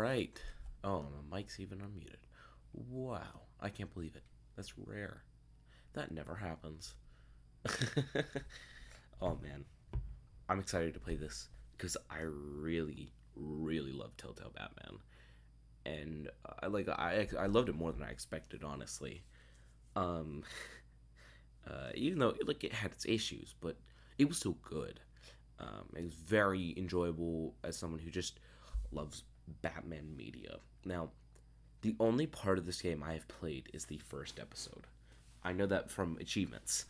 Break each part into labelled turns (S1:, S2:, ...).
S1: right. Oh, my mic's even unmuted. Wow, I can't believe it. That's rare. That never happens. Oh man, I'm excited to play this because I really, really love Telltale Batman, and I loved it more than I expected, honestly. Um, Even though it had its issues, but it was still good. It was very enjoyable as someone who just loves Batman media. Now, the only part of this game I have played is the first episode. I know that from achievements.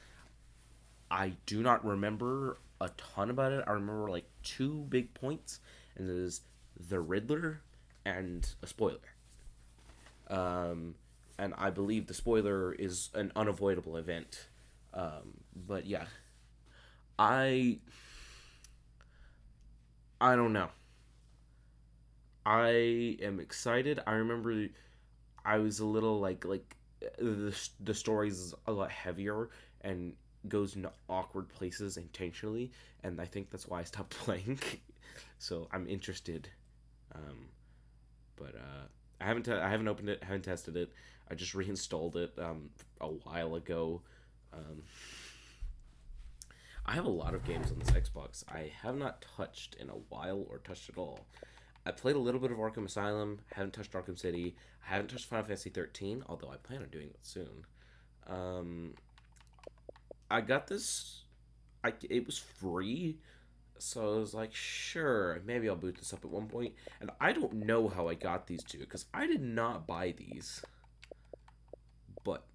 S1: I do not remember a ton about it. I remember like two big points, and there's the Riddler and a spoiler. Um, and I believe the spoiler is an unavoidable event. But yeah, I I don't know. I am excited. I remember I was a little the story is a lot heavier and goes into awkward places intentionally, and I think that's why I stopped playing. So I'm interested, um, but I haven't opened it, haven't tested it. I just reinstalled it a while ago. Um, I have a lot of games on this Xbox I have not touched in a while or touched at all. I played a little bit of Arkham Asylum, haven't touched Arkham City, I haven't touched Final Fantasy 13, although I plan on doing it soon. Um, I got this, it was free, so I was like, sure, maybe I'll boot this up at one point. And I don't know how I got these two, because I did not buy these, but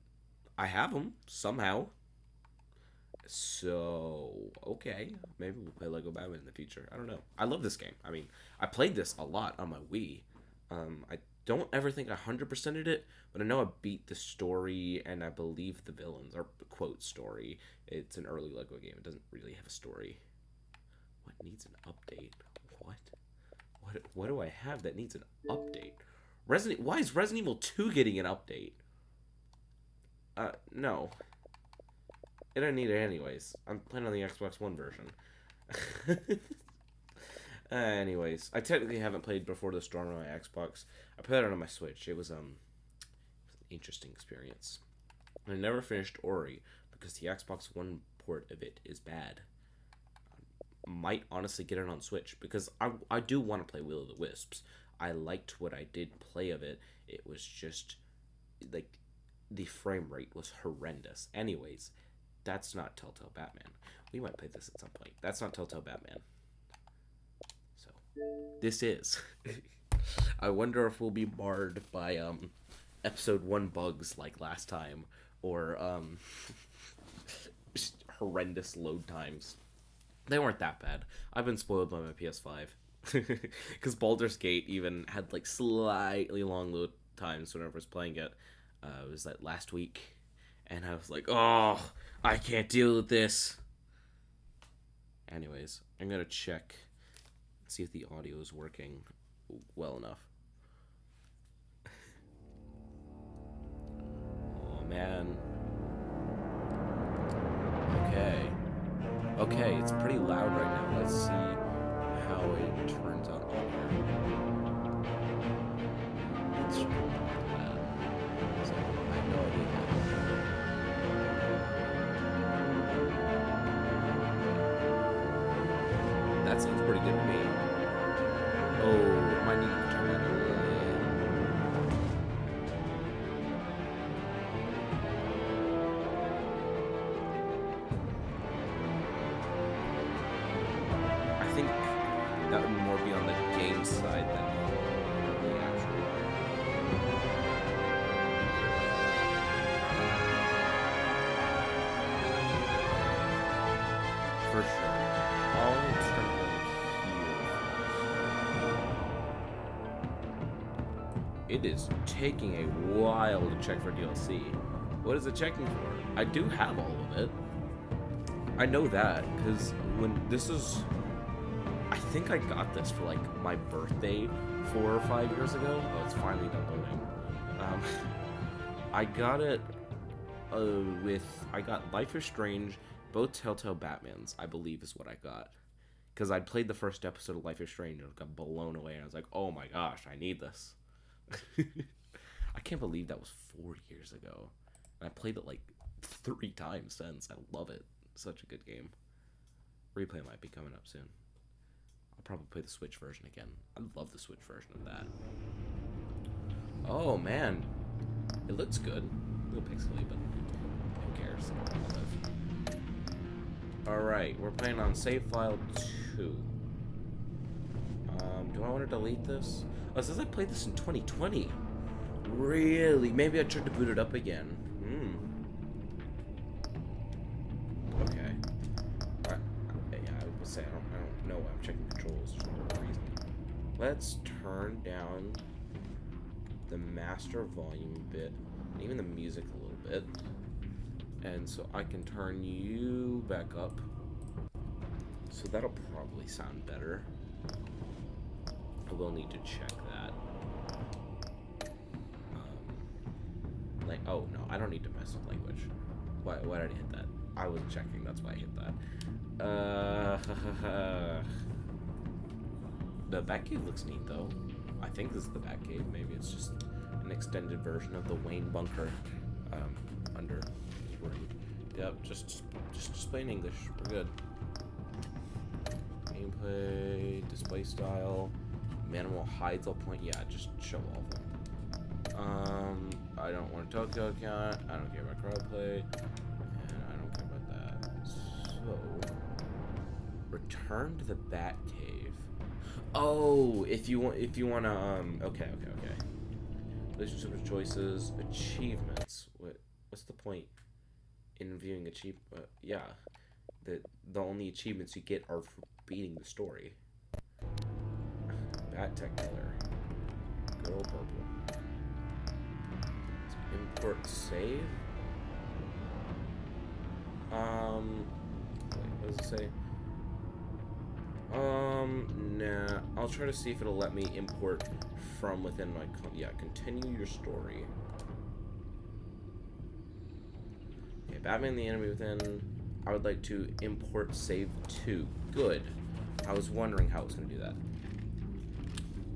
S1: I have them somehow. So, okay, maybe we'll play Lego Batman in the future. I don't know. I love this game. I mean, I played this a lot on my Wii. I don't ever think I 100%ed it, but I know I beat the story and I believe the villains, or quote story. It's an early Lego game. It doesn't really have a story. What needs an update? What? What do I have that needs an update? Why is Resident Evil 2 getting an update? No. It don't need it anyways. I'm playing on the Xbox One version. Anyways, I technically haven't played Before the Storm on my Xbox. I played it on my Switch. It was an interesting experience. I never finished Ori because the Xbox One port of it is bad. I might honestly get it on Switch because I do want to play Will of the Wisps. I liked what I did play of it. It was just like the frame rate was horrendous. Anyways, that's not Telltale Batman. We might play this at some point. That's not Telltale Batman. So, this is. I wonder if we'll be marred by episode 1 bugs like last time, or horrendous load times. They weren't that bad. I've been spoiled by my PS5. Because Baldur's Gate even had like slightly long load times whenever I was playing it. It was like last week, and I was like, oh, I can't deal with this. Anyways, I'm gonna check, see if the audio is working well enough. Oh man. Okay. Okay, it's pretty loud right now. Let's see how it turns out on here. It's pretty loud. So I have no idea. That sounds pretty good to me. Oh, I might need to turn that a little. I think that would more be on the game side than the actual. For sure. I'll turn it is taking a while to check for DLC. What is it checking for? I do have all of it. I know that, because when this is... I think I got this for, like, my birthday 4 or 5 years ago. Oh, it's finally done loading. I got it with... I got Life is Strange, both Telltale Batmans, I believe is what I got. Because I'd played the first episode of Life is Strange and got blown away. And I was like, oh my gosh, I need this. I can't believe that was 4 years ago. And I played it like 3 times since. I love it. Such a good game. Replay might be coming up soon. I'll probably play the Switch version again. I love the Switch version of that. Oh man, it looks good. A little pixely, but who cares? Alright, we're playing on save file 2. Do I want to delete this? Oh, it says I played this in 2020. Really? Maybe I tried to boot it up again. Okay. Yeah, I would say I don't know why I'm checking controls for no reason. Let's turn down the master volume a bit, and even the music a little bit. And so I can turn you back up. So that'll probably sound better. I will need to check that. Like, oh no, I don't need to mess with language. Why did I hit that? I wasn't checking, that's why I hit that. The Batcave looks neat though. I think this is the Batcave. Maybe it's just an extended version of the Wayne bunker under room. Yep, just play in English. We're good. Gameplay, display style, minimal hides all point. Yeah, just show all of them. I don't want a Tokyo account. I don't care about crowdplay, and I don't care about that. So, return to the Batcave. Oh, if you want to, okay. Relationship choices, achievements. What's the point in viewing achievement? Yeah, the only achievements you get are for beating the story. Bat tech color. Good old purple. Import save. What does it say? Nah. I'll try to see if it'll let me import from within my... Yeah, continue your story. Okay, Batman the Enemy Within. I would like to import save to. Good. I was wondering how I was going to do that.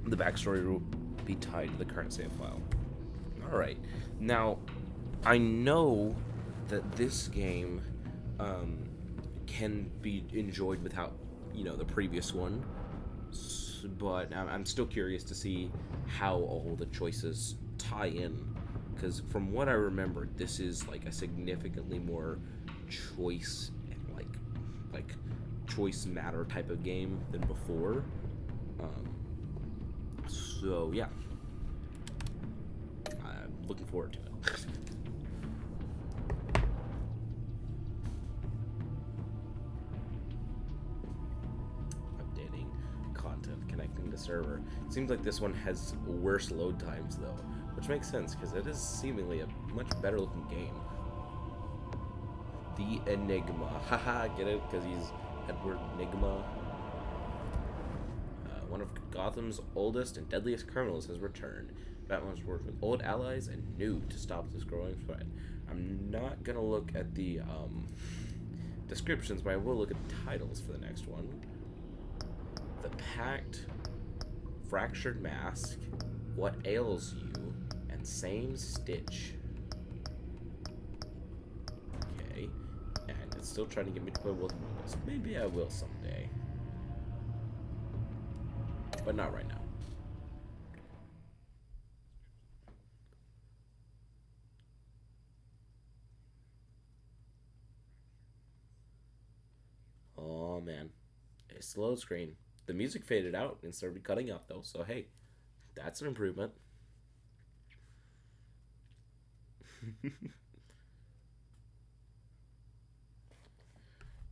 S1: The backstory will be tied to the current save file. Alright. Now, I know that this game can be enjoyed without, the previous one, but I'm still curious to see how all the choices tie in, because from what I remember, this is like a significantly more choice and like choice matter type of game than before. So yeah, I'm looking forward to it. Updating content, connecting to server. Seems like this one has worse load times though, which makes sense because it is seemingly a much better looking game. The Enigma, haha, get it? Because he's Edward Nygma. One of Gotham's oldest and deadliest criminals has returned. Batman's worked with old allies and new to stop this growing threat. I'm not gonna look at the descriptions, but I will look at the titles for the next one. The Pact, Fractured Mask, What Ails You, and Same Stitch. Okay, and it's still trying to get me to play Wilson Willis. Maybe I will someday. But not right now. Oh man, it's slow screen. The music faded out and started cutting up though, so hey, that's an improvement.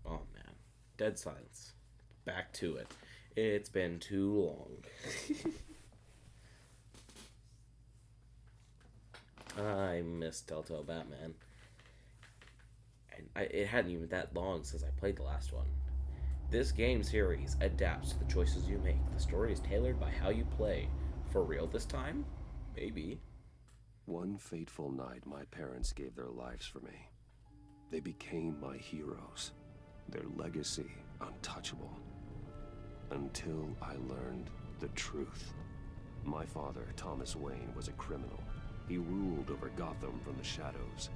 S1: Oh man, dead silence. Back to it. It's been too long. I miss Telltale Batman. And it hadn't even that long since I played the last one. This game series adapts to the choices you make. The story is tailored by how you play. For real this time? Maybe.
S2: One fateful night, my parents gave their lives for me. They became my heroes. Their legacy, untouchable. Until I learned the truth. My father, Thomas Wayne, was a criminal. He ruled over Gotham from the shadows.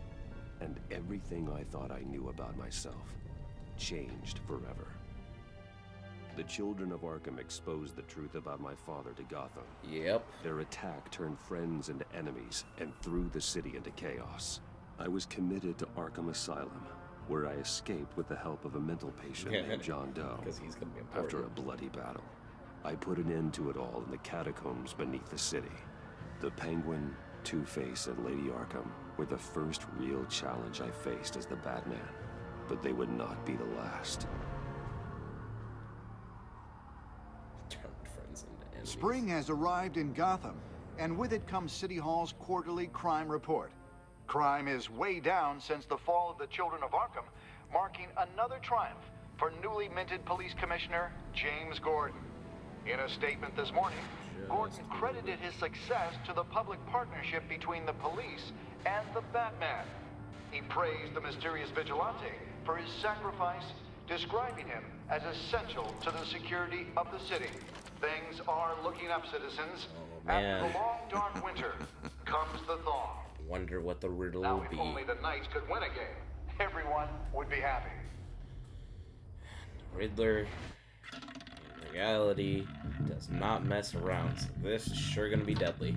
S2: And everything I thought I knew about myself changed forever. The children of Arkham exposed the truth about my father to Gotham.
S1: Yep.
S2: Their attack turned friends into enemies and threw the city into chaos. I was committed to Arkham Asylum, where I escaped with the help of a mental patient named John Doe.
S1: Because he's gonna be important.
S2: After a bloody battle, I put an end to it all in the catacombs beneath the city. The Penguin, Two-Face, and Lady Arkham were the first real challenge I faced as the Batman, but they would not be the last.
S1: Turned friends into enemies.
S3: Spring has arrived in Gotham, and with it comes City Hall's quarterly crime report. Crime is way down since the fall of the Children of Arkham, marking another triumph for newly minted Police Commissioner James Gordon. In a statement this morning, Gordon credited his success to the public partnership between the police and the Batman. He praised the mysterious vigilante for his sacrifice, describing him as essential to the security of the city. Things are looking up, citizens.
S1: Oh, man.
S3: After the long, dark winter comes the thaw.
S1: Wonder what the riddle
S3: Now,
S1: will
S3: if
S1: be.
S3: only the Knights could win a game, everyone would be happy.
S1: Riddler, in reality, does not mess around, so this is sure gonna be deadly.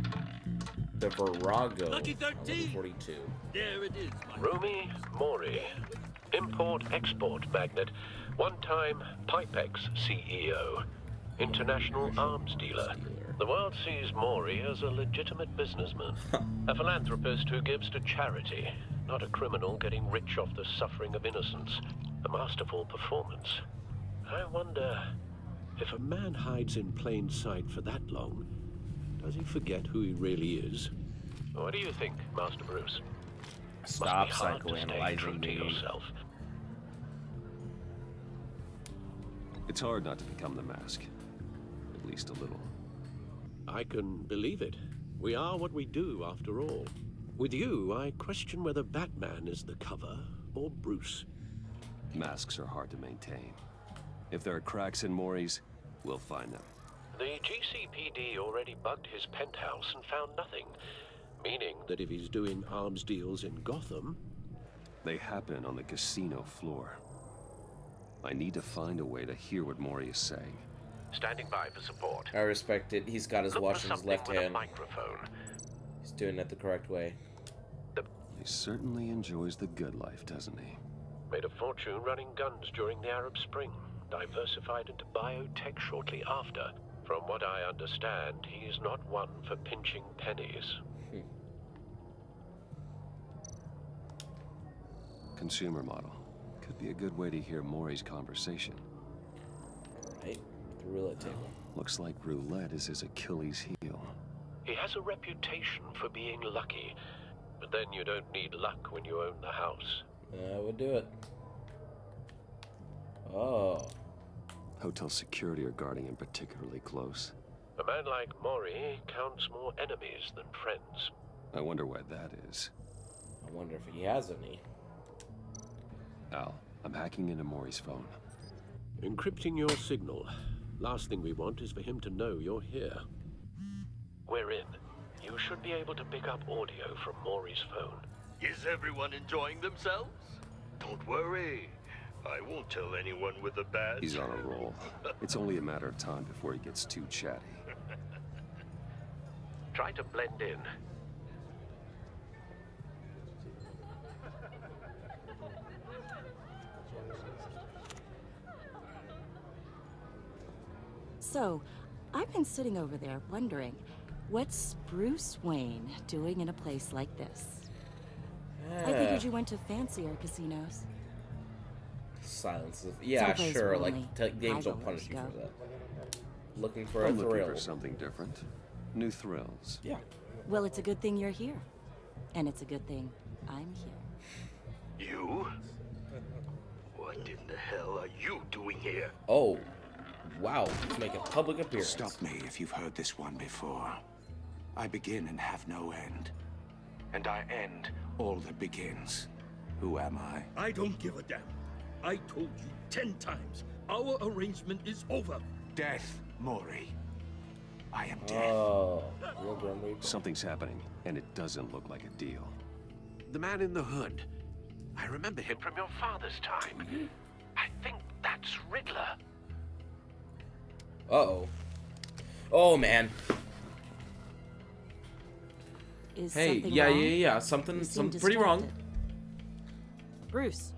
S1: The Virago,
S4: Lucky 13.
S1: 42.
S4: There it is, my
S5: Rumi Mori, import-export magnate, one-time Pipex CEO, international arms dealer. The world sees Mori as a legitimate businessman, a philanthropist who gives to charity, not a criminal getting rich off the suffering of innocence. A masterful performance. I wonder, if a man hides in plain sight for that long, does he forget who he really is? What do you think, Master Bruce?
S1: Stop
S5: Must be hard to stay true
S1: psychoanalyzing
S5: to
S1: me.
S5: yourself.
S2: It's hard not to become the Mask. At least a little.
S5: I can believe it. We are what we do, after all. With you, I question whether Batman is the cover or Bruce.
S2: Masks are hard to maintain. If there are cracks in Mori's, we'll find them.
S5: The GCPD already bugged his penthouse and found nothing. Meaning that if he's doing arms deals in Gotham...
S2: They happen on the casino floor. I need to find a way to hear what Mori is saying.
S5: Standing by for support.
S1: I respect it. He's got his
S5: Look
S1: watch
S5: for
S1: in his
S5: something
S1: left
S5: with a
S1: hand.
S5: microphone.
S1: He's doing it the correct way.
S2: He certainly enjoys the good life, doesn't he?
S5: Made a fortune running guns during the Arab Spring. Diversified into biotech shortly after. From what I understand, he's not one for pinching pennies.
S2: Consumer model. Could be a good way to hear Mori's conversation.
S1: Right? The roulette table.
S2: Looks like roulette is his Achilles heel.
S5: He has a reputation for being lucky. But then you don't need luck when you own the house.
S1: I would do it. Oh.
S2: Hotel security are guarding him particularly close.
S5: A man like Mori counts more enemies than friends.
S2: I wonder why that is.
S1: I wonder if he has any.
S2: Al, I'm hacking into Mori's phone.
S5: Encrypting your signal. Last thing we want is for him to know you're here. We're in. You should be able to pick up audio from Mori's phone.
S4: Is everyone enjoying themselves? Don't worry. I won't tell anyone with a badge.
S2: He's on a roll. It's only a matter of time before he gets too chatty.
S5: Try to blend in.
S6: So, I've been sitting over there wondering, what's Bruce Wayne doing in a place like this? I figured you went to fancier casinos.
S1: Silence. Yeah,
S6: Someplace
S1: sure.
S6: where
S1: Like,
S6: only
S1: games don't
S6: high
S1: punish you
S6: rollers
S1: for that. Looking for a
S2: I'm looking
S1: thrill.
S2: for something different. New thrills.
S1: Yeah.
S6: Well, it's a good thing you're here. And it's a good thing I'm here.
S4: You? What in the hell are you doing here?
S1: Oh. Wow. He's making public appearance.
S3: Stop me if you've heard this one before. I begin and have no end. And I end all that begins. Who am I?
S4: I don't give a damn. I told you 10 times. Our arrangement is over.
S7: Death, Mori. I am death.
S1: Oh, real Grim Reaper.
S2: Something's happening, and it doesn't look like a deal.
S5: The man in the hood. I remember him from your father's time. I think that's Riddler.
S1: Uh-oh. Oh, man.
S6: Is
S1: Hey,
S6: something
S1: yeah,
S6: wrong?
S1: yeah. Something
S6: You seem
S1: pretty wrong.
S6: distracted. Bruce.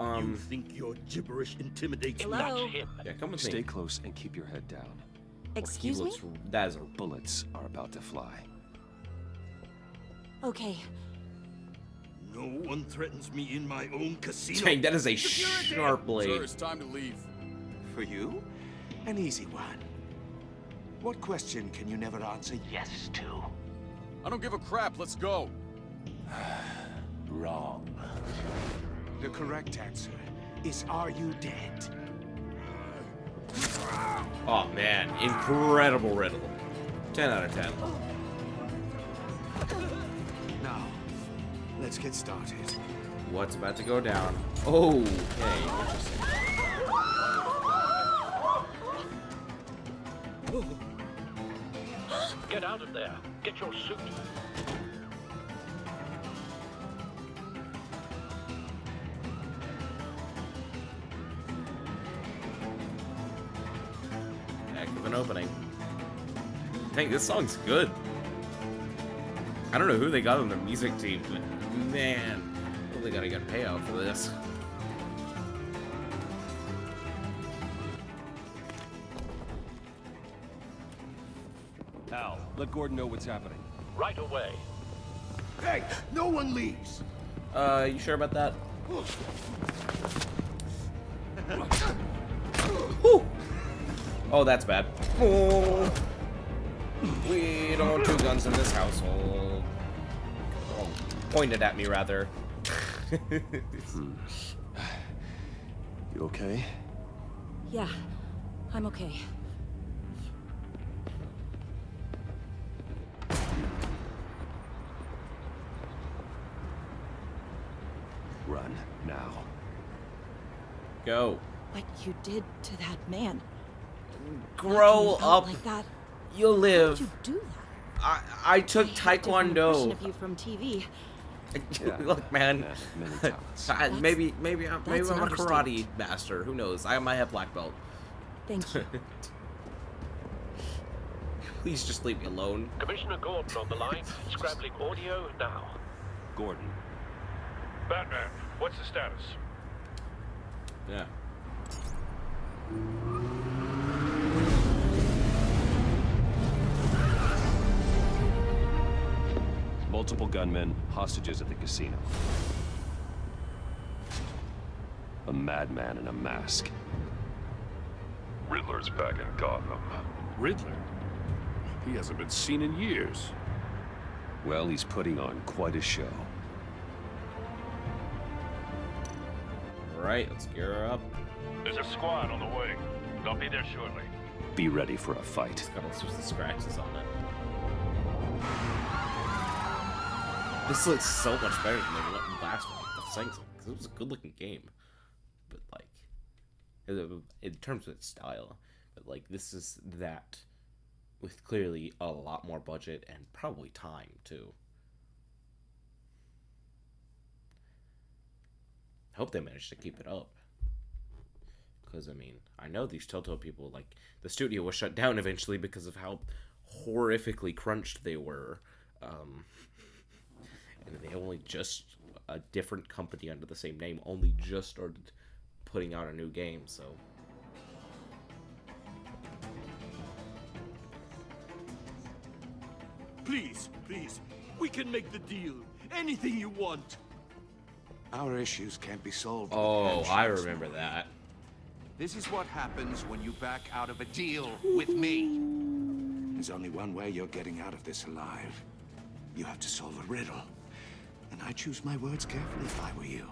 S4: You think your gibberish intimidates me?
S6: Hello?
S5: That's him.
S1: Yeah, come with
S2: Stay
S1: me.
S2: close and keep your head down.
S6: Excuse me?
S1: That is a...
S2: Bullets are about to fly.
S6: Okay.
S4: No one threatens me in my own casino.
S1: Dang, that is a sharp blade.
S8: Sir, it's time to leave.
S7: For you? An easy one. What question can you never answer yes to?
S8: I don't give a crap. Let's go.
S7: Wrong. The correct answer is, are you dead?
S1: Oh, man. Incredible riddle. 10 out of 10.
S7: Now, let's get started.
S1: What's about to go down? Oh, okay. Interesting.
S5: Get out of there. Get your suit.
S1: Heck of an opening. Dang, this song's good. I don't know who they got on the music team, but man, well, they got a good payout for this.
S2: Al, let Gordon know what's happening.
S5: Right away.
S7: Hey, no one leaves.
S1: You sure about that? Whew. Oh, that's bad. Oh. We don't do guns in this household. Oh, pointed at me, rather.
S2: You okay?
S6: Yeah, I'm okay.
S2: Run, now.
S1: Go.
S6: What you did to that man.
S1: Grow
S6: Knocking him out
S1: up.
S6: like that.
S1: You'll
S6: How
S1: live.
S6: did you do that?
S1: I took
S6: I had a different
S1: Taekwondo.
S6: impression of you from TV.
S1: Look, man.
S2: Yeah, many talents.
S1: Maybe I'm
S6: that's
S1: a
S6: an
S1: karate
S6: understatement.
S1: master. Who knows? I might have black belt.
S6: Thank you.
S1: Please just leave me alone.
S5: Commissioner Gordon on the line. Scrambling audio now.
S2: Gordon,
S5: Batman, what's the status?
S1: Yeah.
S2: multiple gunmen, hostages at the casino. A madman in a mask.
S9: Riddler's back in Gotham.
S8: Riddler? He hasn't been seen in years.
S2: Well, he's putting on quite a show.
S1: Alright, let's gear her up.
S9: There's a squad on the way. They'll be there shortly.
S2: Be ready for a fight.
S1: It's got all sorts of scratches on it. This looks so much better than the last one. The thing, because it was a good-looking game, but like, in terms of its style, but like this is that with clearly a lot more budget and probably time too. Hope they managed to keep it up. Because, I mean, I know these Telltale people, like, the studio was shut down eventually because of how horrifically crunched they were. And they only just, a different company under the same name, only just started putting out a new game, so.
S4: Please, please, we can make the deal. Anything you want.
S7: Our issues can't be solved with
S1: Oh,
S7: handshakes.
S1: I remember that.
S7: This is what happens when you back out of a deal with me. There's only one way you're getting out of this alive. You have to solve a riddle. And I choose my words carefully if I were you.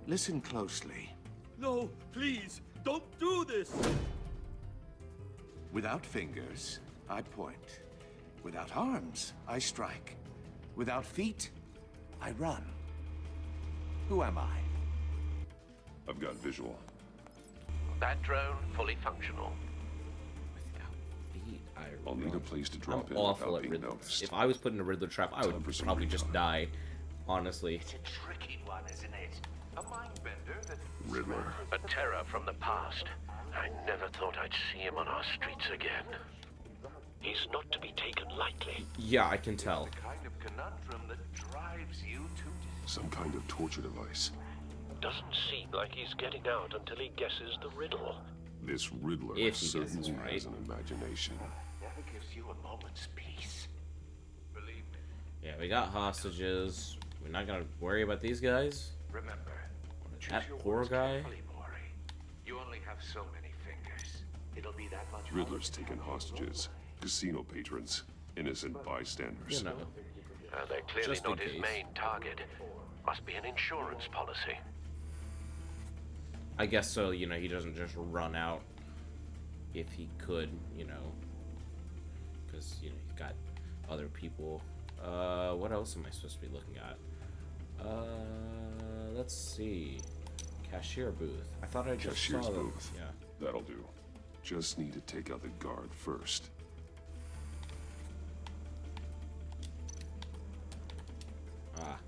S7: Listen closely.
S4: No, please, don't do this.
S7: Without fingers, I point. Without arms, I strike. Without feet, I run. Who am I?
S9: I've got visual.
S5: Bat drone fully functional.
S1: Without feet,
S8: I'll need a place to
S1: I'm
S8: drop in
S1: awful
S8: without
S1: at
S8: being
S1: Riddler.
S8: noticed.
S1: If I was put in a Riddler trap, I would
S8: Time for some
S1: probably just
S8: recon.
S1: die. Honestly.
S7: It's a tricky one, isn't it? A mind bender that...
S8: Riddler.
S5: A terror from the past. I never thought I'd see him on our streets again. He's not to be taken lightly.
S1: Yeah, I can tell.
S7: The kind of conundrum that drives you to...
S8: Some kind of torture device.
S5: Doesn't seem like he's getting out until he guesses the riddle.
S8: This Riddler
S1: If he gets this
S8: certainly
S1: right.
S8: has an imagination.
S7: Never gives you a moment's peace. Believe me.
S1: Yeah, we got hostages. We're not gonna worry about these guys.
S7: Remember,
S1: That
S7: choose your
S1: poor
S7: words
S1: guy.
S7: carefully, Maury. You only have so many fingers. It'll be that much
S8: Riddler's taken hostages. Casino patrons. Innocent bystanders.
S1: You know.
S5: They're clearly
S1: Just in
S5: not his
S1: case.
S5: main target. Must be an insurance policy.
S1: I guess so, you know, he doesn't just run out if he could, you know. Because, you know, he's got other people. What else am I supposed to be looking at? Let's see. Cashier booth. I thought I just
S8: Cashier's
S1: saw them.
S8: booth.
S1: Yeah.
S8: That'll do. Just need to take out the guard first.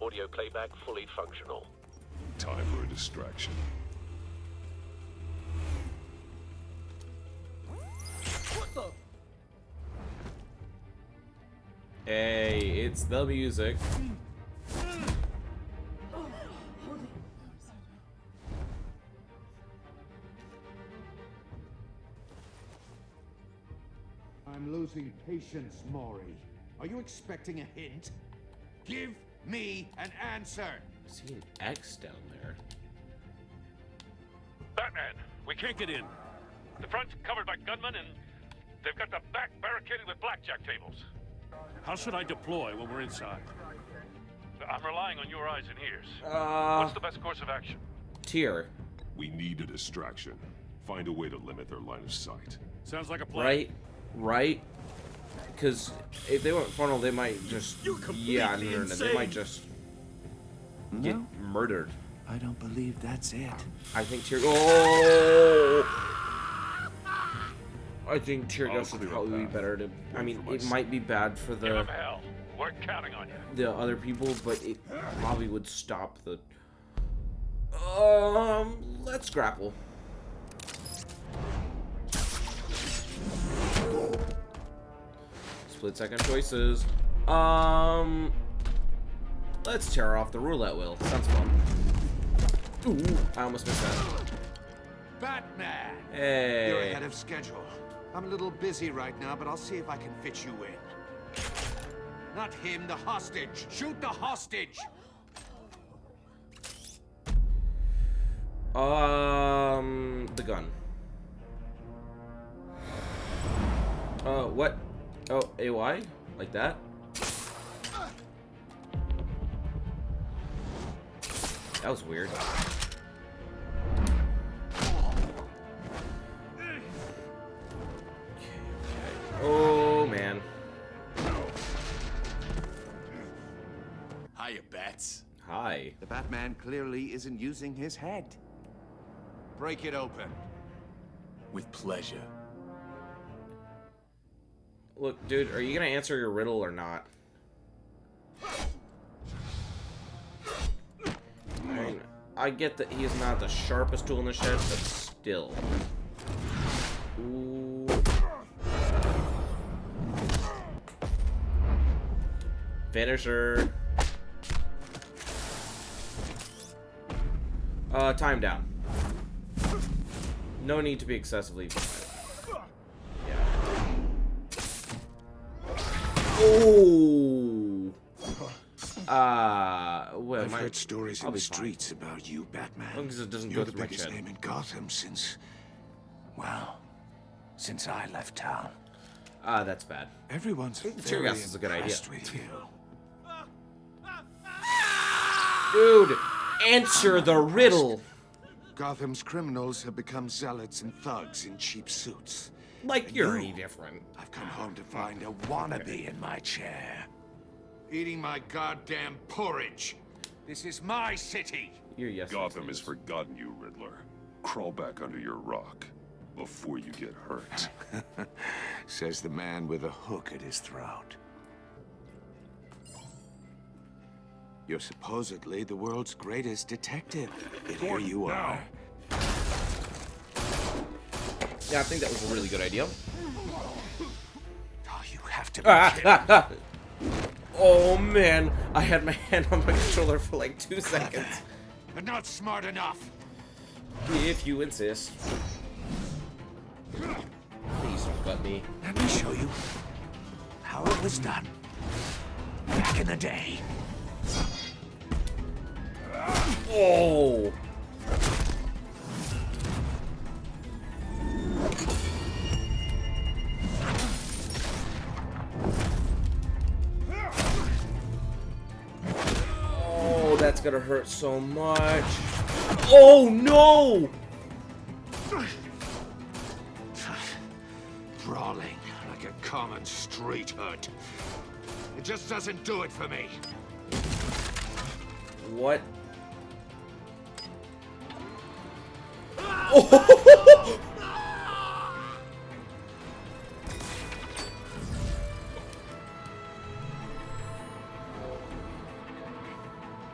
S5: Audio playback fully functional.
S8: Time for a distraction.
S1: Hey, it's the music.
S7: I'm losing patience, Maury. Are you expecting a hint? Give me an answer!
S1: I see an X down there.
S9: Batman, we can't get in. The front's covered by gunmen, and they've got the back barricaded with blackjack tables. How should I deploy when we're inside? I'm relying on your eyes and ears. What's the best course of action?
S1: Tier.
S8: We need a distraction. Find a way to limit their line of sight.
S9: Sounds like a plan.
S1: Right? Right? Because if they went funnel, they might just... Yeah, no. They might just get murdered.
S7: I don't believe that's it.
S1: I think tear... Oh! I think tear gas would
S8: clear
S1: probably be
S8: path.
S1: better to... I mean,
S8: for
S1: it
S8: my
S1: might be bad for
S9: Give
S1: the
S9: him hell. We're counting on you.
S1: other people, but it probably would stop the... Let's grapple. Split second choices. Let's tear off the roulette wheel. Sounds fun. Ooh, I almost missed that.
S7: Batman!
S1: Hey.
S7: You're ahead of schedule. I'm a little busy right now, but I'll see if I can fit you in. Not him, the hostage. Shoot the hostage!
S1: The gun. What? Oh, AY? Like that? That was weird. Oh, man.
S7: Hiya, Bats.
S1: Hi.
S7: The Batman clearly isn't using his head. Break it open. With pleasure.
S1: Look, dude, are you gonna answer your riddle or not? I mean, I get that he is not the sharpest tool in the shed, but still. Ooh. Finisher. Time down. No need to be excessively violent. Yeah. Ooh. Well,
S7: I've heard stories
S1: I'll
S7: in the
S1: be fine.
S7: streets about you, Batman.
S1: As long as it doesn't
S7: You're
S1: go
S7: the
S1: through my
S7: biggest
S1: chin.
S7: name in Gotham since... well, since I left town.
S1: That's bad.
S7: Everyone's
S1: tear
S7: very
S1: gas is a good idea.
S7: impressed with you.
S1: Dude, answer the riddle.
S7: Gotham's criminals have become zealots and thugs in cheap suits.
S1: Like you're
S7: you?
S1: any different.
S7: I've come home to find a wannabe in my chair. Eating my goddamn porridge. This is my city.
S1: You're yes.
S8: Gotham
S1: yes,
S8: has
S1: yes.
S8: forgotten you, Riddler. Crawl back under your rock before you get hurt.
S7: Says the man with a hook at his throat. You're supposedly the world's greatest detective. And here you are.
S1: Yeah, I think that was a really good idea.
S7: Oh, you have to be kidding.
S1: Oh man, I had my hand on my controller for like 2 seconds.
S7: But not smart enough.
S1: If you insist. Please don't cut me.
S7: Let me show you how it was done back in the day.
S1: Oh! Oh, that's gonna hurt so much. Oh no!
S7: Brawling like a common street hood. It just doesn't do it for me.
S1: What?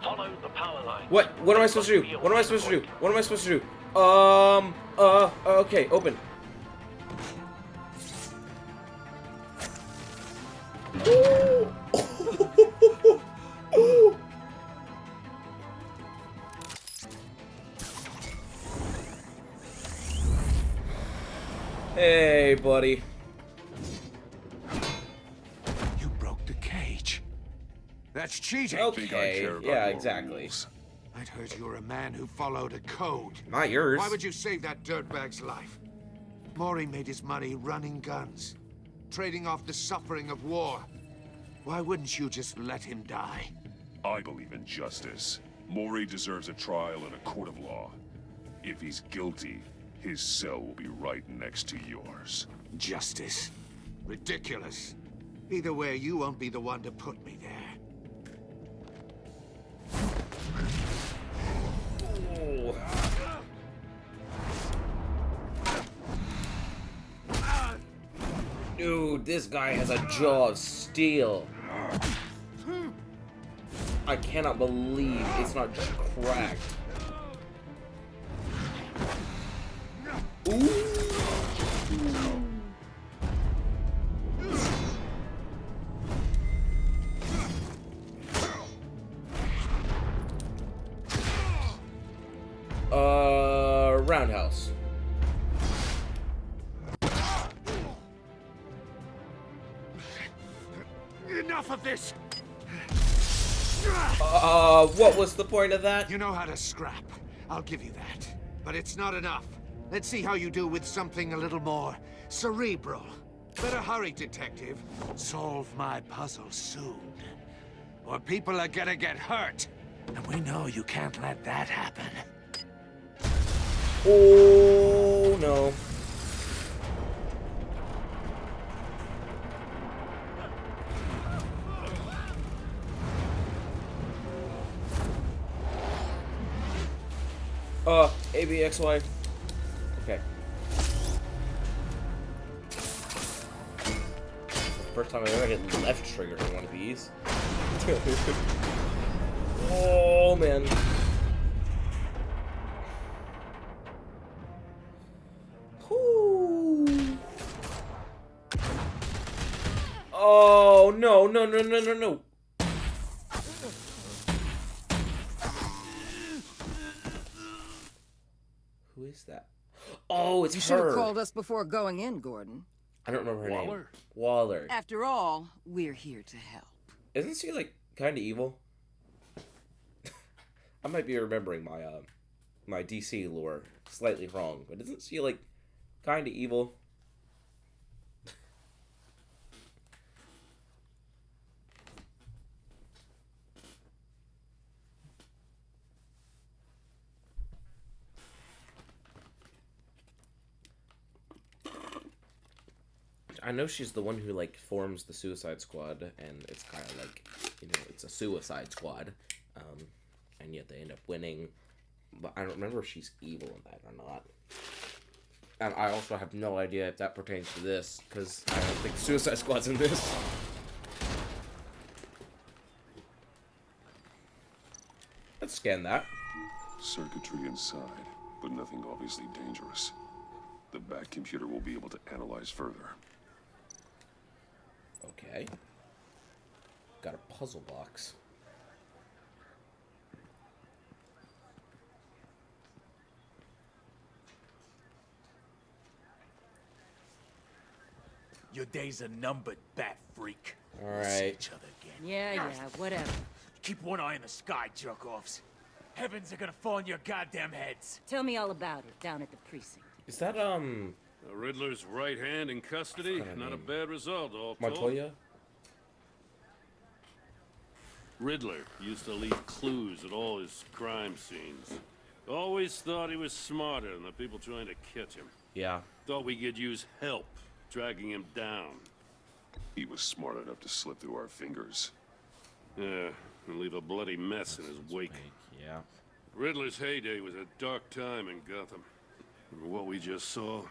S5: Follow the power line.
S1: What? What am I supposed to do? What am I supposed to do? What am I supposed to do? Okay, open. Hey, buddy.
S7: You broke the cage. That's cheating.
S1: Okay, yeah, exactly.
S7: I'd heard you were a man who followed a code.
S1: Not yours.
S7: Why would you save that dirtbag's life? Maury made his money running guns, trading off the suffering of war. Why wouldn't you just let him die?
S8: I believe in justice. Maury deserves a trial in a court of law. If he's guilty, his cell will be right next to yours.
S7: Justice? Ridiculous. Either way, you won't be the one to put me there.
S1: Oh. Dude, this guy has a jaw of steel. I cannot believe it's not just cracked. Ooh. Roundhouse.
S7: Enough of this!
S1: What was the point of that?
S7: You know how to scrap. I'll give you that. But it's not enough. Let's see how you do with something a little more cerebral. Better hurry, detective. Solve my puzzle soon. Or people are gonna get hurt. And we know you can't let that happen.
S1: Oh, no. ABXY. Okay. First time I've ever hit left trigger in one of these. Oh, man. Whew. Oh, no, no, no, no, no, no. Who is that? Oh, it's
S10: You
S1: her.
S10: should have called us before going in, Gordon.
S1: I don't remember her name.
S9: Waller?
S1: Waller.
S10: After all, we're here to help.
S1: Isn't she like kind of evil? I might be remembering my my DC lore slightly wrong, but isn't she like kind of evil? I know she's the one who like forms the Suicide Squad, and it's kind of like, you know, it's a Suicide Squad, and yet they end up winning. but I don't remember if she's evil in that or not. And I also have no idea if that pertains to this, because I don't think Suicide Squad's in this. Let's scan that.
S8: Circuitry inside, but nothing obviously dangerous. The back computer will be able to analyze further.
S1: Okay. Got a puzzle box.
S11: Your days are numbered, bat freak.
S1: All
S11: We'll see
S1: right.
S11: each other again.
S6: Yeah, whatever.
S11: Keep one eye in the sky, jerk-offs. Heavens are gonna fall on your goddamn heads.
S6: Tell me all about it down at the precinct.
S1: Is that,
S9: Riddler's right hand in custody.
S1: What's that
S9: Not a
S1: name?
S9: bad result, all told.
S1: Montoya?
S9: Riddler used to leave clues at all his crime scenes. Always thought he was smarter than the people trying to catch him.
S1: Yeah.
S9: Thought we could use help dragging him down.
S8: He was smart enough to slip through our fingers.
S9: Yeah, and leave a bloody mess in his wake.
S1: Yeah.
S9: Riddler's heyday was a dark time in Gotham. And what we just saw,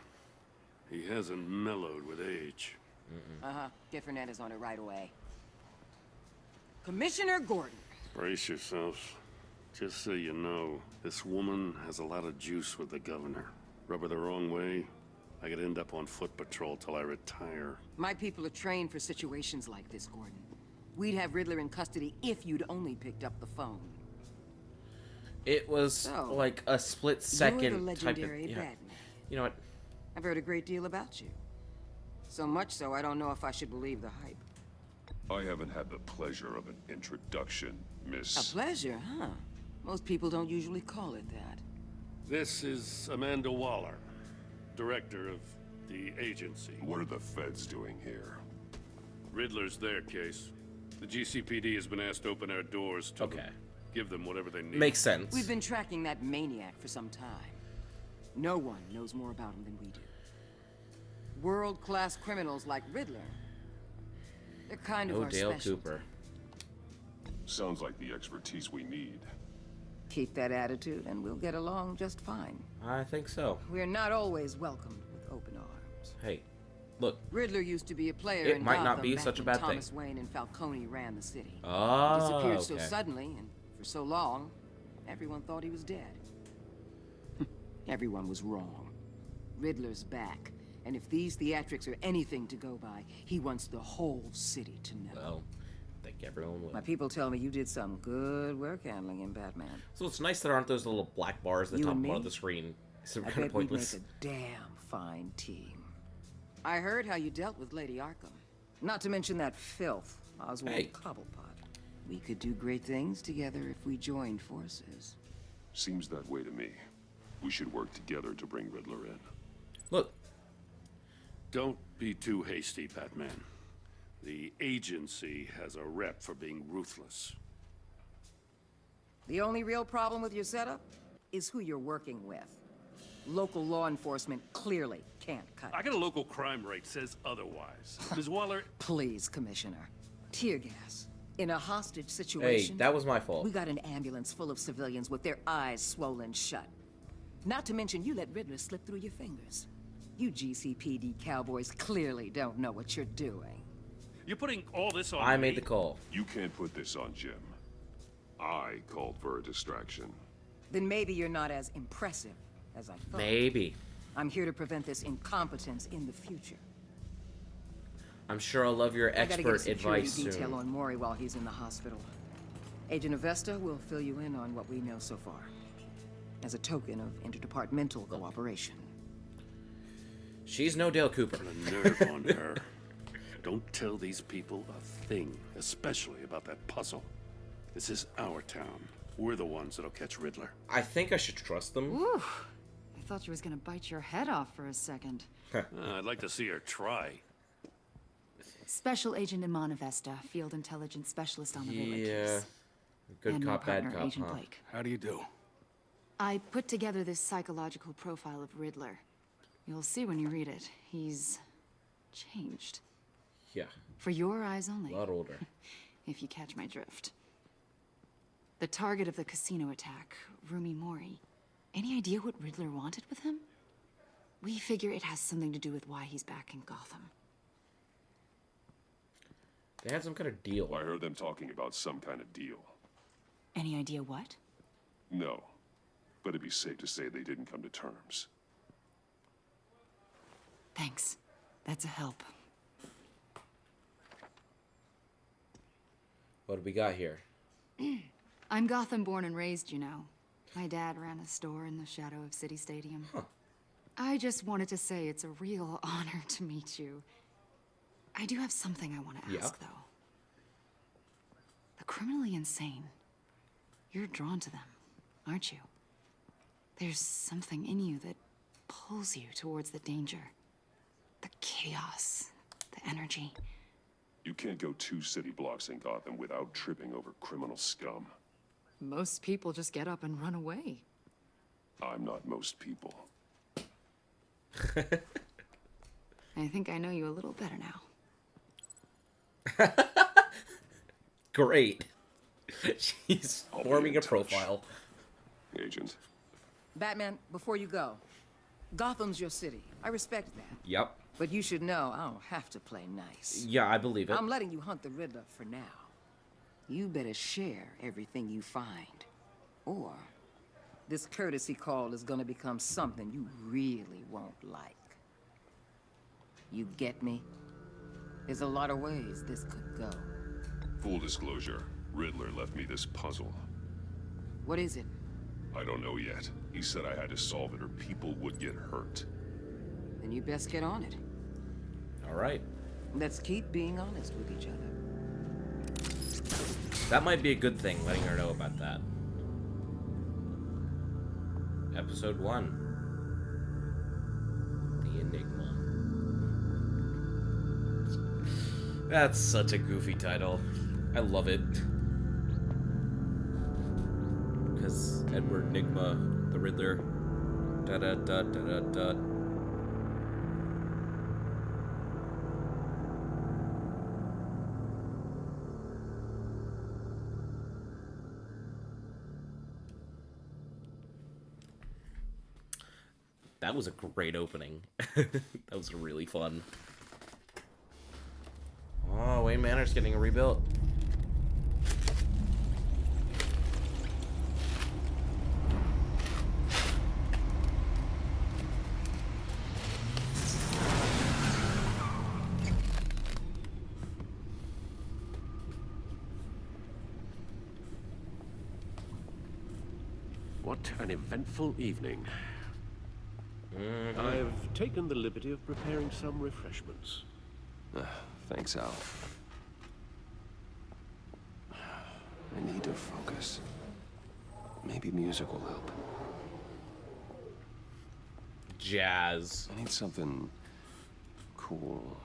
S9: he hasn't mellowed with age.
S10: Uh-huh. Get Fernandez on it right away. Commissioner Gordon.
S9: Brace yourselves. Just so you know, this woman has a lot of juice with the governor. Rub her the wrong way, I could end up on foot patrol till I retire.
S10: My people are trained for situations like this, Gordon. We'd have Riddler in custody if you'd only picked up the phone.
S1: It was
S10: So,
S1: like a split second
S10: You're the
S1: type of...
S10: legendary
S1: Yeah.
S10: Batman.
S1: You know what?
S10: I've heard a great deal about you. So much so, I don't know if I should believe the hype.
S8: I haven't had the pleasure of an introduction,
S10: A
S8: Miss...
S10: pleasure, huh? Most people don't usually call it that.
S9: This is Amanda Waller, director of the agency.
S8: What are the feds doing here?
S9: Riddler's their case. The GCPD has been asked to open our doors to them. Give them whatever they need.
S1: Makes sense.
S10: We've been tracking that maniac for some time. No one knows more about him than we do. World-class criminals like Riddler. They're kind of
S1: Oh,
S10: our
S1: Dale
S10: specialty.
S1: Cooper.
S8: Sounds like the expertise we need.
S10: Keep that attitude and we'll get along just fine.
S1: I think so.
S10: We're not always welcomed with open arms.
S1: Hey, look.
S10: Riddler used to be a player
S1: It
S10: in
S1: might not
S10: Gotham
S1: be
S10: back
S1: such a
S10: when
S1: bad thing.
S10: Thomas Wayne and Falcone ran the city.
S1: Oh,
S10: He disappeared so
S1: okay.
S10: suddenly and for so long, everyone thought he was dead. Everyone was wrong. Riddler's back, and if these theatrics are anything to go by, he wants the whole city to know.
S1: Well, I think everyone will.
S10: My people tell me you did some good work handling in Batman.
S1: So it's nice there aren't those little black bars at the
S10: You
S1: top
S10: and
S1: of
S10: me?
S1: the screen. It's
S10: I
S1: kind of
S10: bet we'd
S1: pointless.
S10: make a damn fine team. I heard how you dealt with Lady Arkham. Not to mention that filth, Oswald
S1: Hey.
S10: Cobblepot. We could do great things together if we joined forces.
S8: Seems that way to me. We should work together to bring Riddler in.
S1: Look.
S9: Don't be too hasty, Batman. The agency has a rep for being ruthless.
S10: The only real problem with your setup is who you're working with. Local law enforcement clearly can't cut it.
S9: I got a local crime rate says otherwise. Ms. Waller,
S10: Please, Commissioner. Tear gas. In a hostage situation...
S1: Hey, that was my fault.
S10: We got an ambulance full of civilians with their eyes swollen shut. Not to mention you let Riddler slip through your fingers. You GCPD cowboys clearly don't know what you're doing.
S9: you're putting all this on
S1: I
S9: me?
S1: made the call.
S8: You can't put this on Jim. I called for a distraction.
S10: Then maybe you're not as impressive as I thought.
S1: Maybe.
S10: I'm here to prevent this incompetence in the future.
S1: I'm sure I'll love your
S10: I gotta get a
S1: expert
S10: security
S1: advice
S10: detail
S1: soon.
S10: on Maury while he's in the hospital. Agent Avesta will fill you in on what we know so far, as a token of interdepartmental cooperation.
S1: She's no Dale Cooper.
S9: The nerve on her. Don't tell these people a thing, especially about that puzzle. This is our town. We're the ones that'll catch Riddler.
S1: I think I should trust them.
S12: Ooh, I thought you was gonna bite your head off for a second.
S9: I'd like to see her try.
S12: Special Agent Iman Avesta, Field Intelligence Specialist on the Riddler
S1: Yeah.
S12: case.
S1: Good
S12: And
S1: cop,
S12: my
S1: bad
S12: partner,
S1: cop,
S12: Agent
S1: huh?
S12: Blake.
S11: How do you do?
S12: I put together this psychological profile of Riddler. You'll see when you read it. He's changed.
S1: Yeah.
S12: For your eyes only.
S1: A lot older.
S12: If you catch my drift. The target of the casino attack, Rumi Mori. Any idea what Riddler wanted with him? We figure it has something to do with why he's back in Gotham.
S1: They had some kind of deal.
S8: I heard them talking about some kind of deal.
S12: Any idea what?
S8: No, but it'd be safe to say they didn't come to terms.
S12: Thanks. That's a help.
S1: What do we got here?
S12: I'm Gotham born and raised, you know. My dad ran a store in the shadow of City Stadium.
S1: Huh.
S12: I just wanted to say it's a real honor to meet you. I do have something I want to ask, though. The criminally insane. You're drawn to them, aren't you? There's something in you that pulls you towards the danger. The chaos, the energy.
S8: You can't go 2 city blocks in Gotham without tripping over criminal scum.
S12: Most people just get up and run away.
S8: I'm not most people.
S12: I think I know you a little better now.
S1: Great. She's forming a profile.
S8: Agent.
S10: Batman, before you go, Gotham's your city. I respect that.
S1: Yep.
S10: But you should know I don't have to play nice.
S1: Yeah, I believe it.
S10: I'm letting you hunt the Riddler for now. You better share everything you find. Or this courtesy call is gonna become something you really won't like. You get me? There's a lot of ways this could go.
S8: Full disclosure, Riddler left me this puzzle.
S10: What is it?
S8: I don't know yet. He said I had to solve it or people would get hurt.
S10: Then you best get on it.
S1: All right.
S10: Let's keep being honest with each other.
S1: That might be a good thing, letting her know about that. Episode 1. The Enigma. That's such a goofy title. I love it. Because Edward Nigma, the Riddler. Da da da da da da. That was a great opening. That was really fun. Oh, Wayne Manor's getting rebuilt.
S5: What an eventful evening. I've taken the liberty of preparing some refreshments.
S2: Thanks, Al. I need to focus. Maybe music will help.
S1: Jazz.
S2: I need something cool.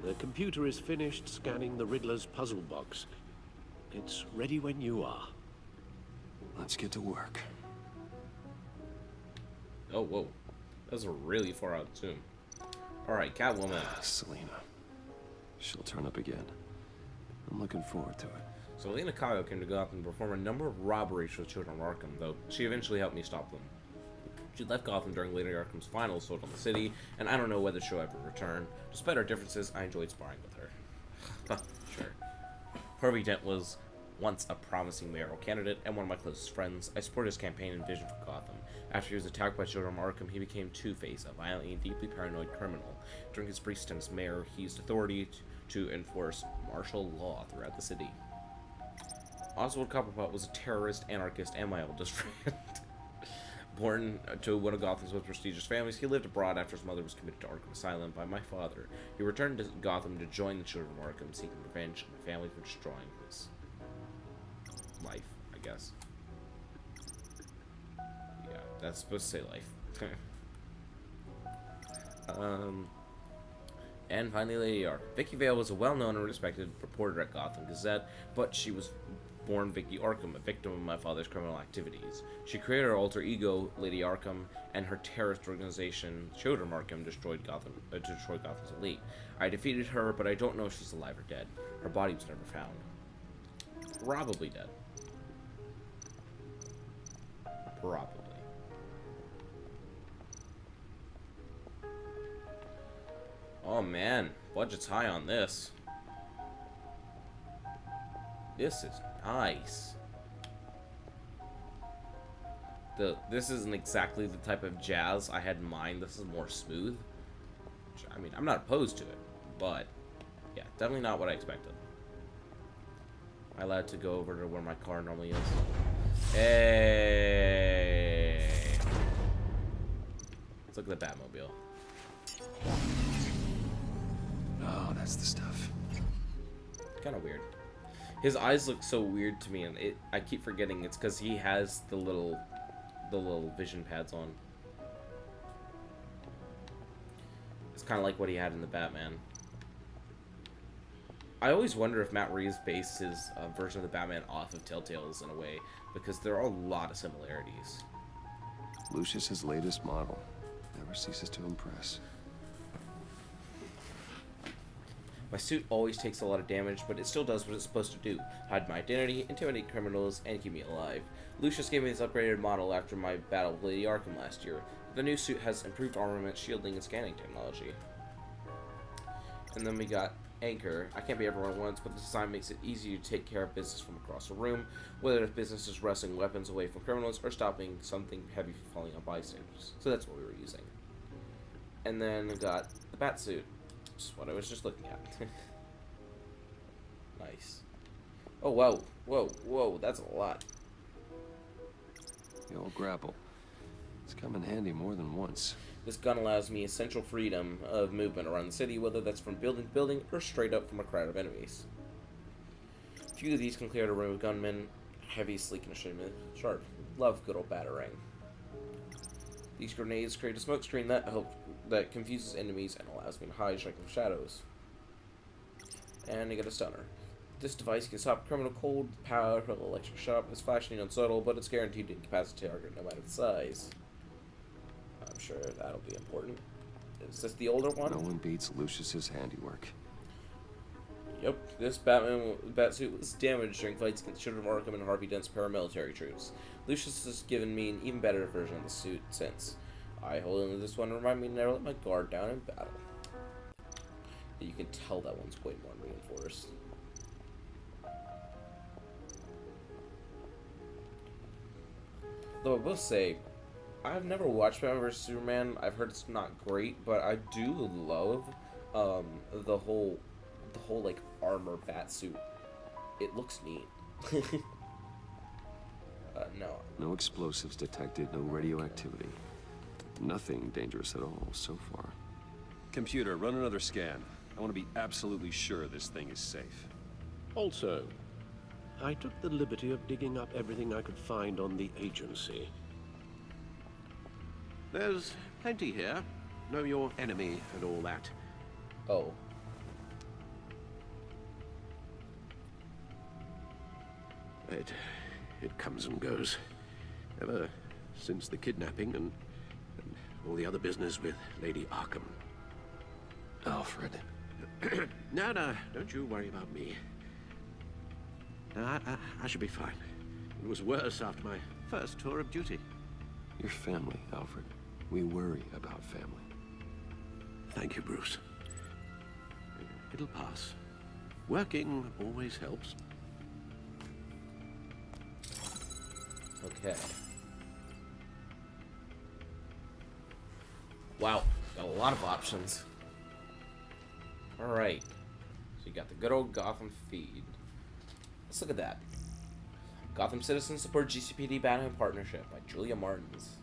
S5: The computer is finished scanning the Riddler's puzzle box. It's ready when you are.
S2: Let's get to work.
S1: Oh, whoa. That was a really far out zoom. Alright, Catwoman.
S2: Selena. She'll turn up again. I'm looking forward to it.
S1: Selena Kyle came to Gotham to perform a number of robberies for the children of Arkham, though she eventually helped me stop them. She left Gotham during Lady Arkham's final assault on the city, and I don't know whether she'll ever return. Despite our differences, I enjoyed sparring with her. Sure. Harvey Dent was once a promising mayoral candidate and one of my closest friends. I supported his campaign and vision for Gotham. After he was attacked by children of Arkham, he became Two-Face, a violently and deeply paranoid criminal. During his brief stint as mayor, he used authority to enforce martial law throughout the city. Oswald Cobblepot was a terrorist, anarchist, and my oldest friend. Born to one of Gotham's most prestigious families, he lived abroad after his mother was committed to Arkham Asylum by my father. He returned to Gotham to join the children of Arkham, seeking revenge on my family for destroying his life, I guess. Yeah, that's supposed to say life. And finally, Lady Arkham. Vicky Vale was a well-known and respected reporter at Gotham Gazette, but she was born Vicky Arkham, a victim of my father's criminal activities. She created her alter ego, Lady Arkham, and her terrorist organization, Children Arkham, destroyed Gotham's elite. I defeated her, but I don't know if she's alive or dead. Her body was never found. Probably dead. Probably. Oh man, budget's high on this. This is nice. This isn't exactly the type of jazz I had in mind. This is more smooth. Which, I mean, I'm not opposed to it, but yeah, definitely not what I expected. Am I allowed to go over to where my car normally is? Hey! Let's look at the Batmobile.
S2: Oh, that's the stuff.
S1: Kind of weird. His eyes look so weird to me, and I keep forgetting it's because he has the little vision pads on. It's kind of like what he had in the Batman. I always wonder if Matt Reeves based his version of the Batman off of Telltale's in a way, because there are a lot of similarities.
S2: Lucius's latest model never ceases to impress.
S1: My suit always takes a lot of damage, but it still does what it's supposed to do. Hide my identity, intimidate criminals, and keep me alive. Lucius gave me this upgraded model after my battle with Lady Arkham last year. The new suit has improved armament, shielding, and scanning technology. And then we got Anchor. I can't be everyone at once, but the design makes it easy to take care of business from across the room, whether the business is wresting weapons away from criminals or stopping something heavy from falling on bystanders. So that's what we were using. And then we got the Batsuit. What I was just looking at. Nice. Oh, whoa. Whoa, whoa, that's a lot.
S2: The old grapple. It's come in handy more than once.
S1: This gun allows me essential freedom of movement around the city, whether that's from building to building or straight up from a crowd of enemies. Few of these can clear the room with gunmen. Heavy, sleek, and sharp. Love good old batarang. These grenades create a smoke screen that confuses enemies and allows me to hide striking shadows. And I get a stunner. This device can stop criminal cold. The powerful electric shock is flashing and subtle, but it's guaranteed to incapacitate target no matter the size. I'm sure that'll be important. Is this the older one?
S2: No one beats Lucius's handiwork.
S1: Yep, this Batsuit was damaged during fights against Children of Arkham and Harvey Dent's paramilitary troops. Lucius has given me an even better version of the suit since. I hold on to this one to remind me to never let my guard down in battle. You can tell that one's way more reinforced. Though I will say, I've never watched Batman vs Superman. I've heard it's not great, but I do love the whole like armor Batsuit. It looks neat. No.
S2: No explosives detected, no radioactivity. Nothing dangerous at all so far. Computer, run another scan. I want to be absolutely sure this thing is safe.
S5: Also, I took the liberty of digging up everything I could find on the agency. There's plenty here. Know your enemy and all that.
S1: Oh.
S5: It comes and goes. Ever since the kidnapping and all the other business with Lady Arkham.
S2: Alfred.
S5: No, don't you worry about me. No, I should be fine. It was worse after my first tour of duty.
S2: Your family, Alfred. We worry about family.
S5: Thank you, Bruce. It'll pass. Working always helps.
S1: Okay. Wow, got a lot of options. Alright. So you got the good old Gotham feed. Let's look at that. Gotham citizens support GCPD Batman partnership by Julia Martins.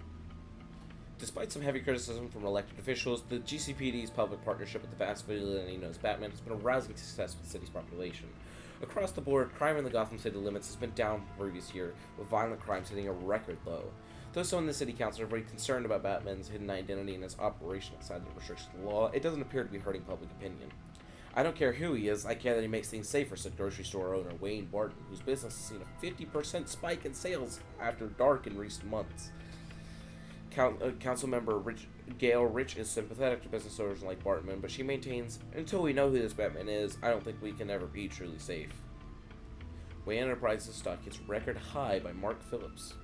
S1: Despite some heavy criticism from elected officials, the GCPD's public partnership with the vast vigilante known as Batman has been a rousing success with the city's population. Across the board, crime in the Gotham City limits has been down from the previous year, with violent crimes hitting a record low. Though some in the city council are very concerned about Batman's hidden identity and his operation outside the restrictions of the law, it doesn't appear to be hurting public opinion. I don't care who he is, I care that he makes things safer, said grocery store owner Wayne Barton, whose business has seen a 50% spike in sales after dark in recent months. Council member Gail Rich is sympathetic to business owners like Bartman, but she maintains, until we know who this Batman is, I don't think we can ever be truly safe. Wayne Enterprises stock hits record high by Mark Phillips.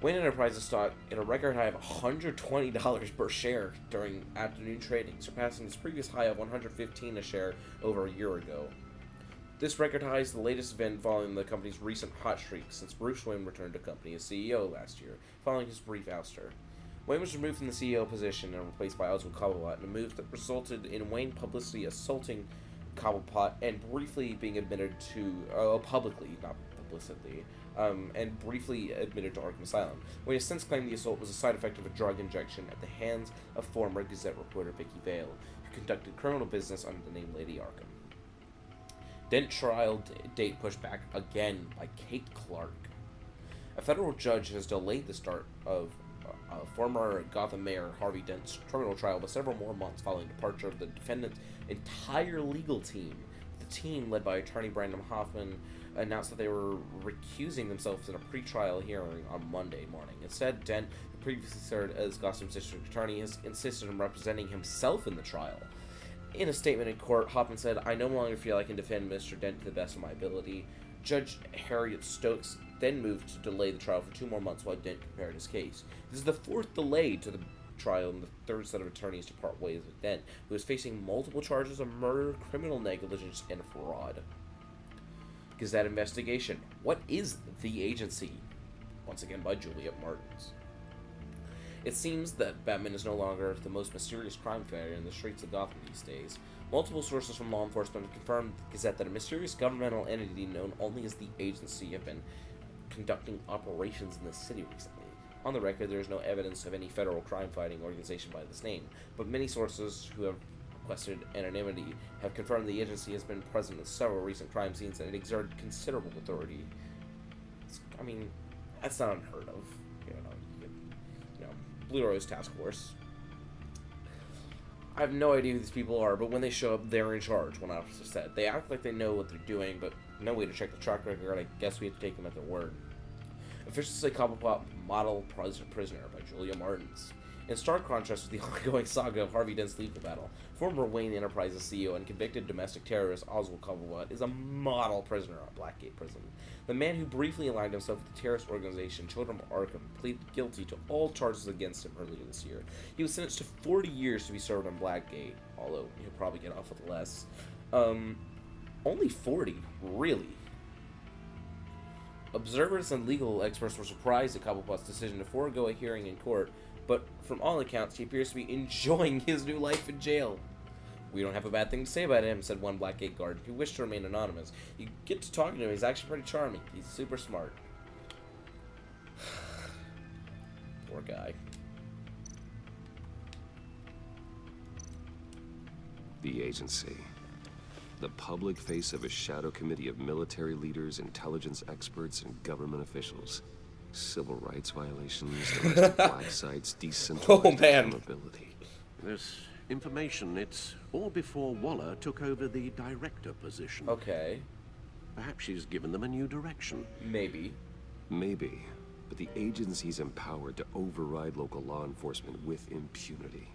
S1: Wayne Enterprises stock hit a record high of $120 per share during afternoon trading, surpassing its previous high of $115 a share over a year ago. This record high is the latest event following the company's recent hot streak since Bruce Wayne returned to company as CEO last year, following his brief ouster. Wayne was removed from the CEO position and replaced by Oswald Cobblepot in a move that resulted in Wayne publicly assaulting Cobblepot and briefly being admitted to, publicly, not publicly, and briefly admitted to Arkham Asylum. Wayne has since claimed the assault was a side effect of a drug injection at the hands of former Gazette reporter Vicky Vale, who conducted criminal business under the name Lady Arkham. Dent trial date pushed back again by Kate Clark. A federal judge has delayed the start of former Gotham Mayor Harvey Dent's criminal trial by several more months following the departure of the defendant's entire legal team. The team, led by attorney Brandon Hoffman, announced that they were recusing themselves in a pretrial hearing on Monday morning. Instead, Dent, who previously served as Gotham's district attorney, has insisted on representing himself in the trial. In a statement in court, Hoffman said, "I no longer feel I can defend Mr. Dent to the best of my ability." Judge Harriet Stokes then moved to delay the trial for 2 more months while Dent prepared his case. This is the 4th delay to the trial and the 3rd set of attorneys to part ways with Dent, who is facing multiple charges of murder, criminal negligence, and fraud. Gazette investigation. What is the agency? Once again by Juliet Martins. It seems that Batman is no longer the most mysterious crime fighter in the streets of Gotham these days. Multiple sources from law enforcement have confirmed to the Gazette that a mysterious governmental entity known only as the Agency have been conducting operations in the city recently. On the record, there is no evidence of any federal crime-fighting organization by this name, but many sources who have requested anonymity have confirmed the agency has been present at several recent crime scenes and it exerted considerable authority. I mean, that's not unheard of. Blue Rose Task Force. I have no idea who these people are, but when they show up, they're in charge, one officer said. They act like they know what they're doing, but no way to check the track record. I guess we have to take them at their word. Officials say Cobblepot model prisoner by Julia Martins. In stark contrast to the ongoing saga of Harvey Dent's legal battle, former Wayne Enterprises CEO and convicted domestic terrorist Oswald Cobblepot is a model prisoner at Blackgate Prison. The man who briefly aligned himself with the terrorist organization Children of Arkham pleaded guilty to all charges against him earlier this year. He was sentenced to 40 years to be served on Blackgate, although he'll probably get off with less. Only 40? Really? Observers and legal experts were surprised at Cobblepot's decision to forego a hearing in court, but from all accounts, he appears to be enjoying his new life in jail. "We don't have a bad thing to say about him," said one Blackgate guard who wished to remain anonymous. "You get to talking to him, he's actually pretty charming. He's super smart." Poor guy.
S2: The agency. The public face of a shadow committee of military leaders, intelligence experts, and government officials. Civil rights violations, domestic black sites, decentralized accountability.
S5: This information, it's all before Waller took over the director position.
S1: Okay.
S5: Perhaps she's given them a new direction.
S1: Maybe.
S2: Maybe. But the agency's empowered to override local law enforcement with impunity.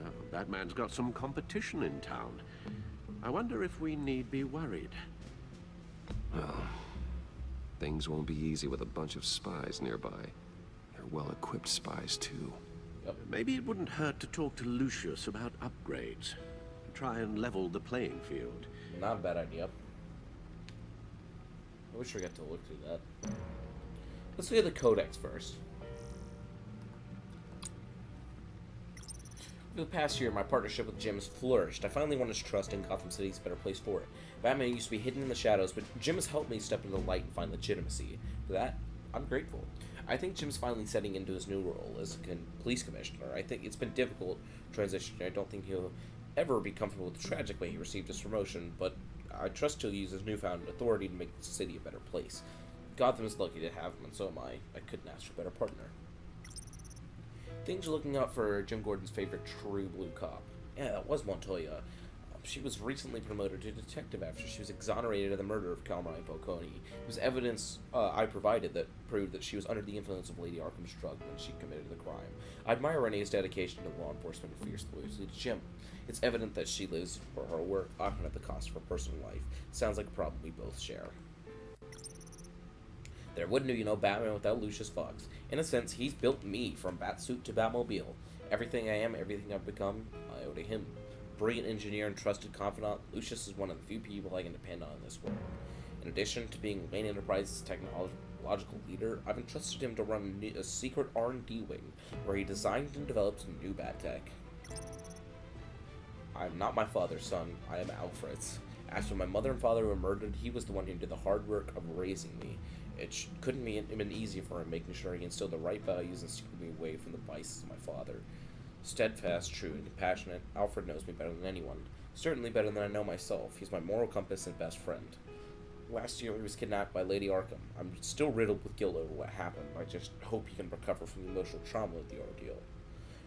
S5: Oh, Batman's got some competition in town. I wonder if we need be worried.
S2: Well, things won't be easy with a bunch of spies nearby. They're well-equipped spies, too.
S1: Yep.
S5: Maybe it wouldn't hurt to talk to Lucius about upgrades. Try and level the playing field.
S1: Not a bad idea. I wish we got to look through that. Let's look at the Codex first. For the past year, my partnership with Jim has flourished. I finally won his trust, and Gotham City is a better place for it. Batman used to be hidden in the shadows, but Jim has helped me step into the light and find legitimacy. For that, I'm grateful. I think Jim's finally setting into his new role as police commissioner. I think it's been difficult transition. I don't think he'll ever be comfortable with the tragic way he received his promotion, but I trust he'll use his newfound authority to make the city a better place. Gotham is lucky to have him, and so am I. I couldn't ask for a better partner. Things are looking up for Jim Gordon's favorite true blue cop. Yeah, that was Montoya. I'm she was recently promoted to detective after she was exonerated of the murder of Carmine Falcone. It was evidence I provided that proved that she was under the influence of Lady Arkham's drug when she committed the crime. I admire Renee's dedication to law enforcement and fierce loyalty to Jim. It's evident that she lives for her work, often at the cost of her personal life. Sounds like a problem we both share. There wouldn't be no Batman without Lucius Fox. In a sense, he's built me from Batsuit to Batmobile. Everything I am, everything I've become, I owe to him. Brilliant engineer and trusted confidant, Lucius is one of the few people I can depend on in this world. In addition to being Wayne Enterprises' technological leader, I've entrusted him to run a secret R&D wing, where he designed and develops new bat tech. I am not my father's son, I am Alfred's. As for my mother and father who were murdered, he was the one who did the hard work of raising me. It couldn't have been easy for him, making sure he instilled the right values and steered me away from the vices of my father. Steadfast, true, and compassionate, Alfred knows me better than anyone. Certainly better than I know myself. He's my moral compass and best friend. Last year, he was kidnapped by Lady Arkham. I'm still riddled with guilt over what happened. I just hope he can recover from the emotional trauma of the ordeal.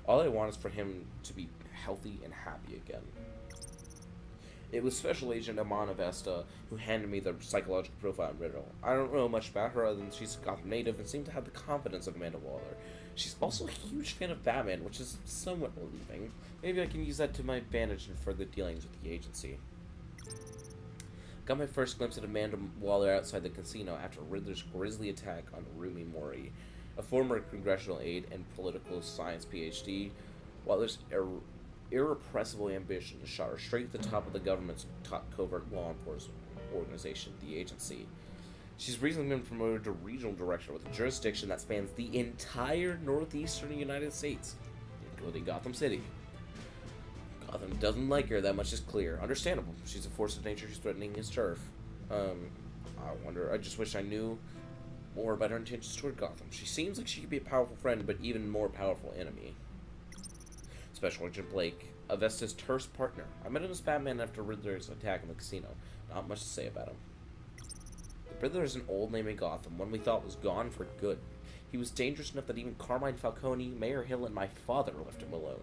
S1: All I want is for him to be healthy and happy again. It was Special Agent Amana Vesta who handed me the psychological profile on Riddler. I don't know much about her other than she's a Gotham native and seems to have the confidence of Amanda Waller. She's also a huge fan of Batman, which is somewhat relieving. Maybe I can use that to my advantage in further dealings with the agency. Got my first glimpse at Amanda Waller outside the casino after Riddler's grisly attack on Rumi Mori, a former congressional aide and political science PhD. Waller's irrepressible ambition shot her straight to the top of the government's top covert law enforcement organization, the agency. She's recently been promoted to regional director with a jurisdiction that spans the entire northeastern United States, including Gotham City. Gotham doesn't like her, that much is clear. Understandable. She's a force of nature who's threatening his turf. I just wish I knew more about her intentions toward Gotham. She seems like she could be a powerful friend, but even more powerful enemy. Special Agent Blake, Avesta's terse partner. I met him as Batman after Riddler's attack in the casino. Not much to say about him. The Riddler is an old name in Gotham, one we thought was gone for good. He was dangerous enough that even Carmine Falcone, Mayor Hill, and my father left him alone.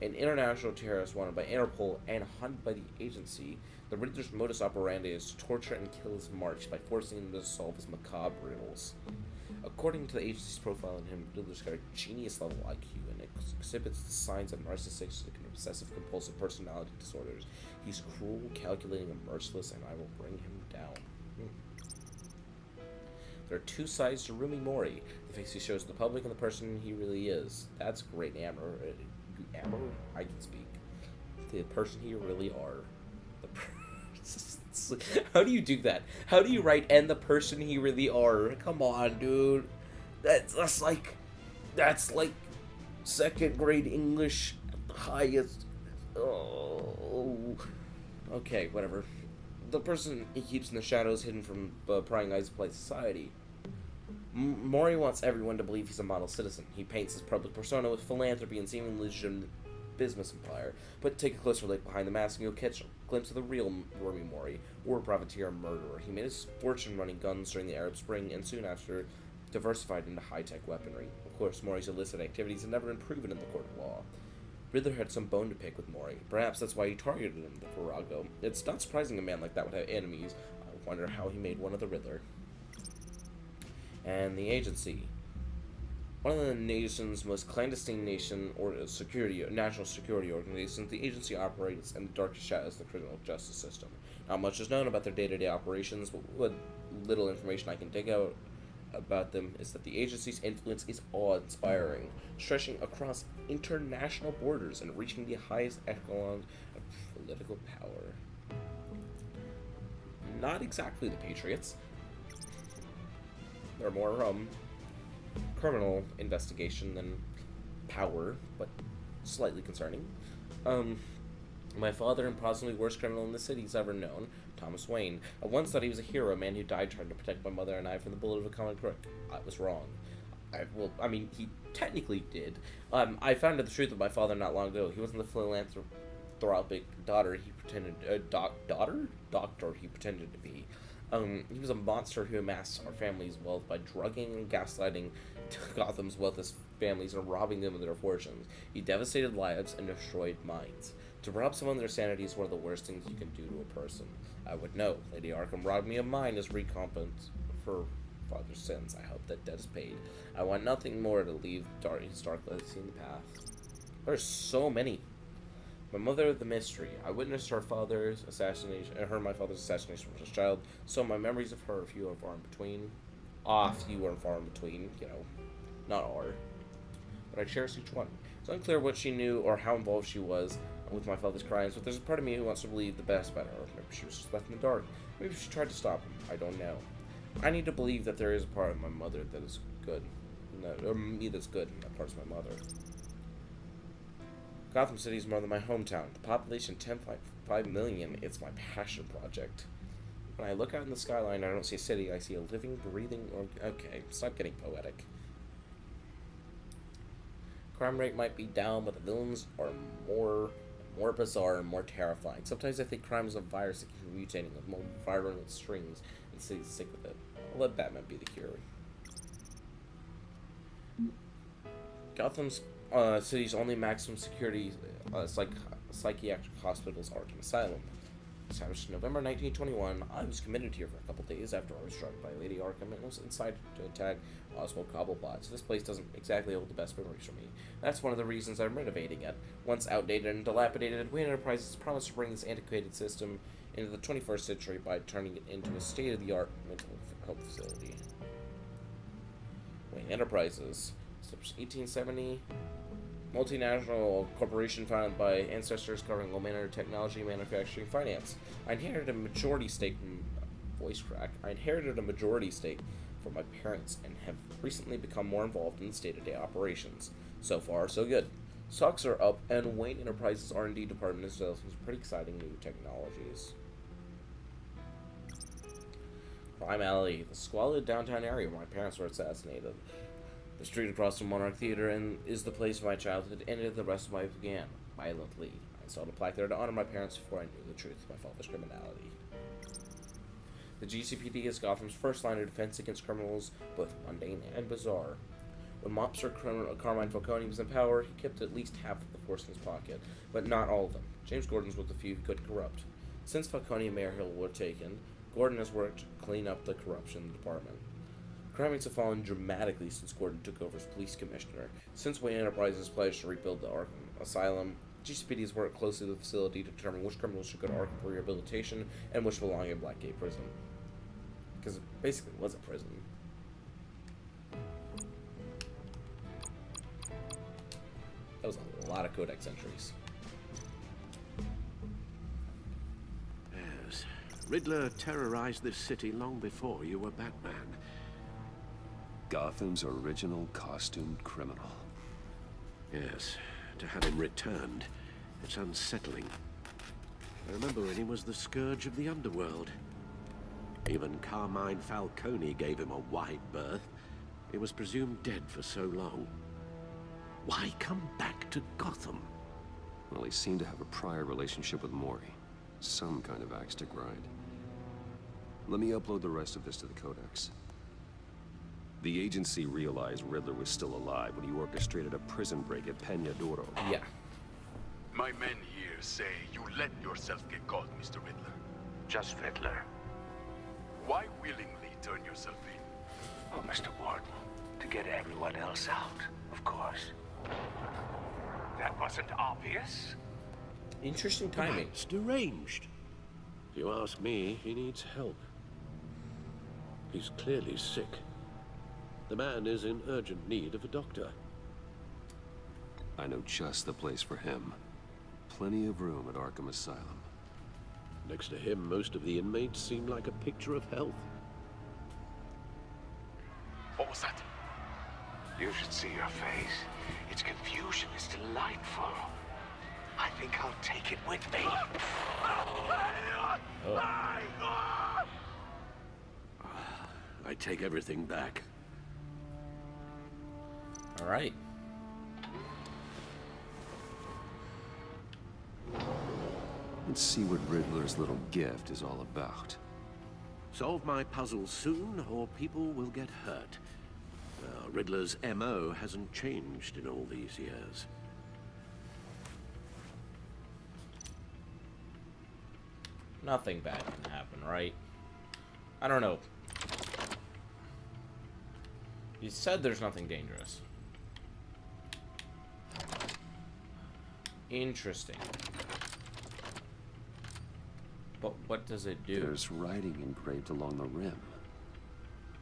S1: An international terrorist wanted by Interpol and hunted by the agency, the Riddler's modus operandi is to torture and kill his march by forcing him to solve his macabre riddles. According to the agency's profile on him, Riddler's got a genius-level IQ and exhibits the signs of narcissistic and obsessive-compulsive personality disorders. He's cruel, calculating, and merciless, and I will bring him down. There are two sides to Rumi Mori, the face he shows the public and the person he really is. That's great, Amber. I can speak. The person he really are. How do you do that? How do you write "and the person he really are"? Come on, dude. That's like second grade English at the highest. Oh. Okay, whatever. The person he keeps in the shadows, hidden from prying eyes of polite society. Mori wants everyone to believe he's a model citizen. He paints his public persona with philanthropy and seemingly legitimate business empire. But take a closer look behind the mask and you'll catch a glimpse of the real Rumi Mori, war profiteer and murderer. He made his fortune running guns during the Arab Spring and soon after diversified into high-tech weaponry. Of course, Mori's illicit activities have never been proven in the court of law. Riddler had some bone to pick with Mori. Perhaps that's why he targeted him, the Virago. It's not surprising a man like that would have enemies. I wonder how he made one of the Riddler. And the agency. One of the nation's most clandestine national security organizations, the agency operates in the darkest shadows of the criminal justice system. Not much is known about their day-to-day operations, but what little information I can dig out about them is that the agency's influence is awe-inspiring, stretching across international borders and reaching the highest echelon of political power. Not exactly the Patriots. They're more criminal investigation than power, but slightly concerning. My father, and possibly worst criminal in the city's ever known, Thomas Wayne. I once thought he was a hero, a man who died trying to protect my mother and I from the bullet of a common crook. I was wrong. He technically did. I found out the truth of my father not long ago. He wasn't the philanthropic doctor he pretended to be. He was a monster who amassed our family's wealth by drugging and gaslighting Gotham's wealthiest families and robbing them of their fortunes. He devastated lives and destroyed minds. To rob someone of their sanity is one of the worst things you can do to a person. I would know. Lady Arkham robbed me of mine as recompense for father's sins. I hope that debt is paid. I want nothing more to leave his dark legacy in the past. There's so many. My mother, the mystery. I witnessed her father's assassination, my father's assassination when I was a child, so my memories of her are few and far in between. Few and far in between, you know, not are. But I cherish each one. It's unclear what she knew or how involved she was with my father's crimes, but there's a part of me who wants to believe the best about her. Maybe she was just left in the dark. Maybe she tried to stop him. I don't know. I need to believe that there is a part of my mother that is good. Or me that's good, and that part's my mother. Gotham City is more than my hometown. The population 10.5 million. It's my passion project. When I look out in the skyline, I don't see a city. I see a living, breathing. Okay, stop getting poetic. Crime rate might be down, but the villains are more bizarre and more terrifying. Sometimes I think crime is a virus that keeps mutating with more viral strings, and cities stick with it. I'll let Batman be the cure. Gotham's city's only maximum security psychiatric hospital is Arkham Asylum. Established in November 1921, I was committed here for a couple days after I was struck by Lady Arkham and was incited to attack Oswald Cobblepot, so this place doesn't exactly hold the best memories for me. That's one of the reasons I'm renovating it. Once outdated and dilapidated, Wayne Enterprises promised to bring this antiquated system into the 21st century by turning it into a state-of-the-art mental health facility. Wayne Enterprises, established 1870, multinational corporation founded by ancestors covering all manner of technology, manufacturing, finance. I inherited a majority stake from my parents and have recently become more involved in its day-to-day operations. So far, so good. Stocks are up, and Wayne Enterprises R&D department is developing some pretty exciting new technologies. Crime Alley, the squalid downtown area where my parents were assassinated. The street across from Monarch Theater is the place my childhood ended, the rest of my life began, violently. I installed a plaque there to honor my parents before I knew the truth of my father's criminality. The GCPD is Gotham's first line of defense against criminals, both mundane and bizarre. When mobster Carmine Falcone was in power, he kept at least half of the force in his pocket, but not all of them. James Gordon's with the few who couldn't corrupt. Since Falcone and Mayor Hill were taken, Gordon has worked to clean up the corruption in the department. Crime rates have fallen dramatically since Gordon took over as police commissioner. Since Wayne Enterprises pledged to rebuild the Arkham Asylum, GCPD has worked closely with the facility to determine which criminals should go to Arkham for rehabilitation and which belong in Blackgate Prison. Because it basically was a prison. That was a lot of codex entries.
S5: Yes. Riddler terrorized this city long before you were Batman.
S2: Gotham's original costumed criminal.
S5: Yes, to have him returned, it's unsettling. I remember when he was the scourge of the underworld. Even Carmine Falcone gave him a wide berth. He was presumed dead for so long. Why come back to Gotham?
S2: Well, he seemed to have a prior relationship with Mori. Some kind of axe to grind. Let me upload the rest of this to the Codex. The agency realized Riddler was still alive when he orchestrated a prison break at Peña Duro.
S1: Yeah.
S13: My men here say you let yourself get caught, Mr. Riddler.
S11: Just Riddler.
S13: Why willingly turn yourself in?
S11: Oh, Mr. Warden, to get everyone else out, of course. That wasn't obvious.
S1: Interesting timing.
S5: It's deranged. If you ask me, he needs help. He's clearly sick. The man is in urgent need of a doctor.
S2: I know just the place for him. Plenty of room at Arkham Asylum.
S5: Next to him, most of the inmates seem like a picture of health.
S13: What was that?
S11: You should see your face. Its confusion is delightful. I think I'll take it with me.
S5: I take everything back.
S1: All right.
S2: Let's see what Riddler's little gift is all about.
S5: Solve my puzzles soon, or people will get hurt. Riddler's MO hasn't changed in all these years.
S1: Nothing bad can happen, right? I don't know. You said there's nothing dangerous. Interesting. But what does it do?
S2: There's writing engraved along the rim.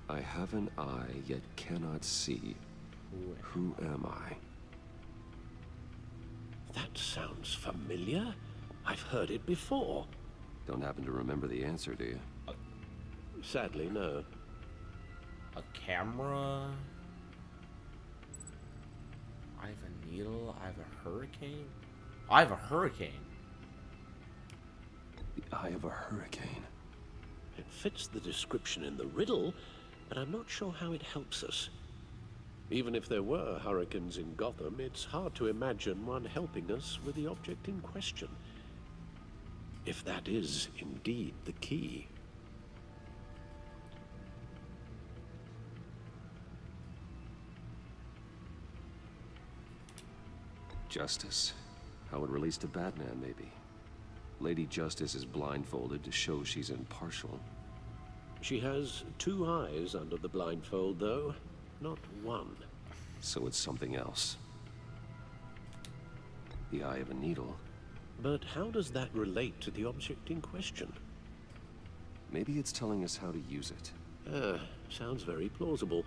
S2: I have an eye, yet cannot see. Who am I?
S5: That sounds familiar. I've heard it before.
S2: Don't happen to remember the answer, do you?
S5: Sadly, no.
S1: A camera? I have a needle? I have a hurricane? I have a hurricane.
S2: The eye of a hurricane.
S5: It fits the description in the riddle, but I'm not sure how it helps us. Even if there were hurricanes in Gotham, it's hard to imagine one helping us with the object in question. If that is indeed the key.
S2: Justice. How it relates to Batman, maybe. Lady Justice is blindfolded to show she's impartial.
S5: She has two eyes under the blindfold, though, not one.
S2: So it's something else. The eye of a needle.
S5: But how does that relate to the object in question?
S2: Maybe it's telling us how to use it.
S5: Sounds very plausible.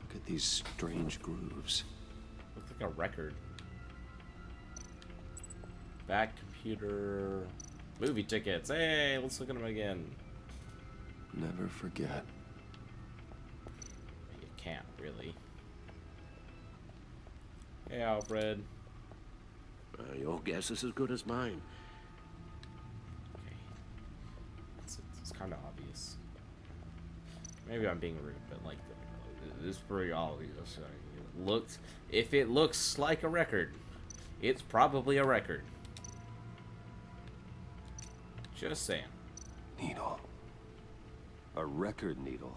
S2: Look at these strange grooves.
S1: Looks like a record. Back computer. Movie tickets. Hey, let's look at them again.
S2: Never forget.
S1: You can't really. Hey, Alfred.
S5: Your guess is as good as mine.
S1: Okay. It's kind of obvious. Maybe I'm being rude, but like, this is pretty obvious. If it looks like a record, it's probably a record. Just saying.
S2: Needle. A record needle.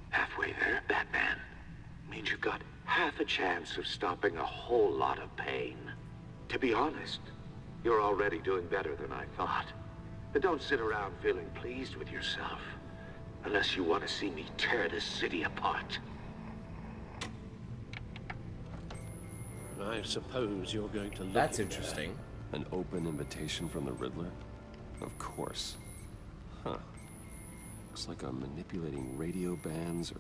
S11: Halfway there, Batman. Means you've got half a chance of stopping a whole lot of pain. To be honest, you're already doing better than I thought. But don't sit around feeling pleased with yourself. Unless you want to see me tear this city apart.
S5: I suppose you're going to look.
S1: That's interesting.
S2: An open invitation from the Riddler? Of course. Huh. Looks like I'm manipulating radio bands or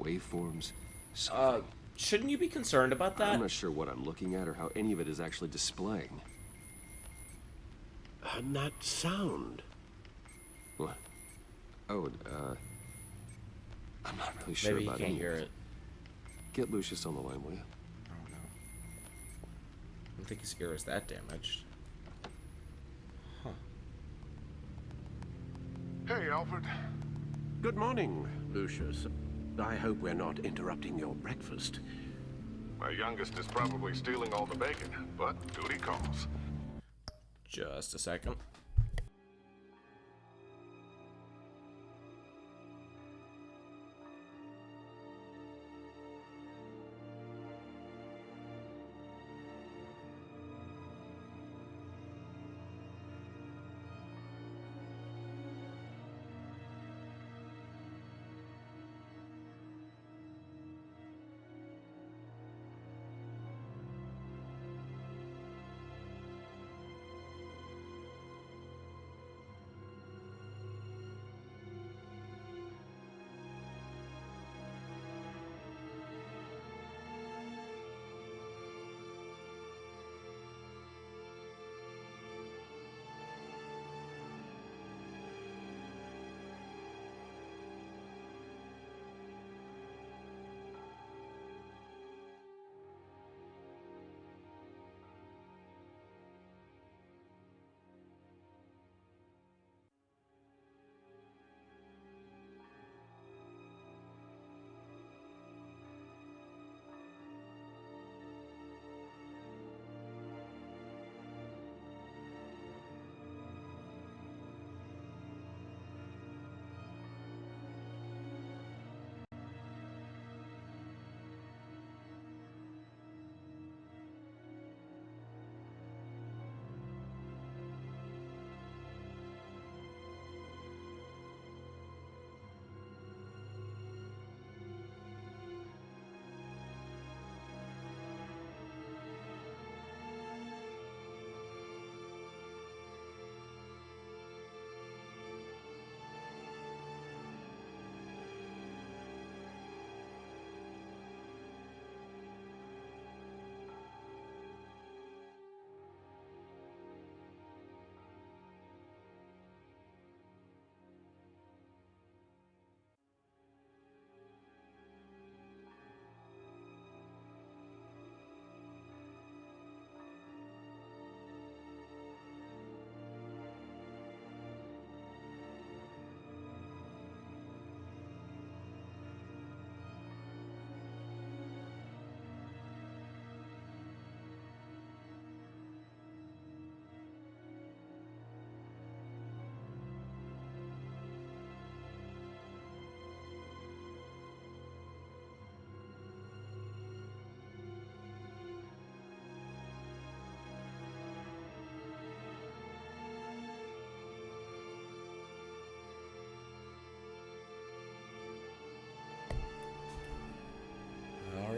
S2: waveforms. Something.
S1: Shouldn't you be concerned about that?
S2: I'm not sure what I'm looking at or how any of it is actually displaying.
S5: And that sound.
S2: What? Oh, I'm not really sure
S1: Maybe
S2: about
S1: you can't
S2: any
S1: hear
S2: of
S1: it.
S2: Get Lucius on the line, will you?
S1: I don't know. I don't think his ear is that damaged. Huh.
S13: Hey, Alfred.
S5: Good morning, Lucius. I hope we're not interrupting your breakfast.
S13: My youngest is probably stealing all the bacon, but duty calls.
S1: Just a second.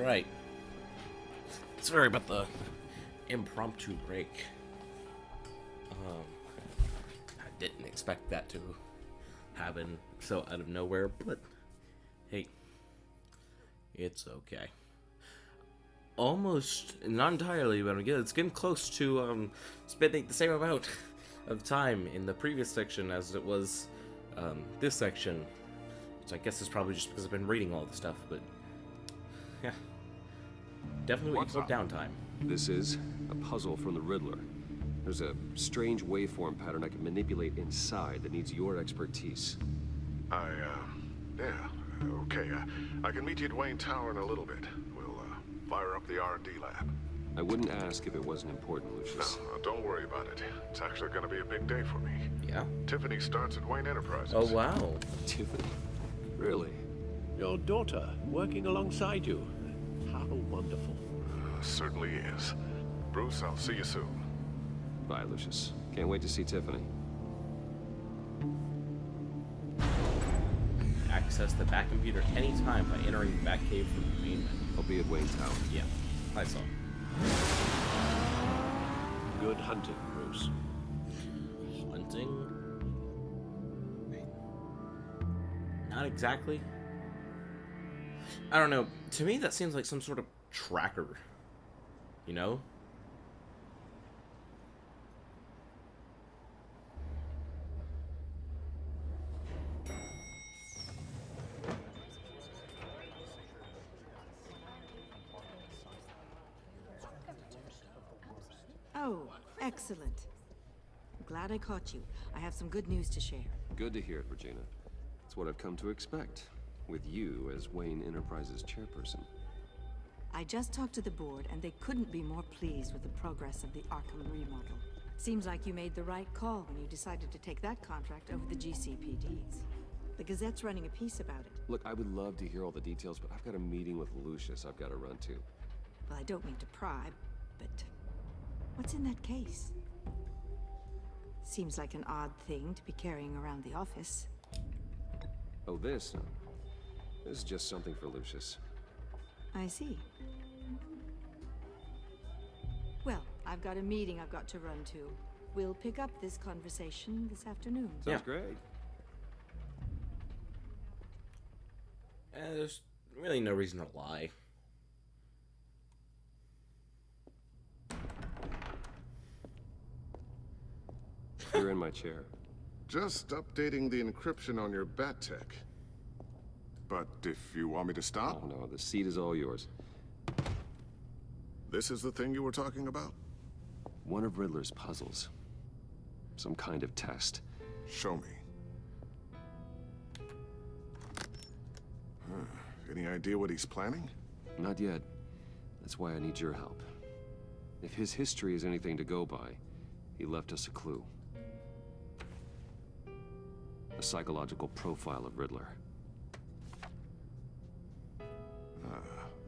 S1: Alright. Sorry about the impromptu break. I didn't expect that to happen so out of nowhere, but hey, it's okay. Almost, not entirely, but it's getting close to spending the same amount of time in the previous section as it was this section, which I guess is probably just because I've been reading all the stuff, but yeah, definitely what you call downtime.
S2: This is a puzzle from the Riddler. There's a strange waveform pattern I can manipulate inside that needs your expertise.
S14: Yeah, okay. I can meet you at Wayne Tower in a little bit. We'll, fire up the R&D lab.
S2: I wouldn't ask if it wasn't important, Lucius.
S14: No, don't worry about it. It's actually gonna be a big day for me.
S1: Yeah?
S14: Tiffany starts at Wayne Enterprises.
S1: Oh, wow.
S2: Tiffany? Really?
S5: Your daughter working alongside you. How wonderful.
S14: Certainly is. Bruce, I'll see you soon.
S2: Bye, Lucius. Can't wait to see Tiffany.
S1: Access the back computer anytime by entering the back cave from the main menu.
S2: I'll be at Wayne Tower.
S1: Yeah, I saw.
S5: Good hunting, Bruce.
S1: Hunting? Not exactly. I don't know. To me, that seems like some sort of tracker. You know?
S15: Oh, excellent. I'm glad I caught you. I have some good news to share.
S2: Good to hear it, Regina. It's what I've come to expect, with you as Wayne Enterprises chairperson.
S15: I just talked to the board, and they couldn't be more pleased with the progress of the Arkham remodel. Seems like you made the right call when you decided to take that contract over the GCPD's. The Gazette's running a piece about it.
S2: Look, I would love to hear all the details, but I've got a meeting with Lucius I've got to run to.
S15: Well, I don't mean to pry, but what's in that case? Seems like an odd thing to be carrying around the office.
S2: Oh, this? This is just something for Lucius.
S15: I see. Well, I've got a meeting I've got to run to. We'll pick up this conversation this afternoon.
S2: Sounds great.
S1: There's really no reason to lie.
S2: You're in my chair.
S14: Just updating the encryption on your bat tech. But if you want me to stop?
S2: Oh no, the seat is all yours.
S14: This is the thing you were talking about?
S2: One of Riddler's puzzles. Some kind of test.
S14: Show me. Any idea what he's planning?
S2: Not yet. That's why I need your help. If his history is anything to go by, he left us a clue. A psychological profile of Riddler.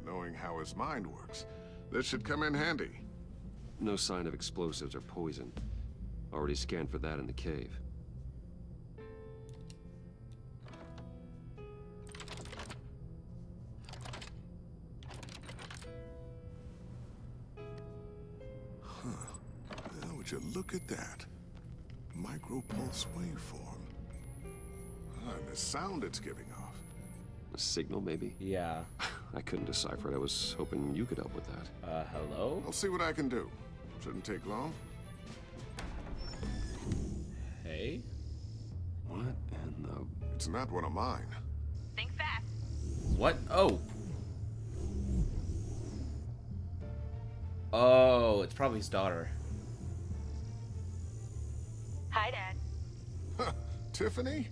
S14: Knowing how his mind works, this should come in handy.
S2: No sign of explosives or poison. Already scanned for that in the cave.
S14: Would you look at that? Micropulse waveform. And the sound it's giving off.
S2: A signal, maybe?
S1: Yeah.
S2: I couldn't decipher it. I was hoping you could help with that.
S1: Hello?
S14: I'll see what I can do. Shouldn't take long.
S1: Hey?
S2: What in the...
S14: It's not one of mine.
S16: Think fast.
S1: What? Oh. Oh, it's probably his daughter.
S16: Hi, Dad.
S14: Tiffany?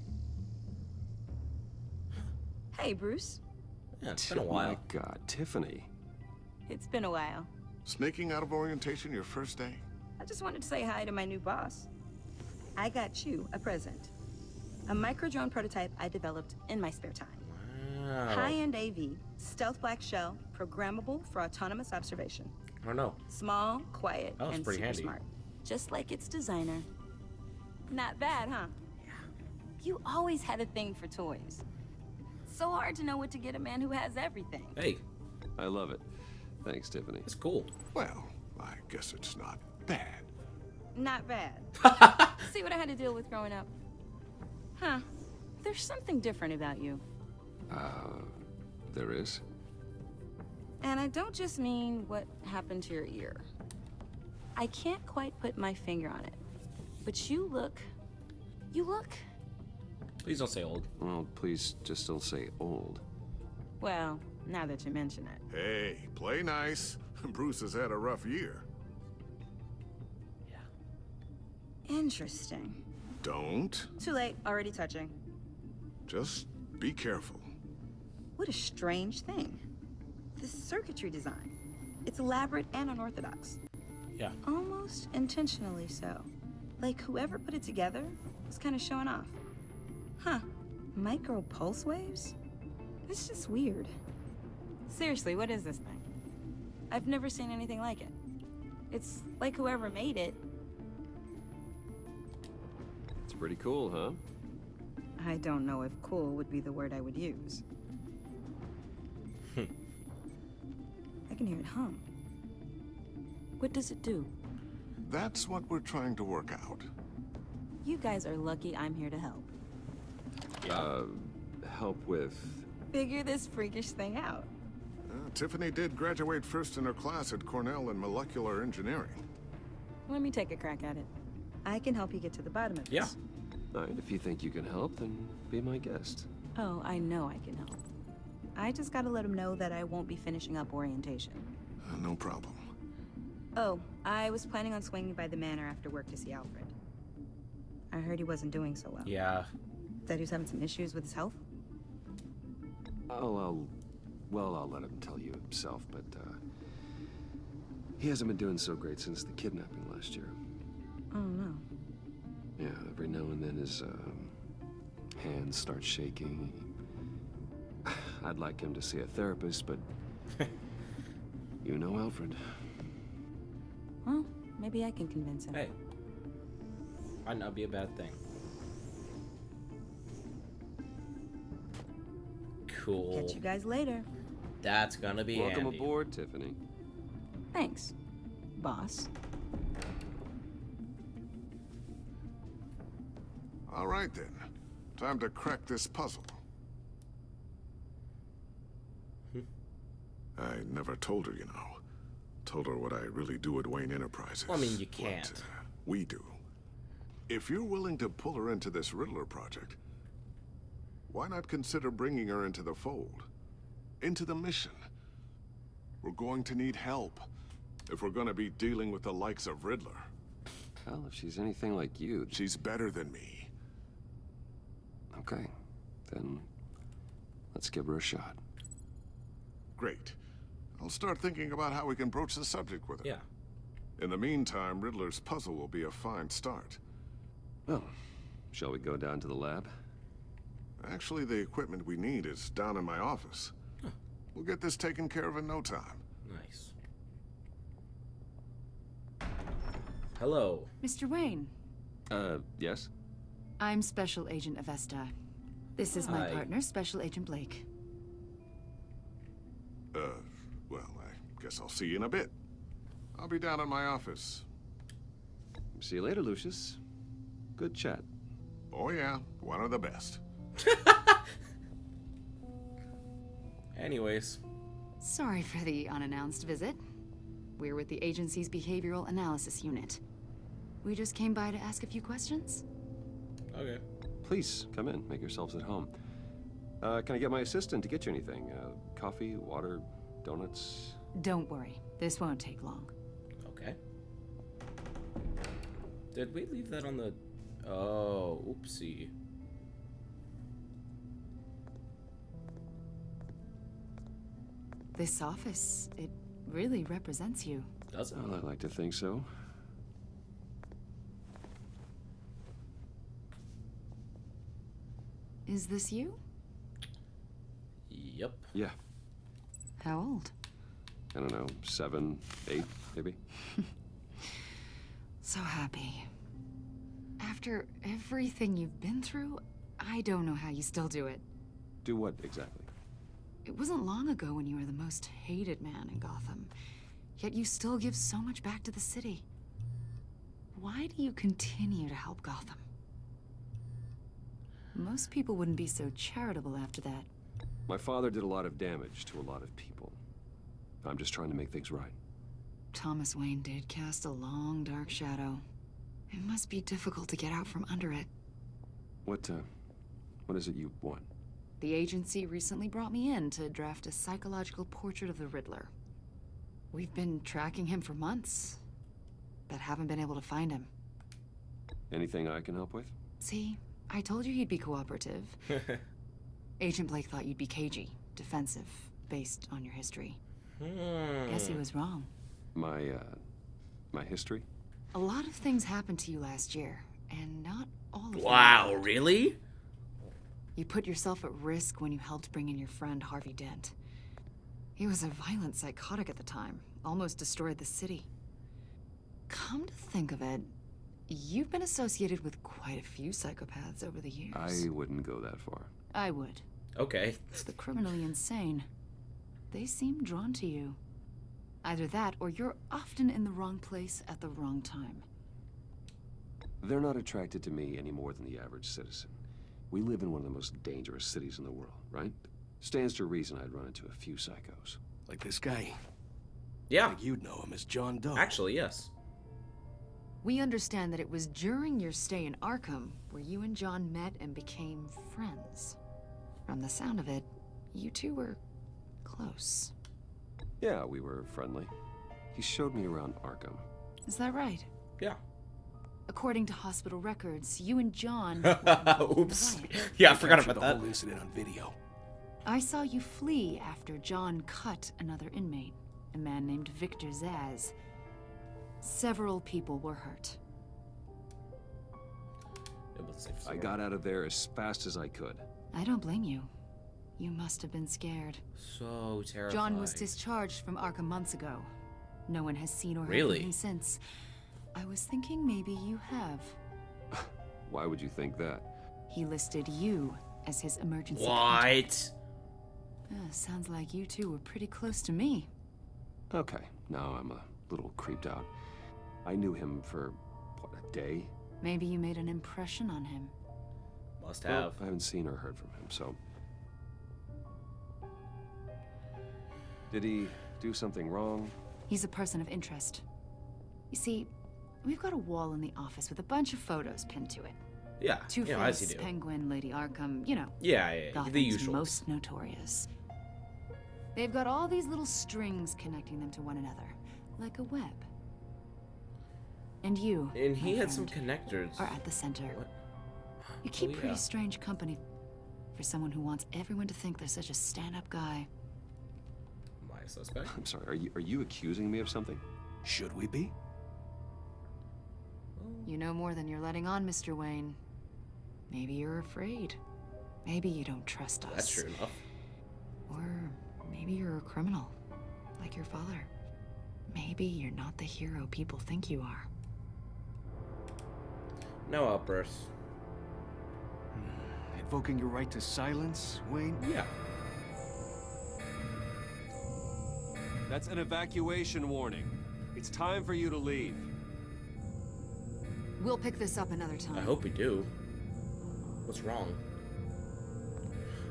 S6: Hey, Bruce.
S1: Yeah, it's been a while.
S2: Oh my God, Tiffany.
S6: It's been a while.
S14: Sneaking out of orientation your first day?
S6: I just wanted to say hi to my new boss. I got you a present. A micro-drone prototype I developed in my spare time.
S1: Wow.
S6: High-end AV, stealth black shell, programmable for autonomous observation.
S1: I don't know.
S6: Small, quiet,
S1: Oh, it's
S6: and
S1: pretty
S6: super
S1: handy.
S6: smart. Just like its designer. Not bad, huh? Yeah. You always had a thing for toys. So hard to know what to get a man who has everything.
S1: Hey.
S2: I love it. Thanks, Tiffany.
S1: It's cool.
S14: Well, I guess it's not bad.
S6: Not bad. See what I had to deal with growing up? Huh. There's something different about you.
S2: There is?
S6: And I don't just mean what happened to your ear. I can't quite put my finger on it. But you look...
S1: Please don't say old.
S2: Well, please just don't say old.
S6: Well, now that you mention it.
S14: Hey, play nice. Bruce has had a rough year.
S6: Interesting.
S14: Don't.
S6: Too late, already touching.
S14: Just be careful.
S6: What a strange thing. This circuitry design. It's elaborate and unorthodox.
S1: Yeah.
S6: Almost intentionally so. Like whoever put it together was kind of showing off. Huh. Micro pulse waves? It's just weird. Seriously, what is this thing? I've never seen anything like it. It's like whoever made it.
S2: It's pretty cool, huh?
S6: I don't know if cool would be the word I would use. I can hear it hum. What does it do?
S14: That's what we're trying to work out.
S6: You guys are lucky I'm here to help.
S2: Help with...
S6: Figure this freakish thing out.
S14: Tiffany did graduate first in her class at Cornell in molecular engineering.
S6: Let me take a crack at it. I can help you get to the bottom of this.
S1: Yeah.
S2: All right, if you think you can help, then be my guest.
S6: Oh, I know I can help. I just gotta let him know that I won't be finishing up orientation.
S14: No problem.
S6: Oh, I was planning on swinging by the manor after work to see Alfred. I heard he wasn't doing so well.
S1: Yeah.
S6: That he was having some issues with his health?
S2: I'll let him tell you himself, but, he hasn't been doing so great since the kidnapping last year.
S6: Oh, no.
S2: Yeah, every now and then his, hands start shaking. I'd like him to see a therapist, but... you know Alfred.
S6: Well, maybe I can convince him.
S1: Hey. Might not be a bad thing. Cool.
S6: Catch you guys later.
S1: That's gonna be
S2: Welcome
S1: handy.
S2: aboard, Tiffany.
S6: Thanks, boss.
S14: All right, then. Time to crack this puzzle. I never told her, you know. Told her what I really do at Wayne Enterprises.
S1: Well, I mean, you can't.
S14: What, we do. If you're willing to pull her into this Riddler project, why not consider bringing her into the fold? Into the mission? We're going to need help if we're going to be dealing with the likes of Riddler.
S2: Well, if she's anything like you...
S14: She's better than me.
S2: Okay, then let's give her a shot.
S14: Great. I'll start thinking about how we can broach the subject with her.
S1: Yeah.
S14: In the meantime, Riddler's puzzle will be a fine start.
S2: Well, shall we go down to the lab?
S14: Actually, the equipment we need is down in my office.
S1: Huh.
S14: We'll get this taken care of in no time.
S1: Nice. Hello.
S12: Mr. Wayne.
S2: Yes?
S12: I'm Special Agent Avesta. This is my
S1: Hi.
S12: partner, Special Agent Blake.
S14: Well, I guess I'll see you in a bit. I'll be down in my office.
S2: See you later, Lucius. Good chat.
S14: Oh yeah, one of the best.
S1: Anyways.
S12: Sorry for the unannounced visit. We're with the agency's Behavioral Analysis Unit. We just came by to ask a few questions.
S1: Okay.
S2: Please, come in. Make yourselves at home. Can I get my assistant to get you anything? Coffee, water, donuts?
S12: Don't worry. This won't take long.
S1: Okay. Did we leave that on the... Oh, oopsie.
S12: This office, it really represents you.
S1: Does it?
S2: Well, I like to think so.
S12: Is this you?
S1: Yep.
S2: Yeah.
S12: How old?
S2: I don't know, 7, 8, maybe?
S12: So happy. After everything you've been through, I don't know how you still do it.
S2: Do what, exactly?
S12: It wasn't long ago when you were the most hated man in Gotham, yet you still give so much back to the city. Why do you continue to help Gotham? Most people wouldn't be so charitable after that.
S2: My father did a lot of damage to a lot of people. I'm just trying to make things right.
S12: Thomas Wayne did cast a long, dark shadow. It must be difficult to get out from under it.
S2: What is it you want?
S12: The agency recently brought me in to draft a psychological portrait of the Riddler. We've been tracking him for months, but haven't been able to find him.
S2: Anything I can help with?
S12: See, I told you he'd be cooperative. Agent Blake thought you'd be cagey, defensive, based on your history. Guess he was wrong.
S2: My history?
S12: A lot of things happened to you last year, and not all of them.
S1: Wow, really?
S12: You put yourself at risk when you helped bring in your friend Harvey Dent. He was a violent psychotic at the time, almost destroyed the city. Come to think of it, you've been associated with quite a few psychopaths over the years.
S2: I wouldn't go that far.
S12: I would.
S1: Okay.
S12: The criminally insane. They seem drawn to you. Either that, or you're often in the wrong place at the wrong time.
S2: They're not attracted to me any more than the average citizen. We live in one of the most dangerous cities in the world, right? Stands to reason I'd run into a few psychos.
S17: Like this guy.
S1: Yeah.
S17: Like you'd know him as John Doe.
S1: Actually, yes.
S12: We understand that it was during your stay in Arkham where you and John met and became friends. From the sound of it, you two were close.
S2: Yeah, we were friendly. He showed me around Arkham.
S12: Is that right?
S1: Yeah.
S12: According to hospital records, you and John...
S1: Oops. Yeah, I forgot about
S17: the
S1: that.
S17: whole incident on video.
S12: I saw you flee after John cut another inmate, a man named Victor Zaz. Several people were hurt.
S2: I got out of there as fast as I could.
S12: I don't blame you. You must have been scared.
S1: So terrified.
S12: John was discharged from Arkham months ago. No one has seen or heard
S1: Really?
S12: from him since. I was thinking maybe you have.
S2: Why would you think that?
S12: He listed you as his emergency
S1: What?
S12: contact. Sounds like you two were pretty close to me.
S2: Okay, now I'm a little creeped out. I knew him for, what, a day?
S12: Maybe you made an impression on him.
S1: Must
S2: Well,
S1: have.
S2: I haven't seen or heard from him, so... Did he do something wrong?
S12: He's a person of interest. You see, we've got a wall in the office with a bunch of photos pinned to it.
S1: Yeah,
S12: Two-Face,
S1: as you do.
S12: Penguin, Lady Arkham, you know.
S1: Yeah,
S12: Gotham's
S1: the usual.
S12: most notorious. They've got all these little strings connecting them to one another, like a web. And you,
S1: And he
S12: my
S1: had some
S12: friend,
S1: connectors.
S12: are at the center.
S1: What?
S12: You keep
S1: Oh,
S12: pretty
S1: yeah.
S12: strange company for someone who wants everyone to think they're such a stand-up guy.
S1: My suspect?
S2: I'm sorry, are you accusing me of something?
S17: Should we be?
S12: You know more than you're letting on, Mr. Wayne. Maybe you're afraid. Maybe you don't trust us.
S1: That's true enough.
S12: Or maybe you're a criminal, like your father. Maybe you're not the hero people think you are.
S1: No outbursts.
S17: Invoking your right to silence, Wayne?
S1: Yeah.
S2: That's an evacuation warning. It's time for you to leave.
S12: We'll pick this up another time.
S1: I hope we do. What's wrong?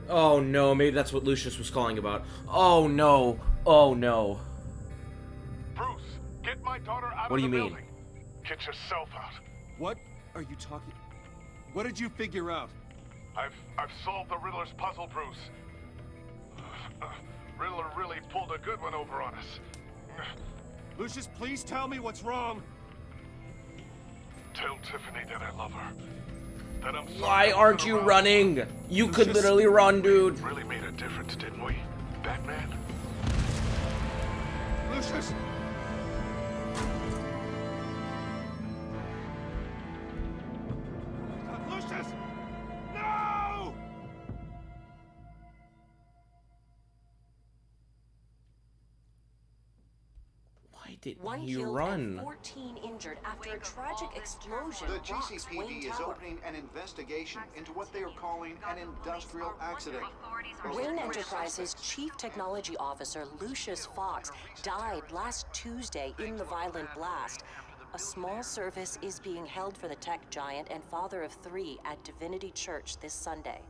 S1: Oh no, maybe that's what Lucius was calling about. Oh no. Oh no.
S18: Bruce, get my daughter out
S1: What
S18: of
S1: do
S18: the
S1: you mean?
S18: building. Get yourself out.
S2: What are you talking? What did you figure out?
S18: I've solved the Riddler's puzzle, Bruce. Riddler really pulled a good one over on us.
S2: Lucius, please tell me what's wrong.
S18: Tell Tiffany that I love her. That I'm sorry
S1: Why
S18: I
S1: aren't
S18: put
S1: you
S18: around.
S1: running? You could
S18: Lucius,
S1: literally run, dude.
S18: Really made a difference, didn't we, Batman?
S2: Lucius!
S18: Lucius! No!
S1: What? didn't
S19: One
S1: he
S19: killed
S1: run?
S19: and 14 injured after a tragic explosion
S3: The
S19: rocks Wayne
S3: GCPD is
S19: Tower.
S3: opening an investigation into what they are calling an industrial accident.
S19: Wayne Enterprises' Chief Technology Officer Lucius Fox died last Tuesday in the violent blast. A small service is being held for the tech giant and father of 3 at Divinity Church this Sunday.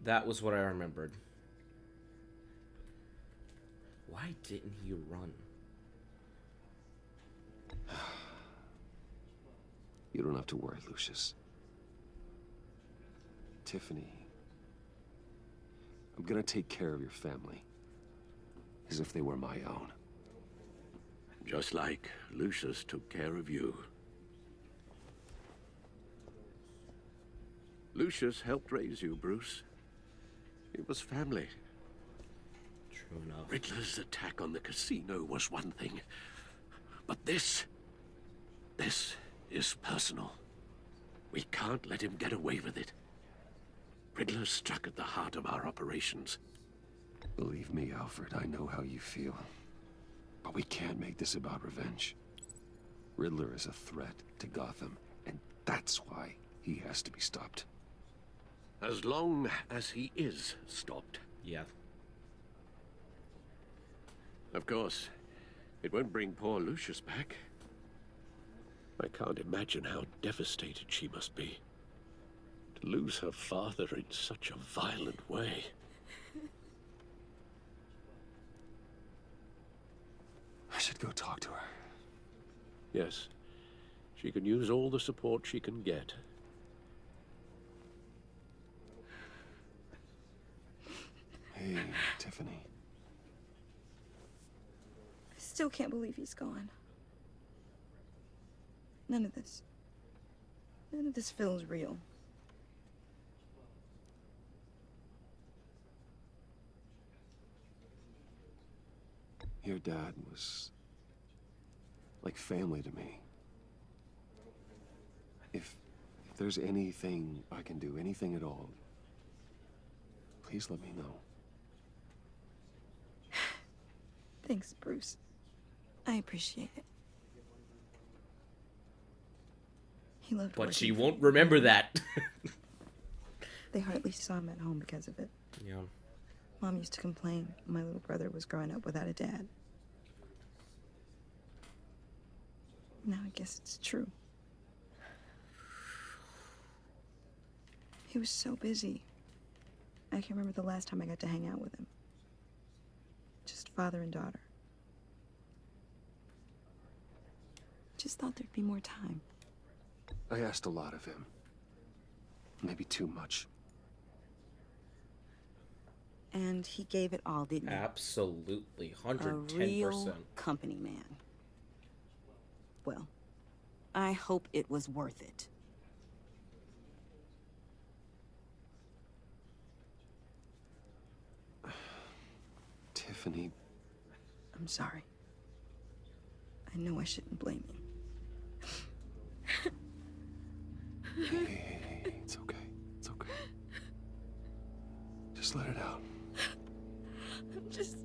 S1: That was what I remembered. Why didn't he run?
S2: You don't have to worry, Lucius. Tiffany, I'm gonna take care of your family. As if they were my own.
S11: Just like Lucius took care of you. Lucius helped raise you, Bruce. It was family.
S1: True enough.
S11: Riddler's attack on the casino was one thing. But this is personal. We can't let him get away with it. Riddler struck at the heart of our operations.
S2: Believe me, Alfred, I know how you feel. But we can't make this about revenge. Riddler is a threat to Gotham, and that's why he has to be stopped.
S11: As long as he is stopped.
S1: Yeah.
S11: Of course, it won't bring poor Lucius back. I can't imagine how devastated she must be. To lose her father in such a violent way.
S2: I should go talk to her.
S11: Yes, she can use all the support she can get.
S2: Hey, Tiffany.
S6: I still can't believe he's gone. None of this feels real.
S2: Your dad was like family to me. If there's anything I can do, anything at all, please let me know.
S6: Thanks, Bruce. I appreciate it. He loved
S1: But
S6: working
S1: she
S6: for
S1: won't
S6: me.
S1: remember that.
S6: They hardly saw him at home because of it.
S1: Yeah.
S6: Mom used to complain my little brother was growing up without a dad. Now I guess it's true. He was so busy. I can't remember the last time I got to hang out with him. Just father and daughter. Just thought there'd be more time.
S2: I asked a lot of him. Maybe too much.
S6: And he gave it all, didn't he?
S1: Absolutely.
S6: A
S1: 110%.
S6: real company man. Well, I hope it was worth it.
S2: Tiffany.
S6: I'm sorry. I know I shouldn't blame you.
S2: Hey, it's okay. It's okay. Just let it out.
S6: I'm just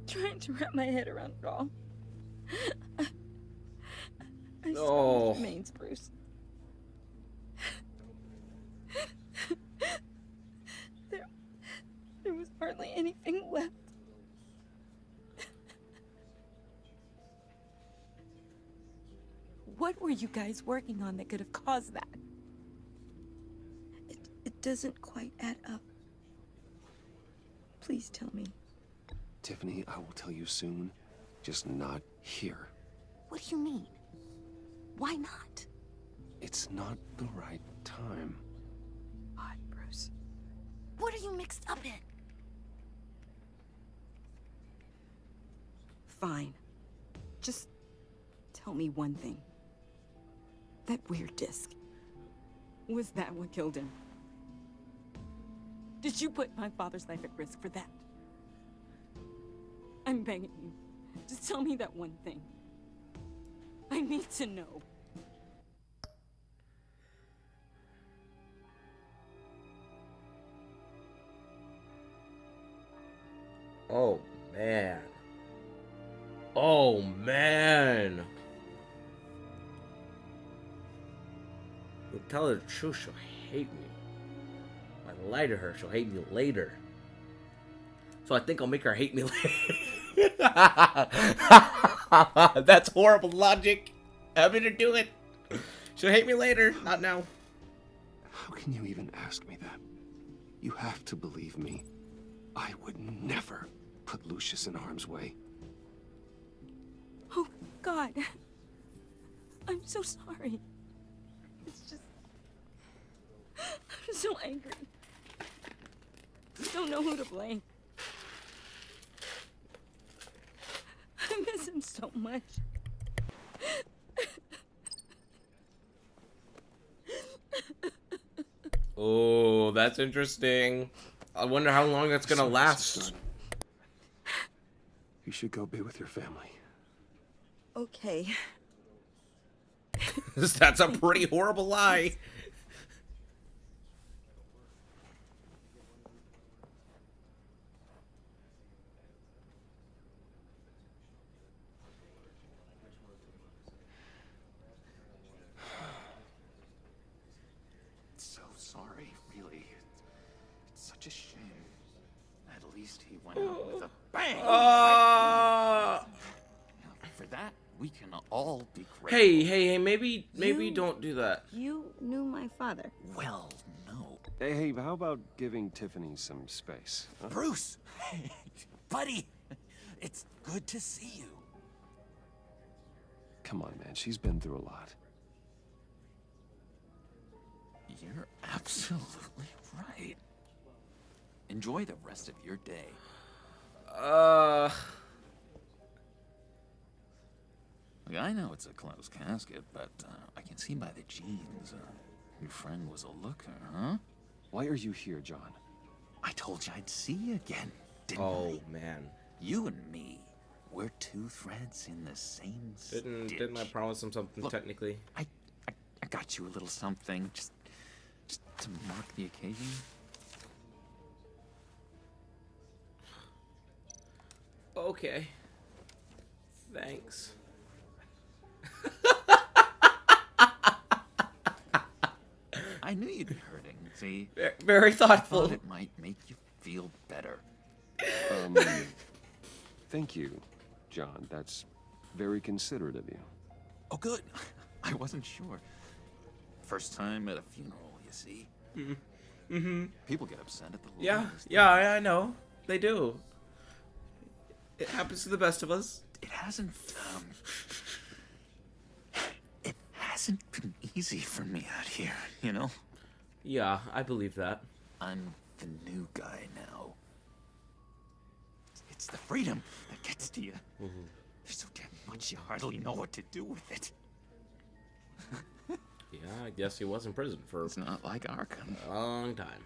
S6: trying to wrap my head around it all. I saw what remains, Bruce. There was hardly anything left. What were you guys working on that could have caused that? It doesn't quite add up. Please tell me.
S2: Tiffany, I will tell you soon. Just not here.
S6: What do you mean? Why not?
S2: It's not the right time.
S6: Odd, Bruce. What are you mixed up in? Fine. Just tell me one thing. That weird disc. Was that what killed him? Did you put my father's life at risk for that? I'm begging you. Just tell me that one thing. I need to know.
S1: Oh, man. Oh, man. You'll tell her the truth, she'll hate me. If I lie to her, she'll hate me later. So I think I'll make her hate me later. That's horrible logic. I'm gonna do it. She'll hate me later, not now.
S2: How can you even ask me that? You have to believe me. I would never put Lucius in harm's way.
S6: Oh, God. I'm so sorry. It's just... I'm so angry. I don't know who to blame. I miss him so much.
S1: Oh, that's interesting. I wonder how long that's gonna last.
S2: You should go be with your family.
S6: Okay.
S1: That's a pretty horrible lie.
S7: So sorry, really. It's such a shame. At least he went out with a bang. For that, we can all be grateful.
S1: Hey, maybe don't do that.
S6: You knew my father.
S7: Well, no.
S2: Hey, how about giving Tiffany some space? Huh?
S7: Bruce! Buddy! It's good to see you.
S2: Come on, man. She's been through a lot.
S7: You're absolutely right. Enjoy the rest of your day. Look, I know it's a closed casket, but I can see by the jeans, your friend was a looker, huh?
S2: Why are you here, John?
S7: I told you I'd see you again, didn't I?
S1: Oh, man.
S7: You and me, we're two threads in the same stitch.
S1: Didn't I promise him something?
S7: Look,
S1: technically?
S7: I got you a little something, just to mark the occasion.
S1: Okay. Thanks.
S7: I knew you'd be hurting, see?
S1: Very thoughtful.
S7: I thought it might make you feel better.
S2: Thank you, John. That's very considerate of you.
S7: Oh, good. I wasn't sure. First time at a funeral, you see?
S1: Mm-hmm.
S7: People get upset at the
S1: Yeah, I know. They do. It happens to the best of us.
S7: It hasn't been easy for me out here, you know?
S1: Yeah, I believe that.
S7: I'm the new guy now. It's the freedom that gets to you.
S1: Mm-hmm.
S7: There's so damn much you hardly know what to do with it.
S1: Yeah, I guess he was in prison for...
S7: It's not like Arkham.
S1: A long time.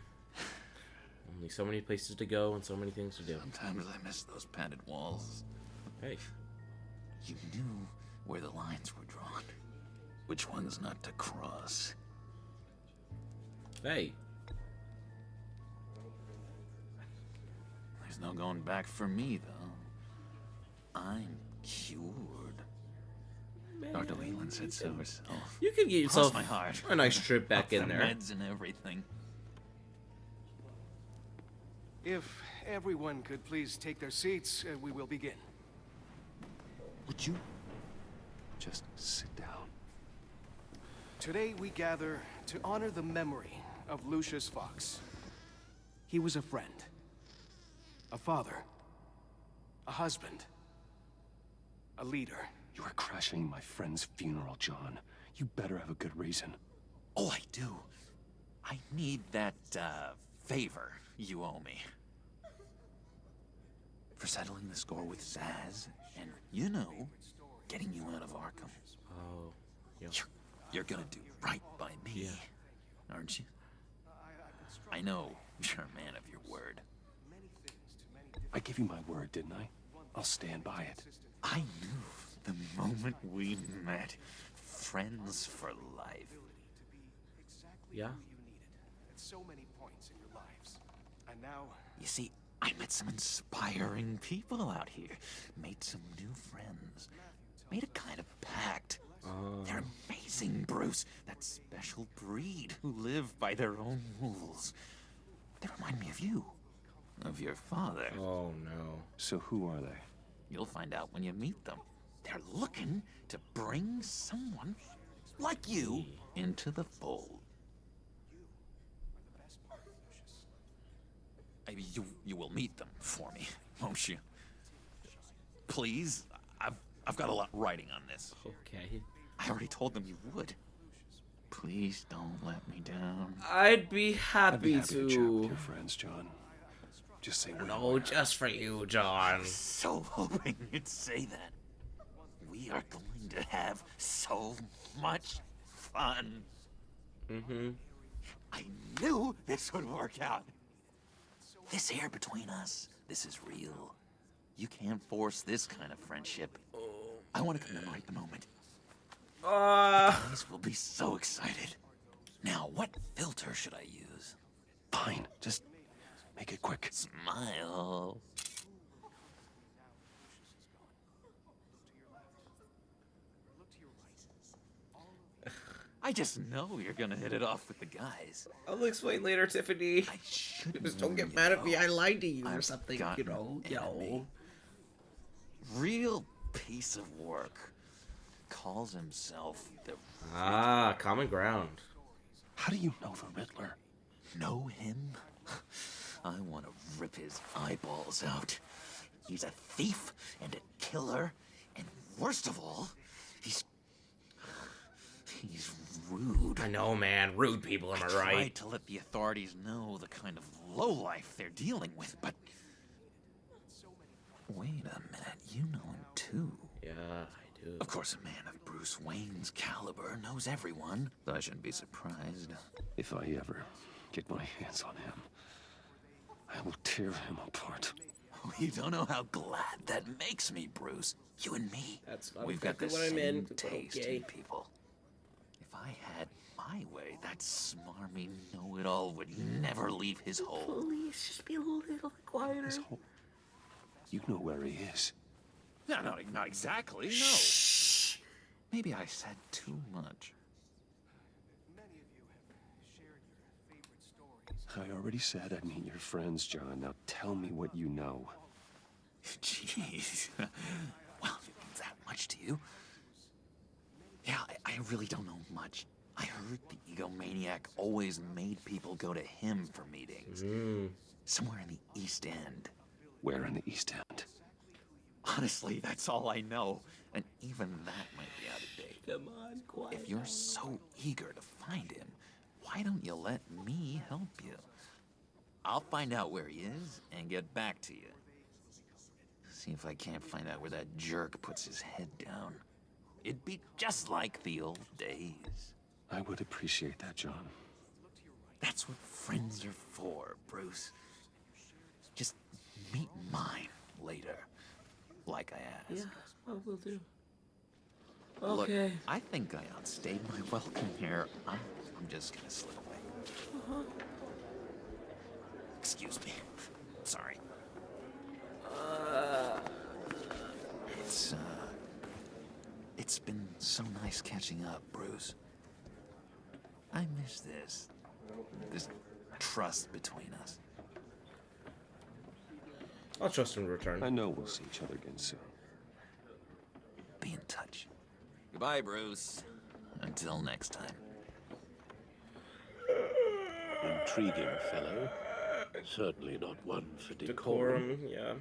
S1: Only so many places to go and so many things to do.
S7: Sometimes I miss those padded walls.
S1: Hey.
S7: You knew where the lines were drawn. Which ones not to cross.
S1: Hey.
S7: There's no going back for me, though. I'm cured.
S1: Man.
S7: Dr. Leland said so herself.
S1: You could get yourself
S7: my heart.
S1: a nice trip back in
S7: the
S1: there.
S7: Meds and everything.
S17: If everyone could please take their seats, we will begin.
S2: Would you just sit down?
S17: Today we gather to honor the memory of Lucius Fox. He was a friend, a father, a husband, a leader.
S2: You are crashing my friend's funeral, John. You better have a good reason.
S7: Oh, I do. I need that, favor you owe me. For settling the score with Zaz, and, you know, getting you out of Arkham.
S1: Oh, yeah.
S7: You're gonna do right by me, aren't you? I know you're a man of your word.
S2: I gave you my word, didn't I? I'll stand by it.
S7: I knew the moment we met. Friends for life.
S1: Yeah.
S17: At so many points in your lives. And now...
S7: You see,
S20: I met some inspiring people out here. Made some new friends. Made a kind of pact. They're amazing, Bruce. That special breed who live by their own rules. They remind me of you. Of your father.
S1: Oh, no.
S2: So who are they?
S20: You'll find out when you meet them. They're looking to bring someone like you into the fold. You will meet them for me, won't you? Please? I've got a lot writing on this.
S1: Okay.
S20: I already told them you would. Please don't let me down.
S1: I'd be happy to
S2: chat with your friends, John. Just say
S1: no, just for you, John.
S20: So hoping you'd say that. We are going to have so much fun.
S1: Mm-hmm.
S20: I knew this would work out. This air between us, this is real. You can't force this kind of friendship. I want to commemorate the moment. The guys will be so excited. Now, what filter should I use?
S2: Fine, just make it quick.
S20: Smile. I just know you're gonna hit it off with the guys.
S1: I'll explain later, Tiffany.
S20: I should.
S1: Just don't get mad at me. I lied to you or something. You know.
S20: Real piece of work. Calls himself the.
S1: Common ground.
S2: How do you know the Riddler?
S20: Know him? I want to rip his eyeballs out. He's a thief and a killer, and worst of all, he's rude.
S1: I know, man. Rude people, am I right?
S20: Tried to let the authorities know the kind of lowlife they're dealing with, but... Wait a minute, you know him too.
S1: Yeah, I do.
S20: Of course, a man of Bruce Wayne's caliber knows everyone, so I shouldn't be surprised.
S2: If I ever get my hands on him, I will tear him apart.
S20: Oh, you don't know how glad that makes me, Bruce. You and me.
S1: That's not
S20: We've got the
S1: what I
S20: same
S1: meant.
S20: taste in people. If I had my way, that smarmy know-it-all would never leave his hole.
S1: Please, just be a little quieter.
S2: His hole? You know where he is.
S20: No, not exactly, no. Shh. Maybe I said too much.
S2: I already said I'd meet your friends, John. Now tell me what you know.
S20: Jeez. Well, if it means that much to you. Yeah, I really don't know much. I heard the egomaniac always made people go to him for meetings. Somewhere in the East End.
S2: Where in the East End?
S20: Honestly, that's all I know. And even that might be out of date.
S1: Come on, quiet.
S20: If you're so eager to find him, why don't you let me help you? I'll find out where he is and get back to you. See if I can't find out where that jerk puts his head down. It'd be just like the old days.
S2: I would appreciate that, John.
S20: That's what friends are for, Bruce. Just meet mine later, like I asked.
S1: Yeah, I will do. Okay.
S20: Look, I think I outstayed my welcome here. I'm just gonna slip away. Excuse me. Sorry. It's been so nice catching up, Bruce. I miss this trust between us.
S1: I'll trust him to return.
S2: I know we'll see each other again soon.
S20: Be in touch. Goodbye, Bruce. Until next time.
S5: Intriguing fellow. Certainly not one for decorum.
S1: Yeah.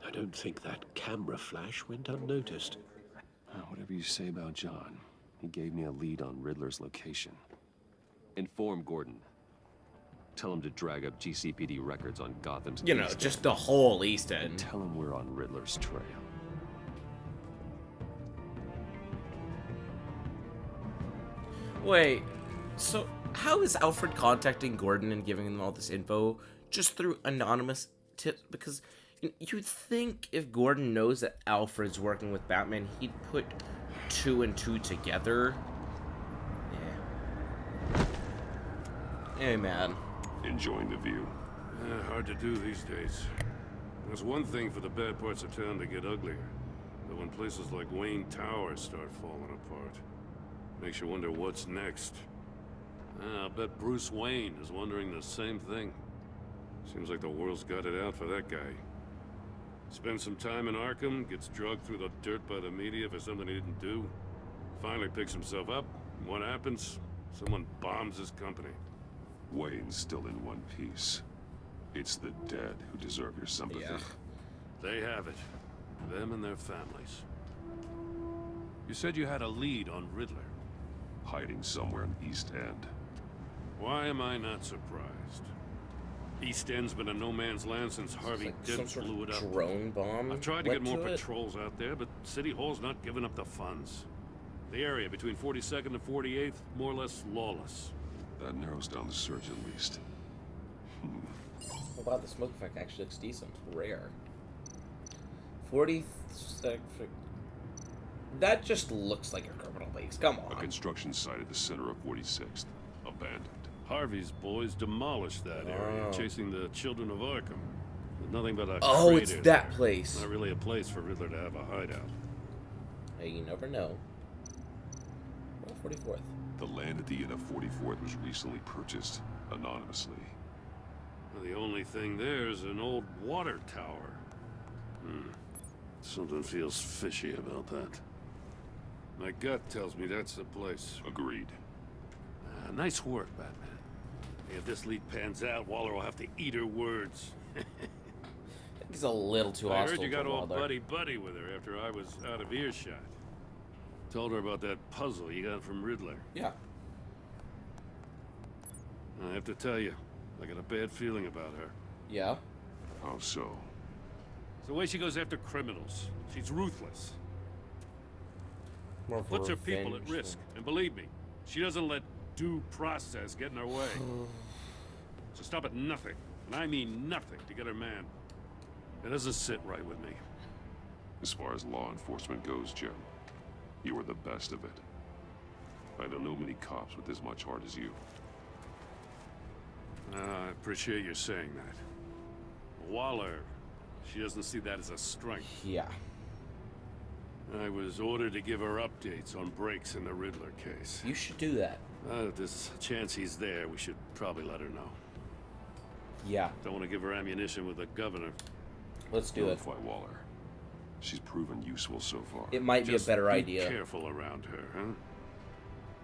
S5: I don't think that camera flash went unnoticed.
S2: Whatever you say about John, he gave me a lead on Riddler's location. Inform Gordon. Tell him to drag up GCPD records on Gotham's
S1: You know,
S2: East
S1: just
S2: End.
S1: the whole East End.
S2: And tell him we're on Riddler's trail.
S1: Wait, so how is Alfred contacting Gordon and giving him all this info just through anonymous tips? Because you'd think if Gordon knows that Alfred's working with Batman, he'd put 2 and 2 together. Yeah. Hey, man.
S8: Enjoying the view?
S9: Hard to do these days. There's one thing for the bad parts of town to get uglier. But when places like Wayne Tower start falling apart, makes you wonder what's next. I'll bet Bruce Wayne is wondering the same thing. Seems like the world's got it out for that guy. Spends some time in Arkham, gets drugged through the dirt by the media for something he didn't do. Finally picks himself up, and what happens? Someone bombs his company.
S8: Wayne's still in one piece. It's the dead who deserve your sympathy.
S9: Yeah. They have it. Them and their families. You said you had a lead on Riddler.
S8: Hiding somewhere in East End.
S9: Why am I not surprised? East End's been a no-man's land since Harvey Dent blew it up.
S1: Drone bomb.
S9: I've tried to get more patrols out there, but City Hall's not giving up the funds. The area between 42nd and 48th, more or less lawless.
S8: That narrows down the search at least.
S1: Oh wow, the smoke effect actually looks decent. Rare. 42nd. That just looks like a criminal base. Come on.
S8: A construction site at the center of 46th. Abandoned.
S9: Harvey's boys demolished that area, chasing the children of Arkham. With nothing but a
S1: crater it's that
S9: there.
S1: Place.
S9: Not really a place for Riddler to have a hideout.
S1: Hey, you never know. Well, 44th.
S8: The land at the end of 44th was recently purchased anonymously.
S9: Well, the only thing there is an old water tower. Something feels fishy about that. My gut tells me that's the place.
S8: Agreed.
S9: Nice work, Batman. If this lead pans out, Waller will have to eat her words.
S1: He's a little too
S9: I
S1: hostile.
S9: heard you got all
S1: Waller.
S9: buddy-buddy with her after I was out of earshot. Told her about that puzzle you got from Riddler.
S1: Yeah.
S9: I have to tell you, I got a bad feeling about her.
S1: Yeah?
S8: How so?
S9: It's the way she goes after criminals. She's ruthless.
S1: More of a
S9: Puts her people at
S1: revenge
S9: risk. And believe me, she doesn't let due process get in her way. So stop at nothing, and I mean nothing, to get her man. It doesn't sit right with me.
S8: As far as law enforcement goes, Jim, you are the best of it. I don't know many cops with as much heart as you.
S9: I appreciate you saying that. Waller, she doesn't see that as a strength.
S1: Yeah.
S9: I was ordered to give her updates on breaks in the Riddler case.
S1: You should do that.
S9: If there's a chance he's there, we should probably let her know.
S1: Yeah.
S9: Don't want to give her ammunition with the governor.
S1: Let's do it.
S8: Notify Waller. She's proven useful so far.
S1: It might be a better idea.
S9: Be careful around her, huh?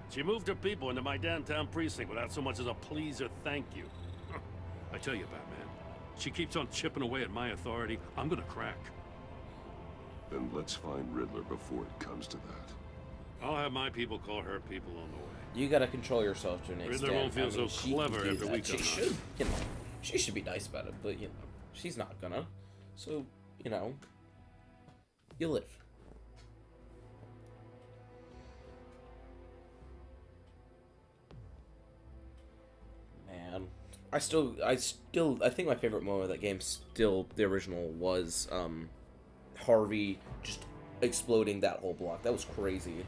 S9: She moved her people into my downtown precinct without so much as a please or thank you. I tell you, Batman, she keeps on chipping away at my authority. I'm gonna crack.
S8: Then let's find Riddler before it comes to that.
S9: I'll have my people call her people on the way.
S1: You gotta control yourself to an extent.
S9: Riddler won't feel so
S1: she
S9: clever
S1: can do
S9: after
S1: that.
S9: we
S1: She
S9: come
S1: should, you know, she should be nice about it, but you know, she's not gonna. So, you know, you live. Man, I think my favorite moment of that game, still the original, was Harvey just exploding that whole block. That was crazy.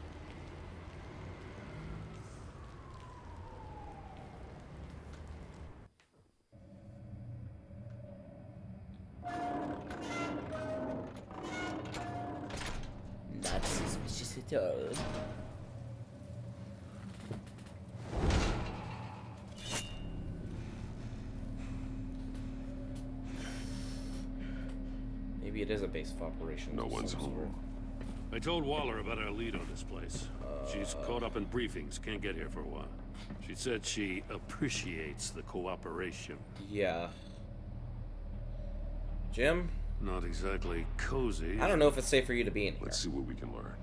S1: Not suspicious at all. Maybe it is a base of operations.
S8: No one's home.
S9: I told Waller about our lead on this place. She's caught up in briefings, can't get here for a while. She said she appreciates the cooperation.
S1: Yeah. Jim?
S9: Not exactly cozy.
S1: I don't know if it's safe for you to be in here.
S8: Let's see what we can learn.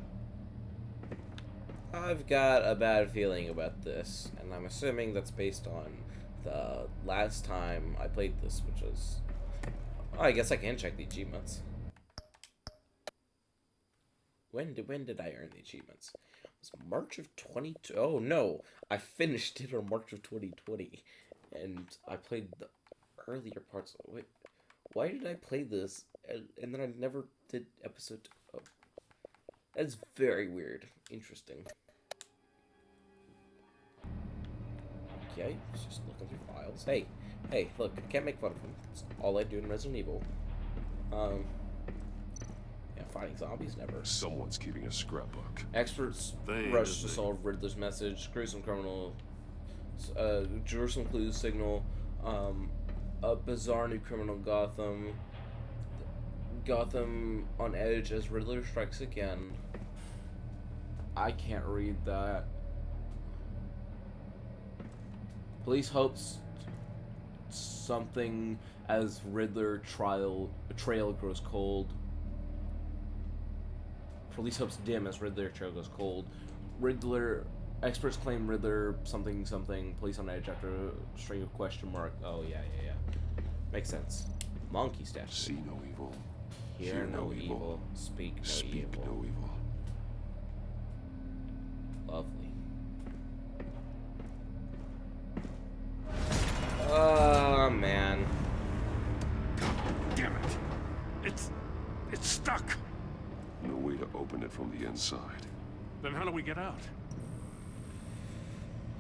S1: I've got a bad feeling about this, and I'm assuming that's based on the last time I played this, which was... Oh, I guess I can check the achievements. When did I earn the achievements? It was March of 20... Oh, no. I finished it on March of 2020, and I played the earlier parts. Wait, why did I play this, and then I never did episode... Oh. That's very weird. Interesting. Okay, let's just look at the files. Hey, Hey, look, I can't make fun of him. It's all I do in Resident Evil. Yeah, fighting zombies never.
S8: Someone's keeping a scrapbook.
S1: Experts rush to solve Riddler's message. Gruesome criminal. Jerusalem clues signal. A bizarre new criminal Gotham. Gotham on edge as Riddler strikes again. I can't read that. Police hopes something as Riddler trail grows cold. Police hopes dim as Riddler trail goes cold. Experts claim Riddler something. Police on edge after a string of question mark. Oh yeah. Makes sense. Monkey statue.
S8: See no evil.
S1: Hear no evil. Speak no evil. Lovely. Oh man.
S9: Damn it. It's stuck.
S8: No way to open it from the inside.
S9: Then how do we get out?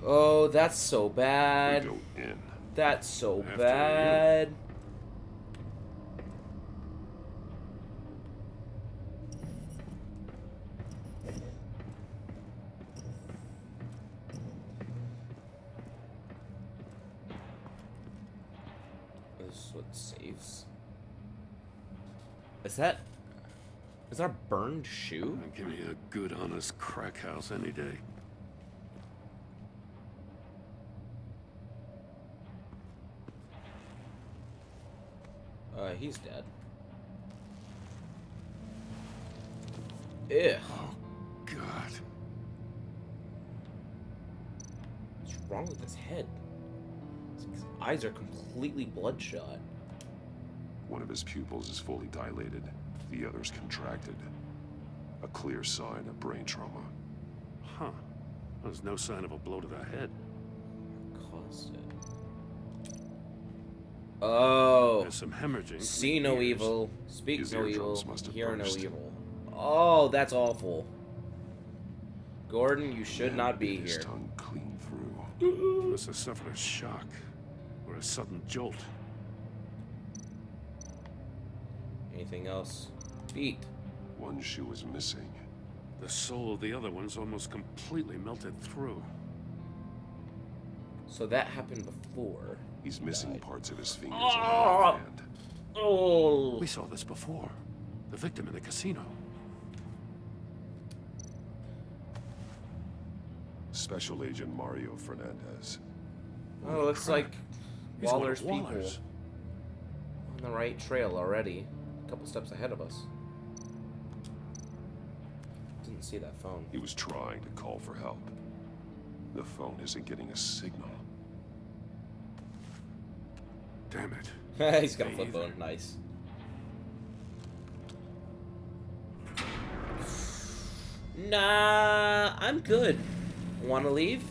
S1: Oh, that's so bad.
S8: We go in.
S1: That's so bad. This is what saves. Is that a burned shoe?
S9: Give me a good, honest crack house any day.
S1: He's dead. Ew.
S9: Oh, God.
S1: What's wrong with his head? His eyes are completely bloodshot.
S8: One of his pupils is fully dilated. The other's contracted. A clear sign of brain trauma.
S9: Huh. There's no sign of a blow to the head.
S1: Caused it. Oh.
S9: There's some hemorrhaging.
S1: See no evil. Speak
S8: His
S1: no evil.
S8: eardrums must have
S1: Hear no
S8: burst.
S1: evil. Oh, that's awful. Gordon, you should not be
S8: His
S1: here.
S8: tongue clean through.
S9: Must have suffered a shock or a sudden jolt.
S1: Anything else? Feet.
S8: One shoe is missing.
S9: The soul of the other one's almost completely melted through.
S1: So that happened before.
S8: He's missing parts of his fingers
S1: Oh!
S8: and one hand.
S1: Oh!
S9: We saw this before. The victim in the casino.
S8: Special Agent Mario Fernandez.
S1: Oh, looks like
S9: He's one
S1: Waller's
S9: of
S1: people.
S9: Waller's.
S1: On the right trail already. A couple steps ahead of us. Didn't see that phone.
S8: He was trying to call for help. The phone isn't getting a signal.
S9: Damn it.
S1: He's got a flip phone. Nice. Nah, I'm good. Wanna leave?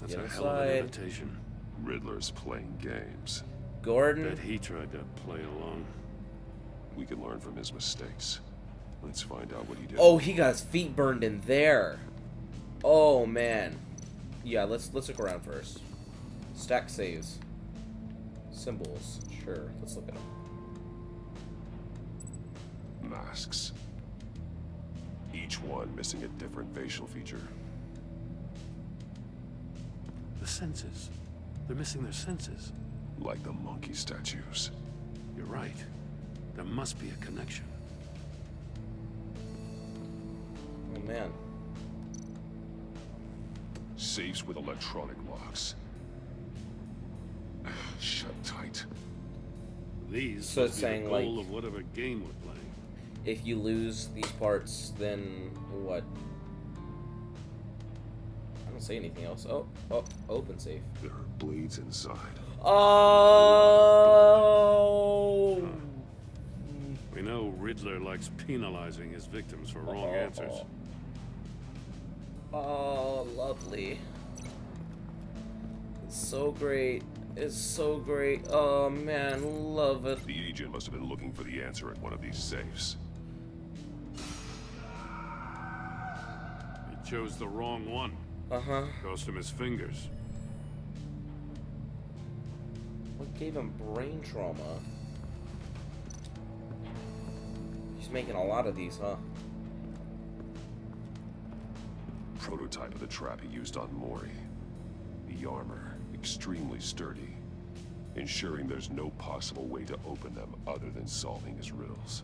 S9: That's
S1: Get
S9: a hell of an
S1: inside.
S9: invitation.
S8: Riddler's playing games.
S1: Gordon.
S9: Bet he tried to play along.
S8: We can learn from his mistakes. Let's find out what he did.
S1: Oh, he got his feet burned in there. Oh man. Yeah, let's look around first. Stack saves. Symbols. Sure, let's look at them.
S8: Masks. Each one missing a different facial feature.
S9: The senses. They're missing their senses.
S8: Like the monkey statues.
S9: You're right. There must be a connection.
S1: Oh man.
S8: Safes with electronic locks. Shut tight.
S9: These
S1: So
S9: must
S1: it's
S9: be
S1: saying,
S9: the goal
S1: like,
S9: of whatever game we're playing.
S1: If you lose these parts, then what? I don't say anything else. Oh, open safe.
S8: There are blades inside.
S1: Oh!
S9: We know Riddler likes penalizing his victims for wrong answers.
S1: Oh, lovely. It's so great. It's so great. Oh man, love it.
S8: The agent must have been looking for the answer in one of these safes.
S9: He chose the wrong one.
S1: Uh-huh.
S9: Cost him his fingers.
S1: gave him brain trauma. He's making a lot of these, huh?
S8: Prototype of the trap he used on Mori. The armor, extremely sturdy, ensuring there's no possible way to open them other than solving his riddles.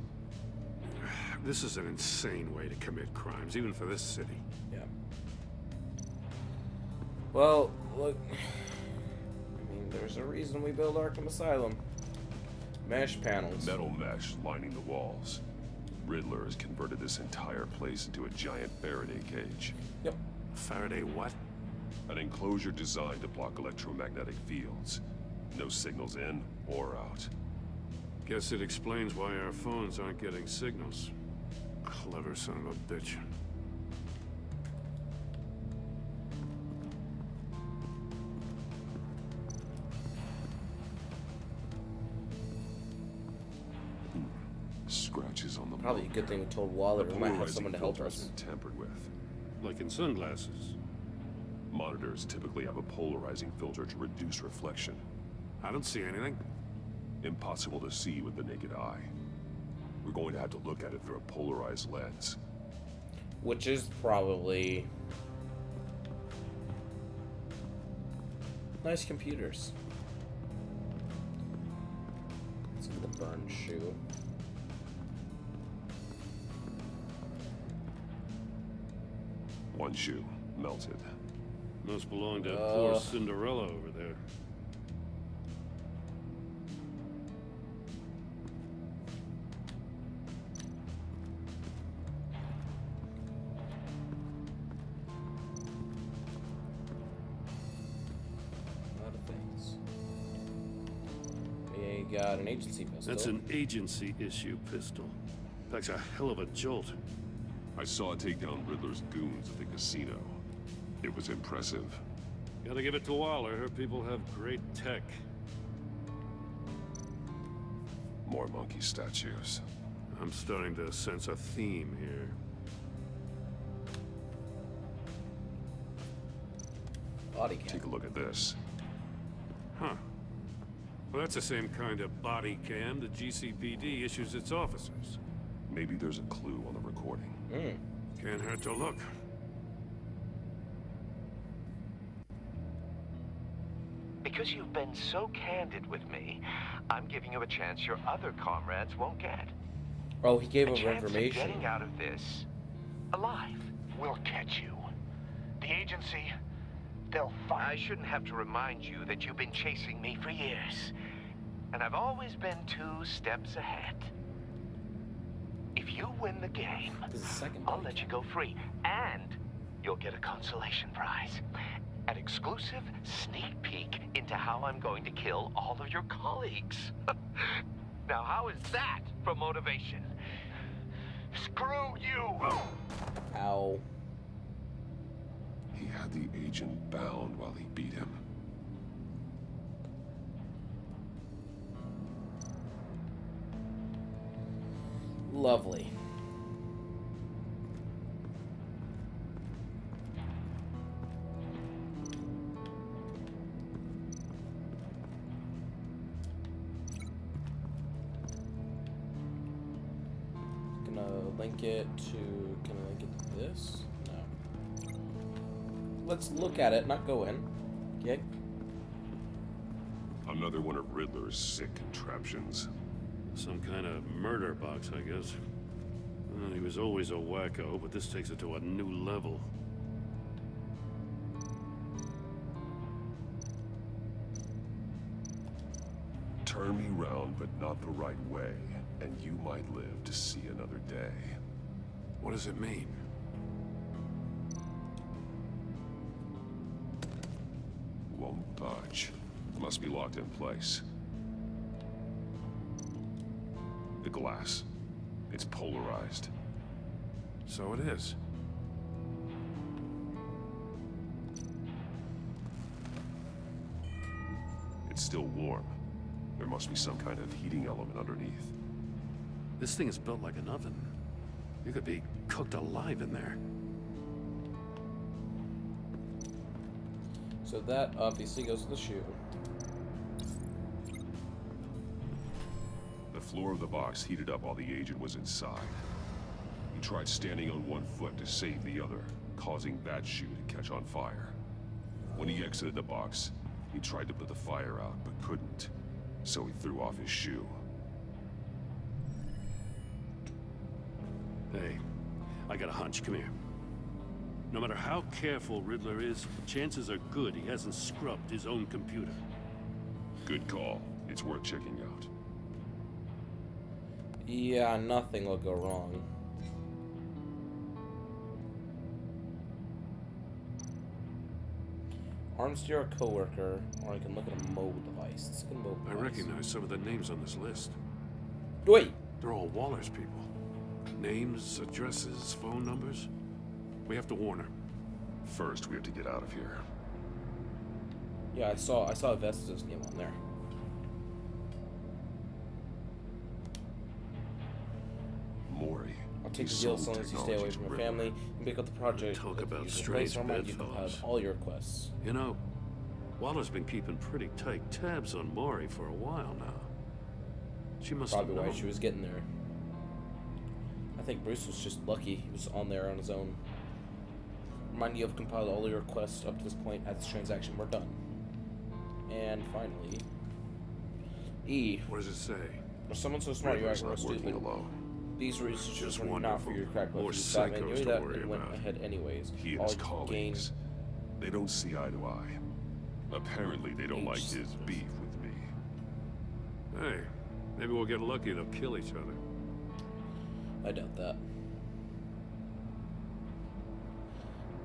S9: This is an insane way to commit crimes, even for this city.
S1: Yeah. Well, look, I mean, there's a reason we build Arkham Asylum. Mesh panels.
S8: Metal mesh lining the walls. Riddler has converted this entire place into a giant Faraday cage.
S1: Yep.
S9: Faraday what?
S8: An enclosure designed to block electromagnetic fields. No signals in or out.
S9: Guess it explains why our phones aren't getting signals. Clever son of a bitch.
S8: Scratches on the
S1: Probably a good thing we told Waller we might have someone to help us.
S8: Tampered with.
S9: Like in sunglasses.
S8: Monitors typically have a polarizing filter to reduce reflection.
S9: I don't see anything.
S8: Impossible to see with the naked eye. We're going to have to look at it through a polarized lens.
S1: Which is probably... nice computers. Let's look at the burned shoe.
S8: One shoe, melted.
S9: Must belong to poor Cinderella over there.
S1: A lot of things. We got an agency pistol.
S9: That's an agency issue pistol. Packs a hell of a jolt.
S8: I saw it take down Riddler's goons at the casino. It was impressive.
S9: Gotta give it to Waller. Her people have great tech.
S8: More monkey statues.
S9: I'm starting to sense a theme here.
S1: Body cam.
S8: Take a look at this.
S9: Huh. Well, that's the same kind of body cam the GCPD issues its officers.
S8: Maybe there's a clue on the recording.
S9: Can't hurt to look.
S11: Because you've been so candid with me, I'm giving you a chance your other comrades won't get.
S1: Oh, he gave
S11: a
S1: over
S11: chance
S1: information.
S11: Of getting out of this alive. We'll catch you. The agency, they'll find. I shouldn't have to remind you that you've been chasing me for years. And I've always been 2 steps ahead. If you win the game, I'll let you go free. And you'll get a consolation prize. An exclusive sneak peek into how I'm going to kill all of your colleagues. Now, how is that for motivation? Screw you!
S1: Ow.
S8: He had the agent bound while he beat him.
S1: Lovely. Gonna link it to, can I link it to this? No. Let's look at it, not go in. Okay.
S8: Another one of Riddler's sick contraptions.
S9: Some kind of murder box, I guess. Well, he was always a wacko, but this takes it to a new level.
S8: Turn me round, but not the right way, and you might live to see another day.
S9: What does it mean?
S8: Won't budge. Must be locked in place. The glass. It's polarized.
S9: So it is.
S8: It's still warm. There must be some kind of heating element underneath.
S9: This thing is built like an oven. You could be cooked alive in there.
S1: So that obviously goes to the shoe.
S8: The floor of the box heated up while the agent was inside. He tried standing on one foot to save the other, causing that shoe to catch on fire. When he exited the box, he tried to put the fire out, but couldn't, so he threw off his shoe.
S9: Hey, I got a hunch. Come here. No matter how careful Riddler is, chances are good he hasn't scrubbed his own computer.
S8: Good call. It's worth checking out.
S1: Yeah, nothing will go wrong. Arms to your coworker, or I can look at a mobile device. Let's look at a mobile
S9: I
S1: device.
S9: recognize some of the names on this list.
S1: Wait!
S9: They're all Waller's people. Names, addresses, phone numbers. We have to warn her.
S8: First, we have to get out of here.
S1: Yeah, I saw Vesta's name on there.
S8: Mori.
S1: I'll take the deal as long as you stay away from your family and pick up the project.
S9: Talk about
S1: you
S9: strange
S1: you compile
S9: bedfellows.
S1: all your requests.
S9: You know, Waller's been keeping pretty tight tabs on Maury for a while now. She must
S1: Probably
S9: have
S1: why
S9: known.
S1: she was getting there. I think Bruce was just lucky he was on there on his own. Remind you, have compiled all your requests up to this point. At this transaction, we're done. And finally, E.
S9: What does it say?
S1: For someone so smart, you act real stupid. These researchers were not for your crack
S9: More
S1: refugees. Batman
S9: psychos
S1: knew
S9: to
S1: that
S9: worry
S1: and went
S9: about.
S1: ahead anyways.
S8: He and
S1: All
S8: his
S1: you
S8: colleagues, they don't see eye to eye. Apparently, they don't like his beef with me.
S9: Hey, maybe we'll get lucky and they'll kill each other.
S1: I doubt that.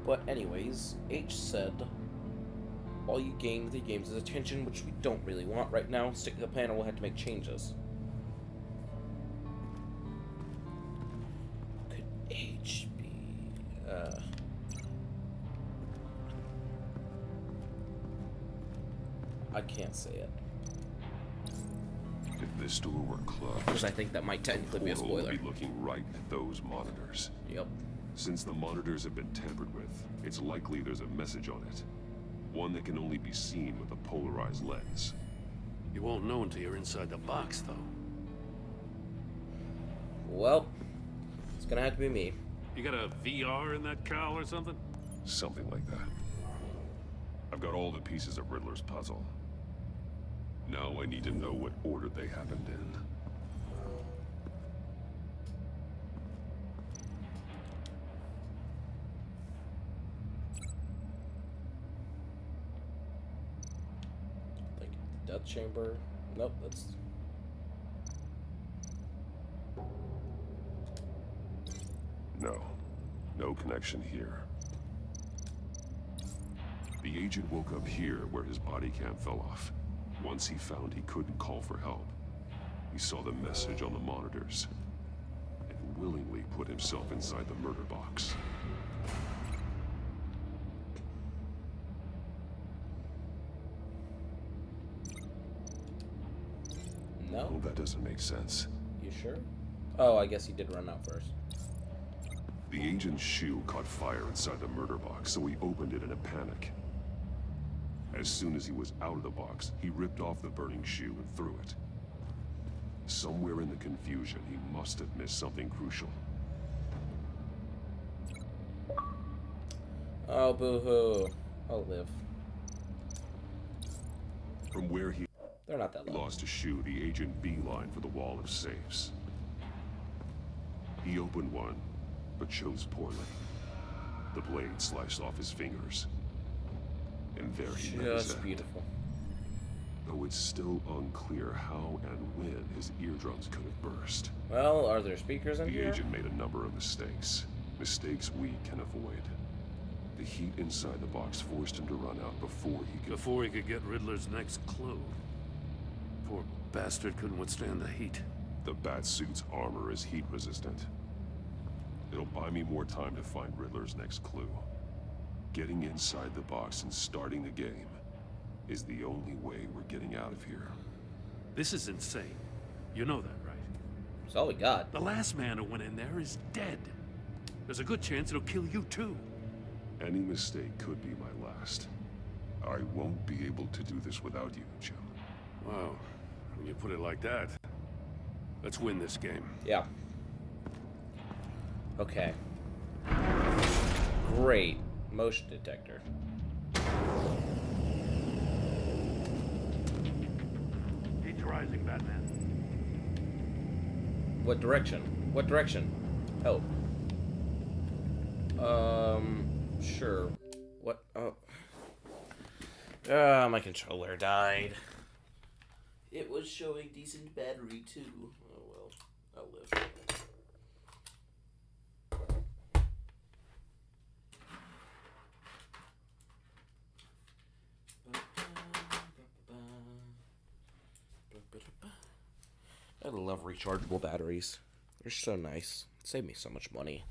S1: But anyways, H said, all you gain with the games is attention, which we don't really want right now. Stick to the plan or we'll have to make changes. Could H be, I can't say it.
S8: If this door were closed,
S1: Because I think that might technically be a
S8: portal would
S1: spoiler.
S8: be looking right at those monitors.
S1: Yep.
S8: Since the monitors have been tampered with, it's likely there's a message on it. One that can only be seen with a polarized lens.
S9: You won't know until you're inside the box, though.
S1: Well, it's gonna have to be me.
S9: You got a VR in that cowl or something?
S8: Something like that. I've got all the pieces of Riddler's puzzle. Now I need to know what order they happened in.
S1: Like, Death Chamber. Nope, that's...
S8: No. No connection here. The agent woke up here where his body cam fell off. Once he found he couldn't call for help, he saw the message on the monitors and willingly put himself inside the murder box.
S1: No?
S8: Well, that doesn't make sense.
S1: You sure? Oh, I guess he did run out first.
S8: The agent's shoe caught fire inside the murder box, so he opened it in a panic. As soon as he was out of the box, he ripped off the burning shoe and threw it. Somewhere in the confusion, he must have missed something crucial.
S1: Oh, boo-hoo. I'll live.
S8: From where he
S1: They're not that low.
S8: lost a shoe, the agent beelined for the wall of safes. He opened one, but chose poorly. The blade sliced off his fingers. And there he met his
S1: Just
S8: end.
S1: beautiful.
S8: Though it's still unclear how and when his eardrums could have burst.
S1: Well, are there speakers in
S8: The
S1: here?
S8: agent made a number of mistakes. Mistakes we can avoid. The heat inside the box forced him to run out before he could
S9: get Riddler's next clue. Poor bastard couldn't withstand the heat.
S8: The Batsuit's armor is heat resistant. It'll buy me more time to find Riddler's next clue. Getting inside the box and starting the game is the only way we're getting out of here.
S9: This is insane. You know that, right?
S1: That's all we got.
S9: The last man who went in there is dead. There's a good chance it'll kill you too.
S8: Any mistake could be my last. I won't be able to do this without you, Jim.
S9: Wow, when you put it like that. Let's win this game.
S1: Yeah. Okay. Great. Motion detector.
S9: Heat's rising, Batman.
S1: What direction? What direction? Oh. Sure. What? Oh. My controller died. It was showing decent battery, too. Oh, well. I'll live. I love rechargeable batteries. They're so nice. Save me so much money.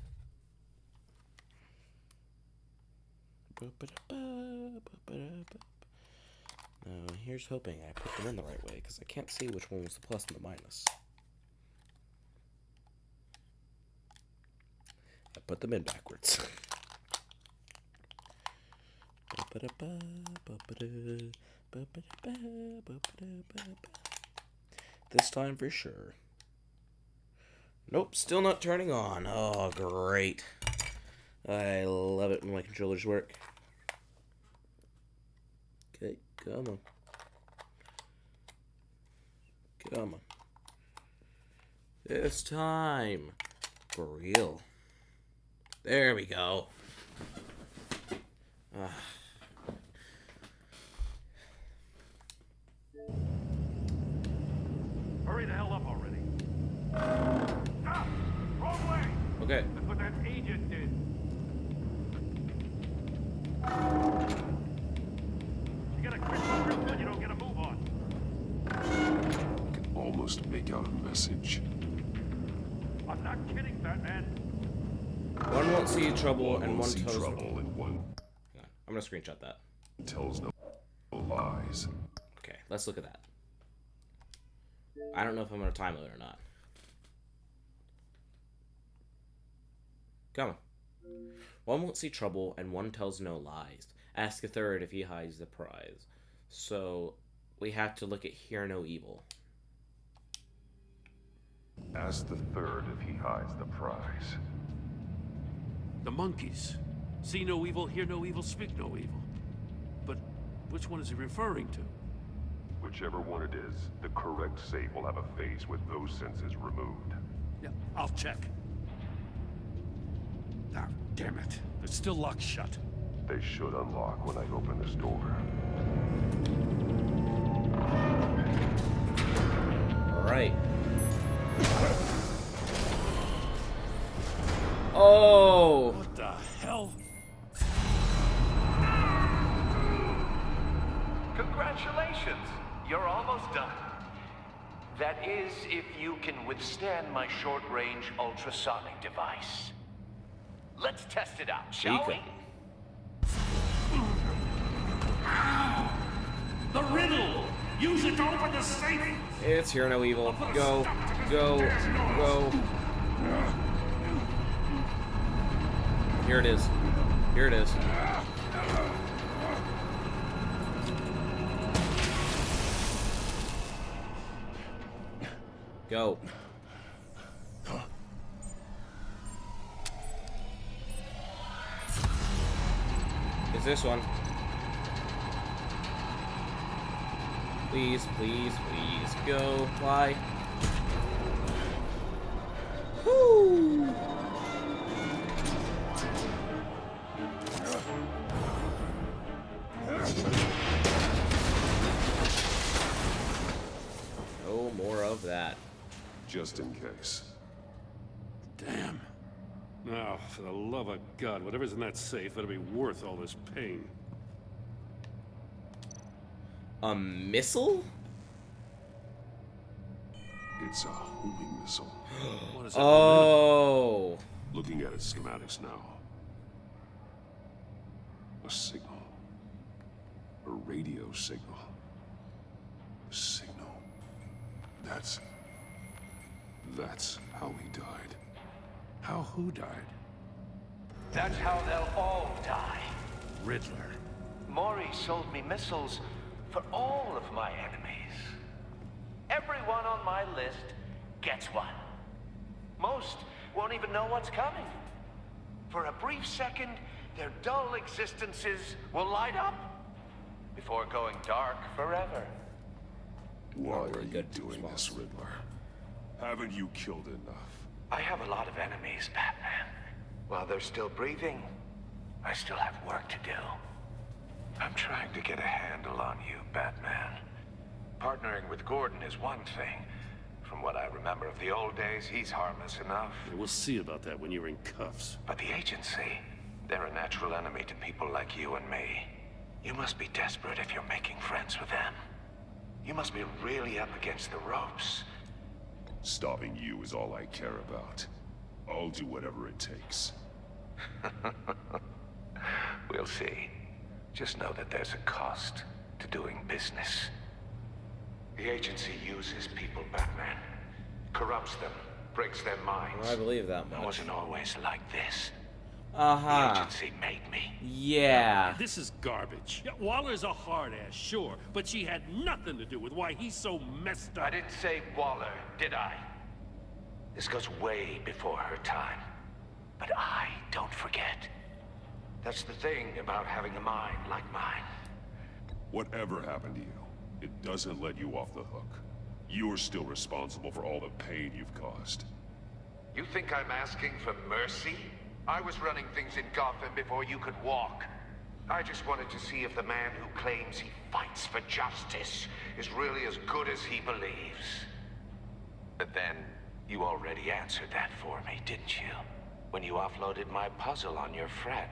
S1: Now, here's hoping I put them in the right way, because I can't see which one was the plus and the minus. I put them in backwards. This time for sure. Nope, still not turning on. Oh, great. I love it when my controllers work. Okay, come on. Come on. This time. For real. There we go.
S9: Hurry the hell up already. Ah! Wrong way!
S1: Okay.
S9: That's what that agent did. You gotta quit real good, you don't get a move on.
S8: I can almost make out a message.
S9: I'm not kidding, Batman.
S1: One won't see trouble and one
S8: see
S1: tells
S8: trouble and one
S1: I'm gonna screenshot that.
S8: tells no lies.
S1: Okay, let's look at that. I don't know if I'm gonna time it or not. Come on. One won't see trouble and one tells no lies. Ask a third if he hides the prize. So we have to look at hear no evil.
S8: Ask the third if he hides the prize.
S9: The monkeys. See no evil, hear no evil, speak no evil. But which one is he referring to?
S8: Whichever one it is, the correct save will have a phase with those senses removed.
S9: Yeah, I'll check. Ah, damn it. It's still locked shut.
S8: They should unlock when I open this door.
S1: Alright. Oh!
S9: What the hell?
S11: Congratulations! You're almost done. That is, if you can withstand my short-range ultrasonic device. Let's test it out, shall we?
S9: The riddle! Use it to open the safe!
S1: It's hear no evil. Go. Go. Go. Here it is. Here it is. Go. It's this one. Please, please, please. Go. Fly. Woo! No more of that.
S8: Just in case.
S9: Damn. Now, for the love of God, whatever's in that safe better be worth all this pain.
S1: A missile?
S8: It's a homing missile.
S9: What is that?
S1: Oh.
S8: Looking at its schematics now. A signal. A radio signal. A signal. That's how he died.
S9: How who died?
S11: That's how they'll all die.
S9: Riddler.
S11: Maury sold me missiles for all of my enemies. Everyone on my list gets one. Most won't even know what's coming. For a brief second, their dull existences will light up before going dark forever.
S8: Why are you doing this, Riddler? Haven't you killed enough?
S11: I have a lot of enemies, Batman. While they're still breathing, I still have work to do. I'm trying to get a handle on you, Batman. Partnering with Gordon is one thing. From what I remember of the old days, he's harmless enough.
S9: Yeah, we'll see about that when you're in cuffs.
S11: But the agency, they're a natural enemy to people like you and me. You must be desperate if you're making friends with them. You must be really up against the ropes.
S8: Stopping you is all I care about. I'll do whatever it takes.
S11: We'll see. Just know that there's a cost to doing business. The agency uses people, Batman. Corrupts them, breaks their minds.
S1: Well, I believe that much.
S11: I wasn't always like this.
S1: Uh-huh.
S11: The agency made me.
S1: Yeah.
S9: This is garbage. Yeah, Waller's a hard ass, sure, but she had nothing to do with why he's so messed up.
S11: I didn't say Waller, did I? This goes way before her time. But I don't forget. That's the thing about having a mind like mine.
S8: Whatever happened to you, it doesn't let you off the hook. You're still responsible for all the pain you've caused.
S11: You think I'm asking for mercy? I was running things in Gotham before you could walk. I just wanted to see if the man who claims he fights for justice is really as good as he believes. But then, you already answered that for me, didn't you? When you offloaded my puzzle on your friend.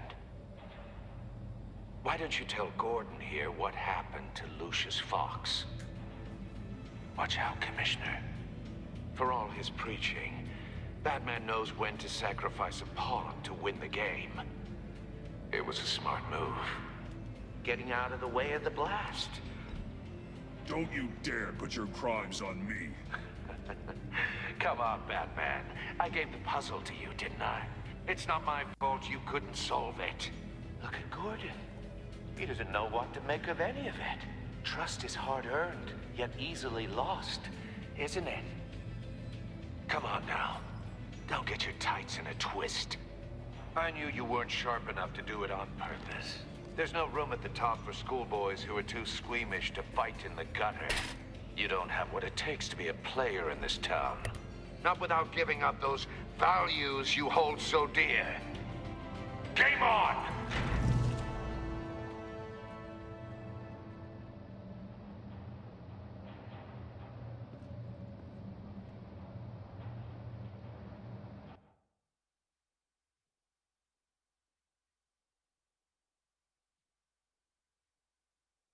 S11: Why don't you tell Gordon here what happened to Lucius Fox? Watch out, Commissioner. For all his preaching, Batman knows when to sacrifice a pawn to win the game. It was a smart move. Getting out of the way of the blast.
S8: Don't you dare put your crimes on me.
S11: Come on, Batman. I gave the puzzle to you, didn't I? It's not my fault you couldn't solve it. Look at Gordon. He doesn't know what to make of any of it. Trust is hard-earned, yet easily lost, isn't it? Come on now. Don't get your tights in a twist. I knew you weren't sharp enough to do it on purpose. There's no room at the top for schoolboys who are too squeamish to fight in the gutter. You don't have what it takes to be a player in this town. Not without giving up those values you hold so dear. Game on!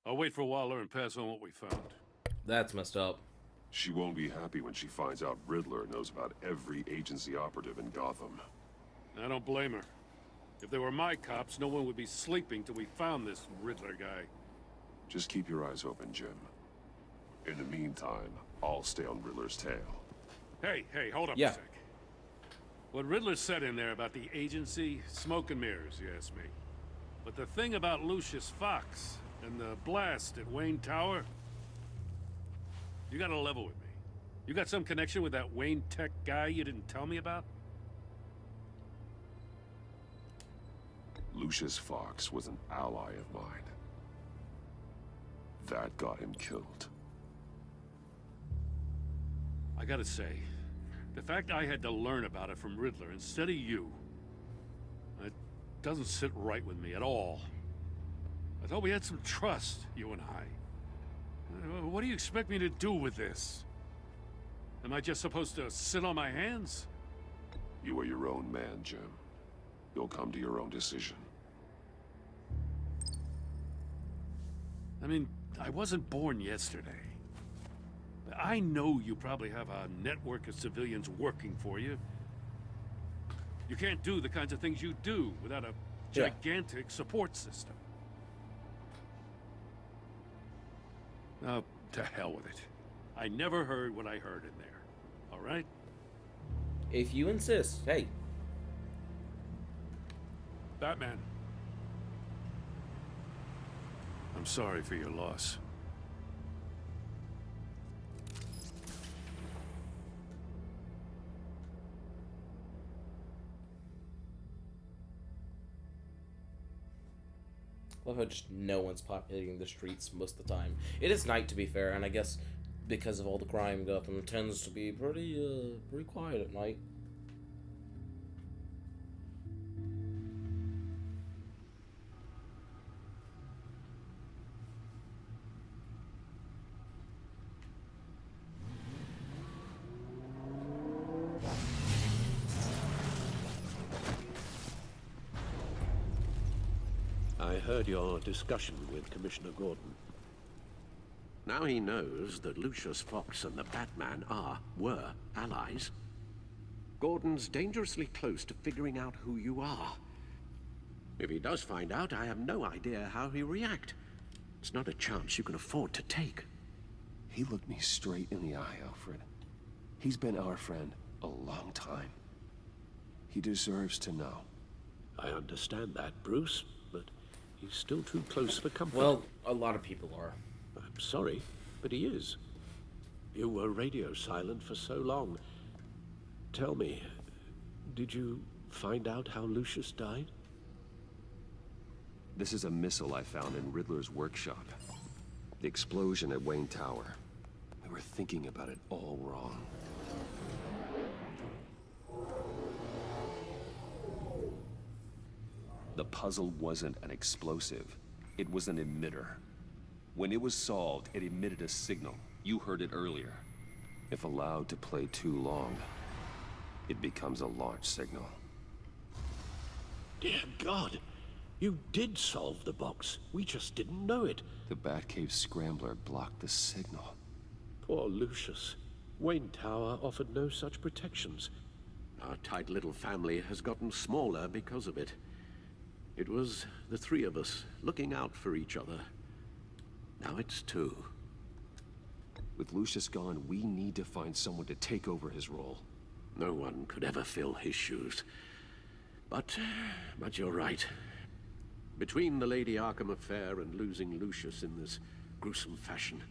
S9: I'll wait for Waller and pass on what we found.
S1: That's messed up.
S8: She won't be happy when she finds out Riddler knows about every agency operative in Gotham.
S9: I don't blame her. If they were my cops, no one would be sleeping till we found this Riddler guy.
S8: Just keep your eyes open, Jim. In the meantime, I'll stay on Riddler's tail.
S9: Hey, hold up a sec. What Riddler said in there about the agency, smoke and mirrors, you ask me. But the thing about Lucius Fox and the blast at Wayne Tower, you gotta level with me. You got some connection with that Wayne Tech guy you didn't tell me about?
S8: Lucius Fox was an ally of mine. That got him killed.
S9: I gotta say, the fact I had to learn about it from Riddler instead of you, it doesn't sit right with me at all. I thought we had some trust, you and I. What do you expect me to do with this? Am I just supposed to sit on my hands?
S8: You are your own man, Jim. You'll come to your own decision.
S9: I mean, I wasn't born yesterday. I know you probably have a network of civilians working for you. You can't do the kinds of things you do without a gigantic support system. Oh, to hell with it. I never heard what I heard in there. All right?
S1: If you insist, hey.
S9: Batman. I'm sorry for your loss.
S1: I love how just no one's populating the streets most of the time. It is night, to be fair, and I guess because of all the crime, Gotham tends to be pretty quiet at night.
S2: I heard your discussion with Commissioner Gordon. Now he knows that Lucius Fox and the Batman were allies. Gordon's dangerously close to figuring out who you are. If he does find out, I have no idea how he'll react. It's not a chance you can afford to take.
S19: He looked me straight in the eye, Alfred. He's been our friend a long time. He deserves to know.
S2: I understand that, Bruce, but he's still too close for comfort.
S1: Well, a lot of people are.
S2: I'm sorry, but he is. You were radio silent for so long. Tell me, did you find out how Lucius died?
S19: This is a missile I found in Riddler's workshop. The explosion at Wayne Tower. We were thinking about it all wrong. The puzzle wasn't an explosive. It was an emitter. When it was solved, it emitted a signal. You heard it earlier. If allowed to play too long, it becomes a launch signal.
S2: Dear God, you did solve the box. We just didn't know it.
S19: The Batcave scrambler blocked the signal.
S2: Poor Lucius. Wayne Tower offered no such protections. Our tight little family has gotten smaller because of it. It was the three of us looking out for each other. Now it's two.
S19: With Lucius gone, we need to find someone to take over his role.
S2: No one could ever fill his shoes. But you're right. Between the Lady Arkham affair and losing Lucius in this gruesome fashion,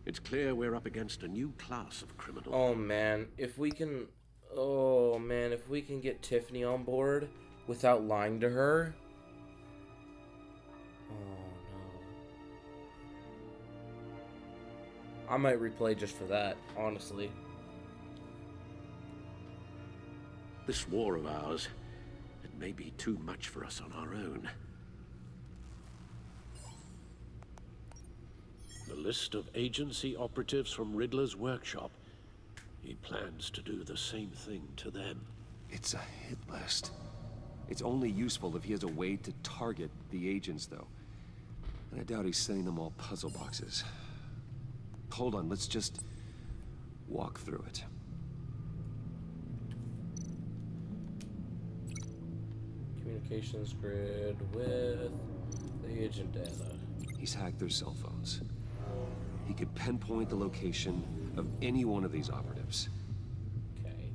S2: it's clear we're up against a new class of criminal.
S1: Oh man, if we can... Oh man, if we can get Tiffany on board without lying to her... I might replay just for that, honestly.
S2: This war of ours, it may be too much for us on our own. The list of agency operatives from Riddler's workshop. He plans to do the same thing to them.
S19: It's a hit list. It's only useful if he has a way to target the agents, though. And I doubt he's sending them all puzzle boxes. Hold on, let's just walk through it.
S1: Communications grid with the agent data.
S19: He's hacked their cell phones. He could pinpoint the location of any one of these operatives.
S1: Okay.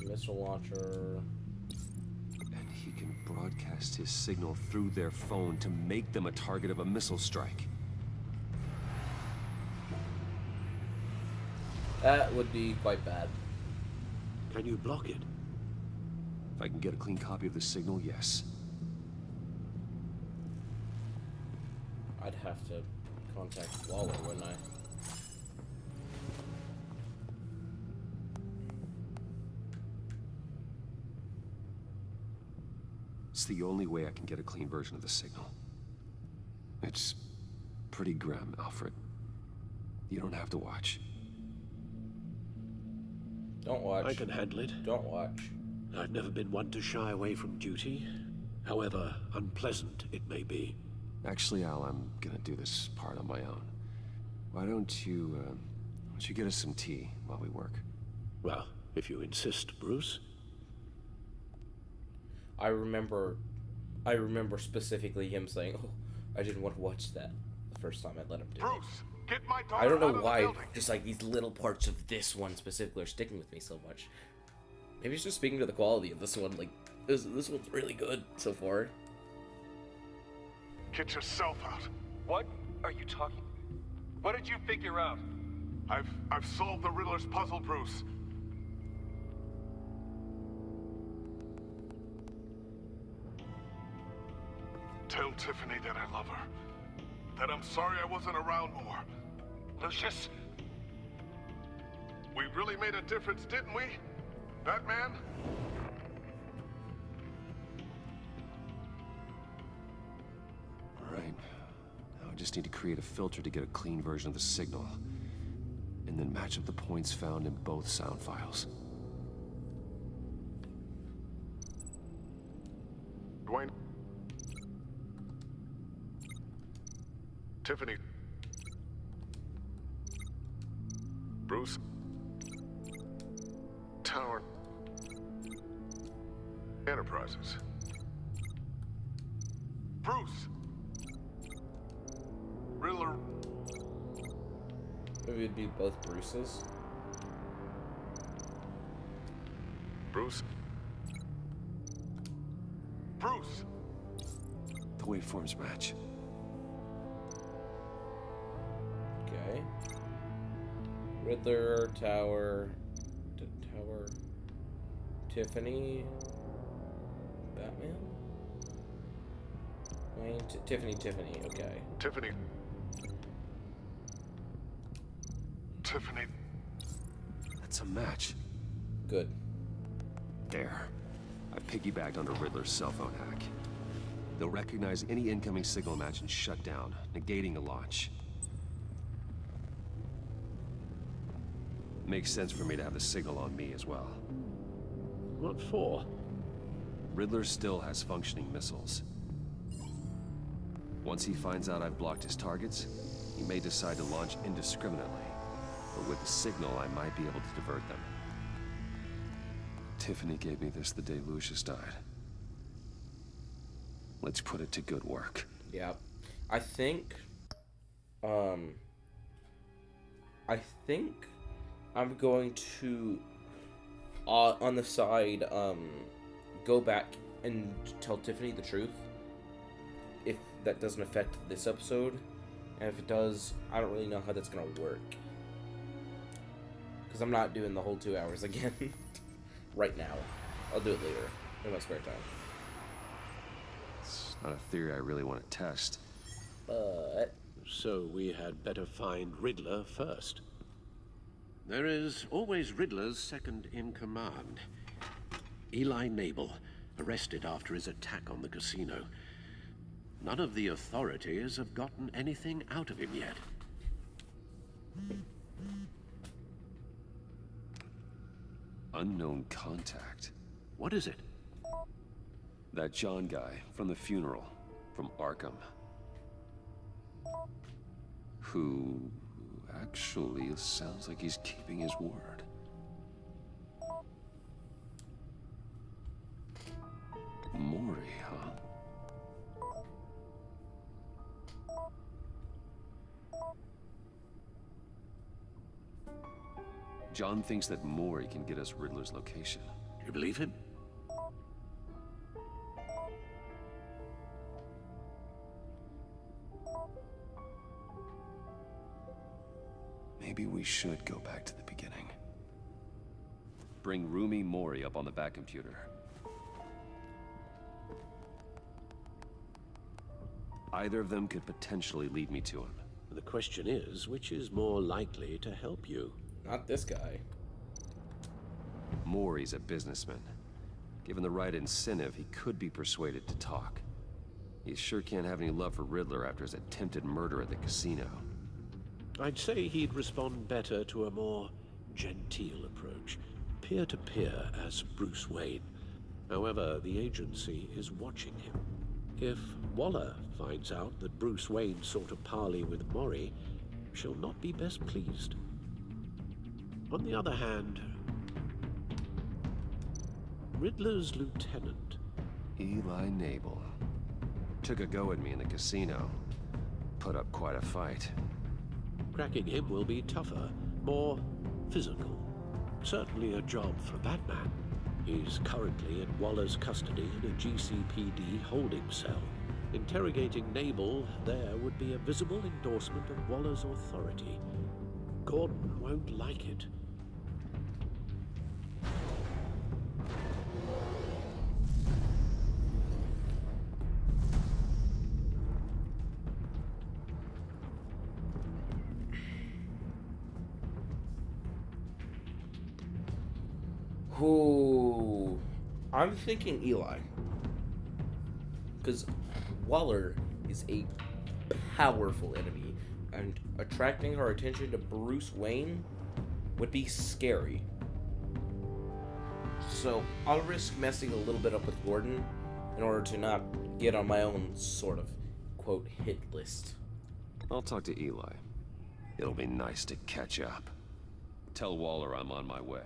S1: Missile launcher.
S19: And he can broadcast his signal through their phone to make them a target of a missile strike.
S1: That would be quite bad.
S2: Can you block it?
S19: If I can get a clean copy of the signal, yes.
S1: I'd have to contact Waller, wouldn't I?
S19: It's the only way I can get a clean version of the signal. It's pretty grim, Alfred. You don't have to watch.
S1: Don't watch.
S2: I can handle it.
S1: Don't watch.
S2: I've never been one to shy away from duty, however unpleasant it may be.
S19: Actually, Al, I'm gonna do this part on my own. Why don't you get us some tea while we work?
S2: Well, if you insist, Bruce.
S1: I remember specifically him saying, "Oh, I didn't want to watch that." The first time I let him do
S18: Bruce,
S1: it.
S18: Get my daughter
S1: I don't know
S18: out of the
S1: why.
S18: building.
S1: Just like these little parts of this one specifically are sticking with me so much. Maybe it's just speaking to the quality of this one. Like this one's really good so far.
S18: Get yourself out.
S21: What are you talking? What did you figure out?
S18: I've solved the Riddler's puzzle, Bruce. Tell Tiffany that I love her. That I'm sorry I wasn't around more.
S13: Lucius?
S18: We really made a difference, didn't we? Batman?
S2: All right. Now I just need to create a filter to get a clean version of the signal. And then match up the points found in both sound files.
S18: Dwayne. Tiffany. Bruce. Tower. Enterprises. Bruce. Riddler.
S1: Maybe it'd be both Bruces.
S18: Bruce. Bruce.
S2: The waveforms match.
S1: Okay. Riddler, Tower, Tower, Tiffany, Batman? Wayne, Tiffany, okay.
S18: Tiffany. Tiffany.
S2: That's a match.
S1: Good.
S2: There. I've piggybacked onto Riddler's cell phone hack. They'll recognize any incoming signal match and shut down, negating a launch. Makes sense for me to have the signal on me as well.
S5: What for?
S2: Riddler still has functioning missiles. Once he finds out I've blocked his targets, he may decide to launch indiscriminately. But with the signal, I might be able to divert them. Tiffany gave me this the day Lucius died. Let's put it to good work.
S1: Yeah. I think I'm going to, on the side, go back and tell Tiffany the truth. If that doesn't affect this episode. And if it does, I don't really know how that's going to work. Because I'm not doing the whole 2 hours again. Right now. I'll do it later. In my spare time.
S2: It's not a theory I really want to test.
S1: But...
S5: So we had better find Riddler first. There is always Riddler's second in command. Eli Nabel, arrested after his attack on the casino. None of the authorities have gotten anything out of him yet.
S2: Unknown contact.
S5: What is it?
S2: That John guy from the funeral, from Arkham. Who actually sounds like he's keeping his word. Mori, huh? John thinks that Mori can get us Riddler's location.
S5: Do you believe him?
S2: Maybe we should go back to the beginning. Bring Rumi Mori up on the back computer. Either of them could potentially lead me to him.
S5: The question is, which is more likely to help you?
S1: Not this guy.
S2: Mori's a businessman. Given the right incentive, he could be persuaded to talk. He sure can't have any love for Riddler after his attempted murder at the casino.
S5: I'd say he'd respond better to a more genteel approach, peer-to-peer as Bruce Wayne. However, the agency is watching him. If Waller finds out that Bruce Wayne sought a parley with Mori, she'll not be best pleased. On the other hand, Riddler's lieutenant,
S2: Eli Nabel, took a go at me in the casino. Put up quite a fight.
S5: Cracking him will be tougher, more physical. Certainly a job for Batman. He's currently in Waller's custody in a GCPD holding cell. Interrogating Nabel there would be a visible endorsement of Waller's authority. Gordon won't like it.
S1: Who? I'm thinking Eli. Because Waller is a powerful enemy, and attracting her attention to Bruce Wayne would be scary. So I'll risk messing a little bit up with Gordon in order to not get on my own sort of, quote, hit list.
S2: I'll talk to Eli. It'll be nice to catch up. Tell Waller I'm on my way.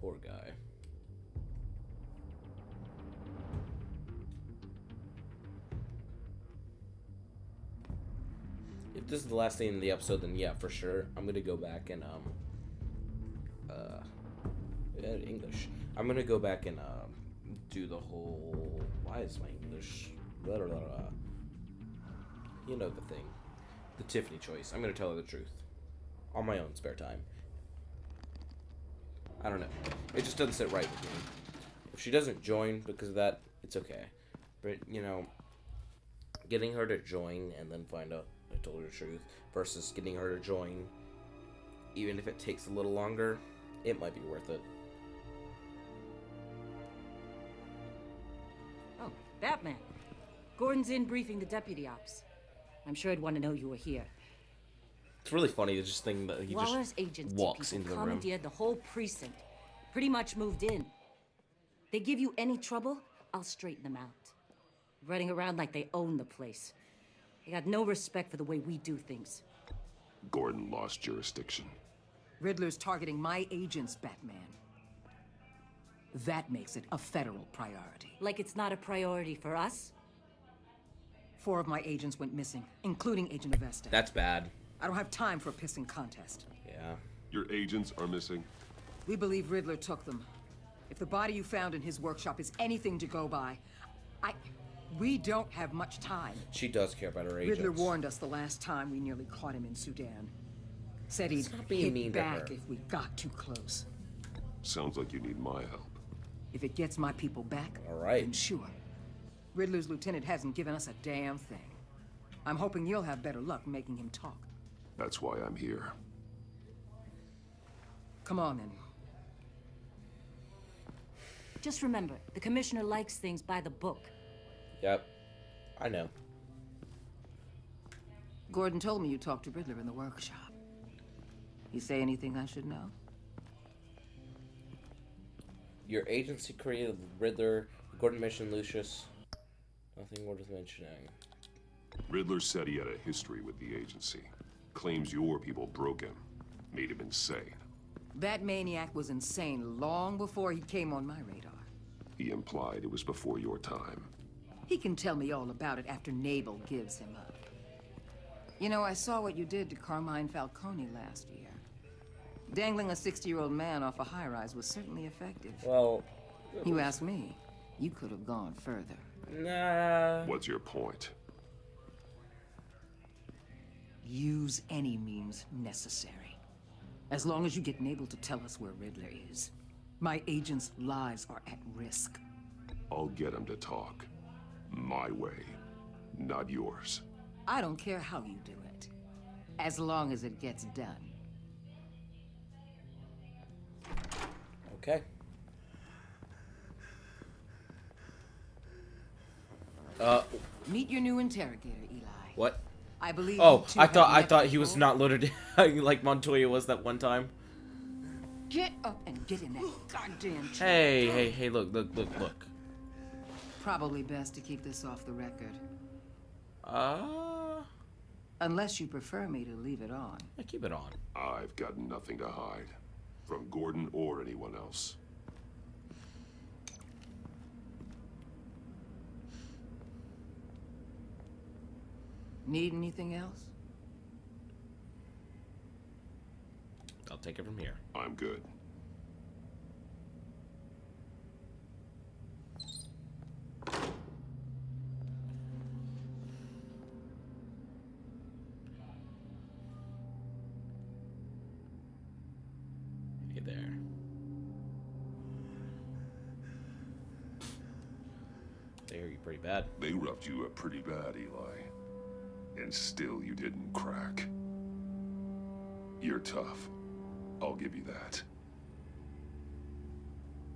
S1: Poor guy. If this is the last scene in the episode, then yeah, for sure, I'm gonna go back and English. I'm gonna go back and do the whole. Why is my English? Blah, blah, blah, blah. You know the thing, the Tiffany choice. I'm gonna tell her the truth, on my own spare time. I don't know. It just doesn't sit right with me. If she doesn't join because of that, it's okay. But you know, getting her to join and then find out I told her the truth versus getting her to join, even if it takes a little longer, it might be worth it.
S4: Oh, Batman. Gordon's in briefing the deputy ops. I'm sure I'd want to know you were here.
S1: It's really funny to just think that he
S4: Waller's
S1: just
S4: agents
S1: walks into the room.
S4: commandeered the whole precinct. Pretty much moved in. They give you any trouble, I'll straighten them out. Running around like they own the place. They got no respect for the way we do things.
S8: Gordon lost jurisdiction.
S10: Riddler's targeting my agents, Batman. That makes it a federal priority.
S4: Like it's not a priority for us?
S10: 4 of my agents went missing, including Agent Avesta.
S1: That's bad.
S10: I don't have time for a pissing contest.
S1: Yeah.
S8: Your agents are missing?
S10: We believe Riddler took them. If the body you found in his workshop is anything to go by, we don't have much time.
S1: She does care about her agents.
S10: Riddler warned us the last time we nearly caught him in Sudan. Said he'd
S1: Stop being
S10: hit
S1: mean to
S10: back
S1: her.
S10: if we got too close.
S8: Sounds like you need my help.
S10: If it gets my people back,
S1: all right,
S10: then sure. Riddler's lieutenant hasn't given us a damn thing. I'm hoping you'll have better luck making him talk.
S8: That's why I'm here.
S10: Come on, then.
S4: Just remember, the commissioner likes things by the book.
S1: Yep. I know.
S10: Gordon told me you talked to Riddler in the workshop. He say anything I should know?
S1: Your agency created Riddler. Gordon mentioned Lucius. Nothing worth mentioning.
S8: Riddler said he had a history with the agency. Claims your people broke him. Made him insane.
S10: That maniac was insane long before he came on my radar.
S8: He implied it was before your time.
S10: He can tell me all about it after Nabel gives him up. You know, I saw what you did to Carmine Falcone last year. Dangling a 60-year-old man off a high-rise was certainly effective.
S1: Well...
S10: You ask me, you could have gone further.
S1: Nah...
S8: What's your point?
S10: Use any means necessary. As long as you get Nabel to tell us where Riddler is. My agents' lives are at risk.
S8: I'll get him to talk. My way, not yours.
S10: I don't care how you do it, as long as it gets done.
S1: Okay.
S10: Meet your new interrogator, Eli.
S1: What?
S10: I believe.
S1: Oh, I thought he was not loaded like Montoya was that one time.
S10: Get up and get in that goddamn chair.
S1: Hey, look.
S10: Probably best to keep this off the record. Unless you prefer me to leave it on.
S1: Yeah, keep it on.
S8: I've got nothing to hide. From Gordon or anyone else.
S10: Need anything else?
S1: I'll take it from here.
S8: I'm good.
S1: Hey there. They hurt you pretty bad.
S8: They roughed you up pretty bad, Eli. And still you didn't crack. You're tough. I'll give you that.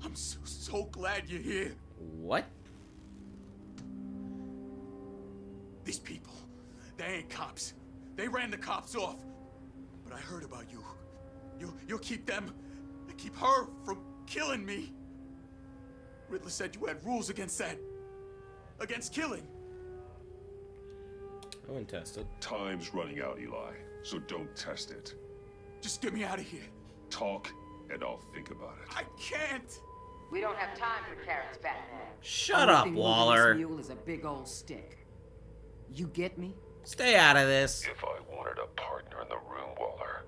S7: I'm so glad you're here.
S1: What?
S7: These people, they ain't cops. They ran the cops off. But I heard about you. You'll keep them, keep her from killing me. Riddler said you had rules against that. Against killing.
S1: I wouldn't test it.
S8: Time's running out, Eli, so don't test it.
S7: Just get me out of here.
S8: Talk, and I'll think about it.
S7: I can't.
S10: We don't have time for carrots, Batman.
S1: Shut up, Waller.
S10: This mule is a big old stick. You get me?
S1: Stay out of this.
S8: If I wanted a partner in the room, Waller,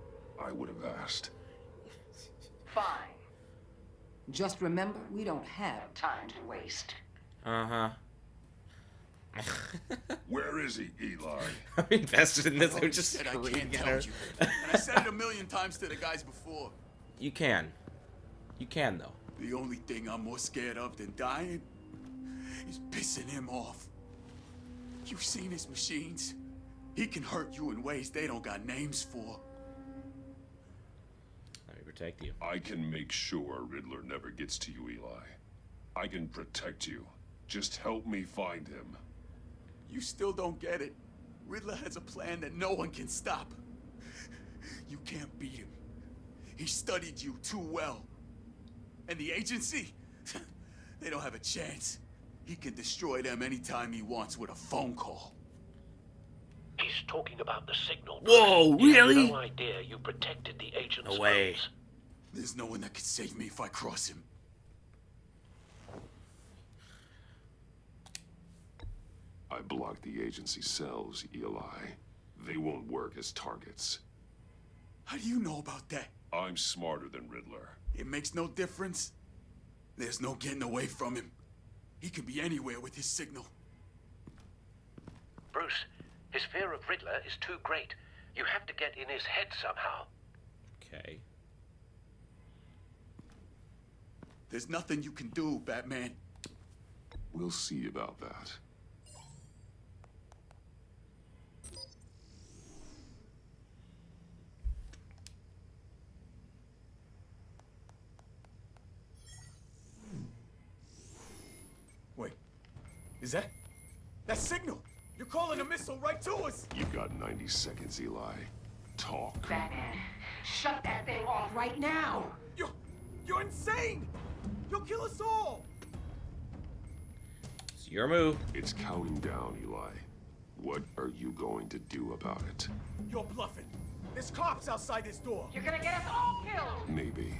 S8: I would have asked.
S10: Fine. Just remember, we don't have time to waste.
S1: Uh-huh.
S8: Where is he, Eli?
S1: I'm invested in this. I'm just
S7: I
S1: screaming
S7: can't
S1: at
S7: tell
S1: her.
S7: you. And I said it a million times to the guys before.
S1: You can. You can, though.
S7: The only thing I'm more scared of than dying is pissing him off. You've seen his machines. He can hurt you in ways they don't got names for.
S1: Let me protect you.
S8: I can make sure Riddler never gets to you, Eli. I can protect you. Just help me find him.
S7: You still don't get it. Riddler has a plan that no one can stop. You can't beat him. He studied you too well. And the agency? They don't have a chance. He can destroy them anytime he wants with a phone call.
S5: He's talking about the signal.
S1: Whoa,
S5: He had
S1: really?
S5: no idea you protected the agent's
S1: No way.
S5: phones.
S7: There's no one that can save me if I cross him.
S8: I blocked the agency cells, Eli. They won't work as targets.
S7: How do you know about that?
S8: I'm smarter than Riddler.
S7: It makes no difference. There's no getting away from him. He can be anywhere with his signal.
S5: Bruce, his fear of Riddler is too great. You have to get in his head somehow.
S1: Okay.
S7: There's nothing you can do, Batman.
S8: We'll see about that.
S7: Wait. Is that signal? You're calling a missile right to us!
S8: You've got 90 seconds, Eli. Talk.
S10: Batman, shut that thing off right now!
S7: You're insane! You'll kill us all!
S1: It's your move.
S8: It's counting down, Eli. What are you going to do about it?
S7: You're bluffing. There's cops outside this door.
S10: You're gonna get us all killed!
S8: Maybe.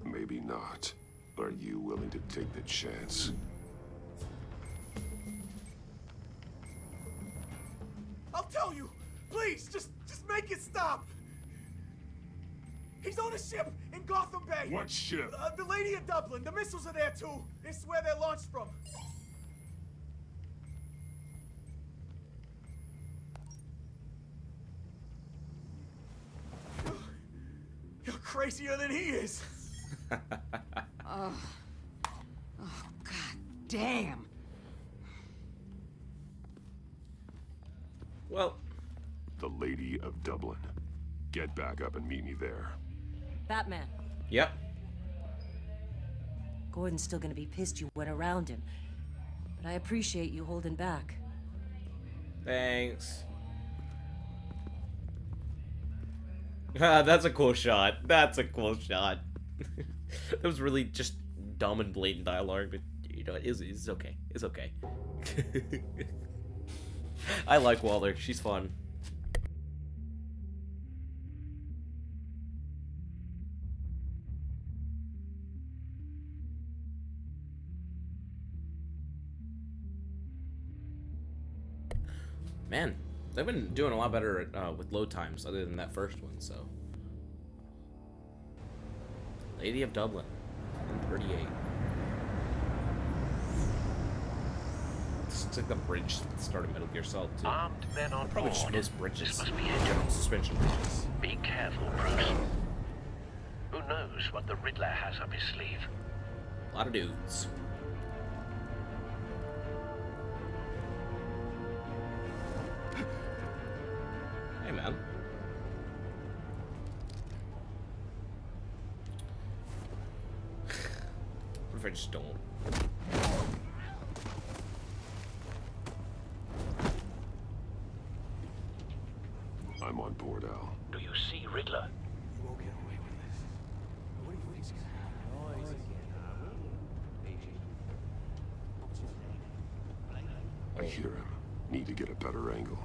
S8: Maybe not. Are you willing to take the chance?
S7: I'll tell you! Please, just make it stop! He's on a ship in Gotham Bay!
S8: What ship?
S7: The Lady of Dublin. The missiles are there, too. This is where they're launched from. You're crazier than he is.
S10: Oh, God damn.
S1: Well,
S8: The Lady of Dublin. Get back up and meet me there.
S4: Batman.
S1: Yep.
S4: Gordon's still gonna be pissed you went around him. But I appreciate you holding back.
S1: Thanks. That's a cool shot. That's a cool shot. That was really just dumb and blatant dialogue, but you know, it's okay. It's okay. I like Waller. She's fun. Man, they've been doing a lot better with load times other than that first one, so. Lady of Dublin, 38. It's like the bridge at the start of Metal Gear Solid 2.
S5: Armed men on
S1: Probably
S5: board.
S1: just most bridges.
S5: This must be it.
S1: General suspension bridges.
S5: Be careful, Bruce. Who knows what the Riddler has up his sleeve?
S1: A lot of dudes. just don't.
S8: I'm on board, Al.
S5: Do you see Riddler?
S17: You won't get away with this. What do you think's gonna happen?
S8: I hear him. Need to get a better angle.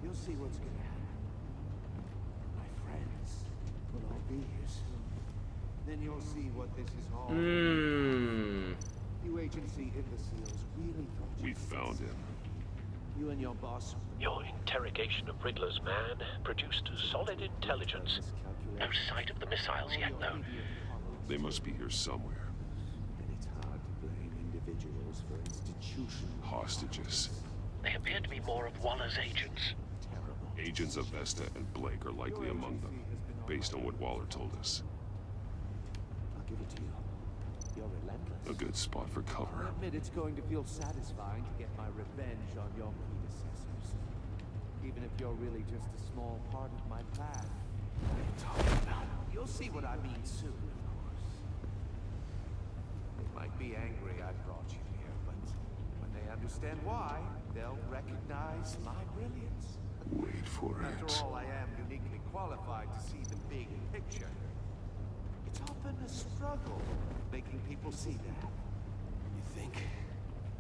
S7: You'll see what's gonna happen. My friends will all be here soon. Then you'll see what this is all. You agency imbeciles really thought
S8: We found him.
S7: you and your boss.
S5: Your interrogation of Riddler's man produced solid intelligence. No sight of the missiles yet, though.
S8: They must be here somewhere.
S7: And it's hard to blame individuals for institutional
S8: Hostages.
S5: They appear to be more of Waller's agents.
S8: Agents of Vesta and Blake are likely among them, based on what Waller told us.
S7: I'll give it to you. You're relentless.
S8: A good spot for
S7: I
S8: cover.
S7: admit it's going to feel satisfying to get my revenge on your predecessors. Even if you're really just a small part of my plan. What are you talking about? You'll see what I mean soon, of course. They might be angry I brought you here, but when they understand why, they'll recognize my brilliance.
S8: Wait for it.
S7: After all, I am uniquely qualified to see the big picture. It's often a struggle making people see that.
S17: You think?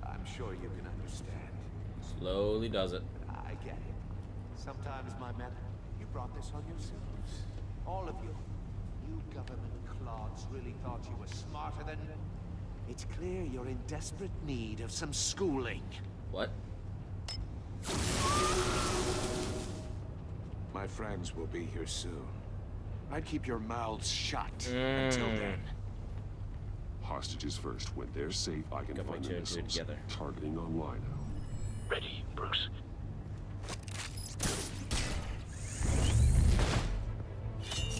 S7: I'm sure you can understand.
S1: Slowly does it.
S7: I get it. Sometimes, my men, you brought this on yourselves. All of you. You government clods really thought you were smarter than... It's clear you're in desperate need of some schooling.
S1: What?
S7: My friends will be here soon. I'd keep your mouths shut until then.
S8: Hostages first. When they're safe, I can find the missiles. Targeting on Lino.
S5: Ready, Bruce.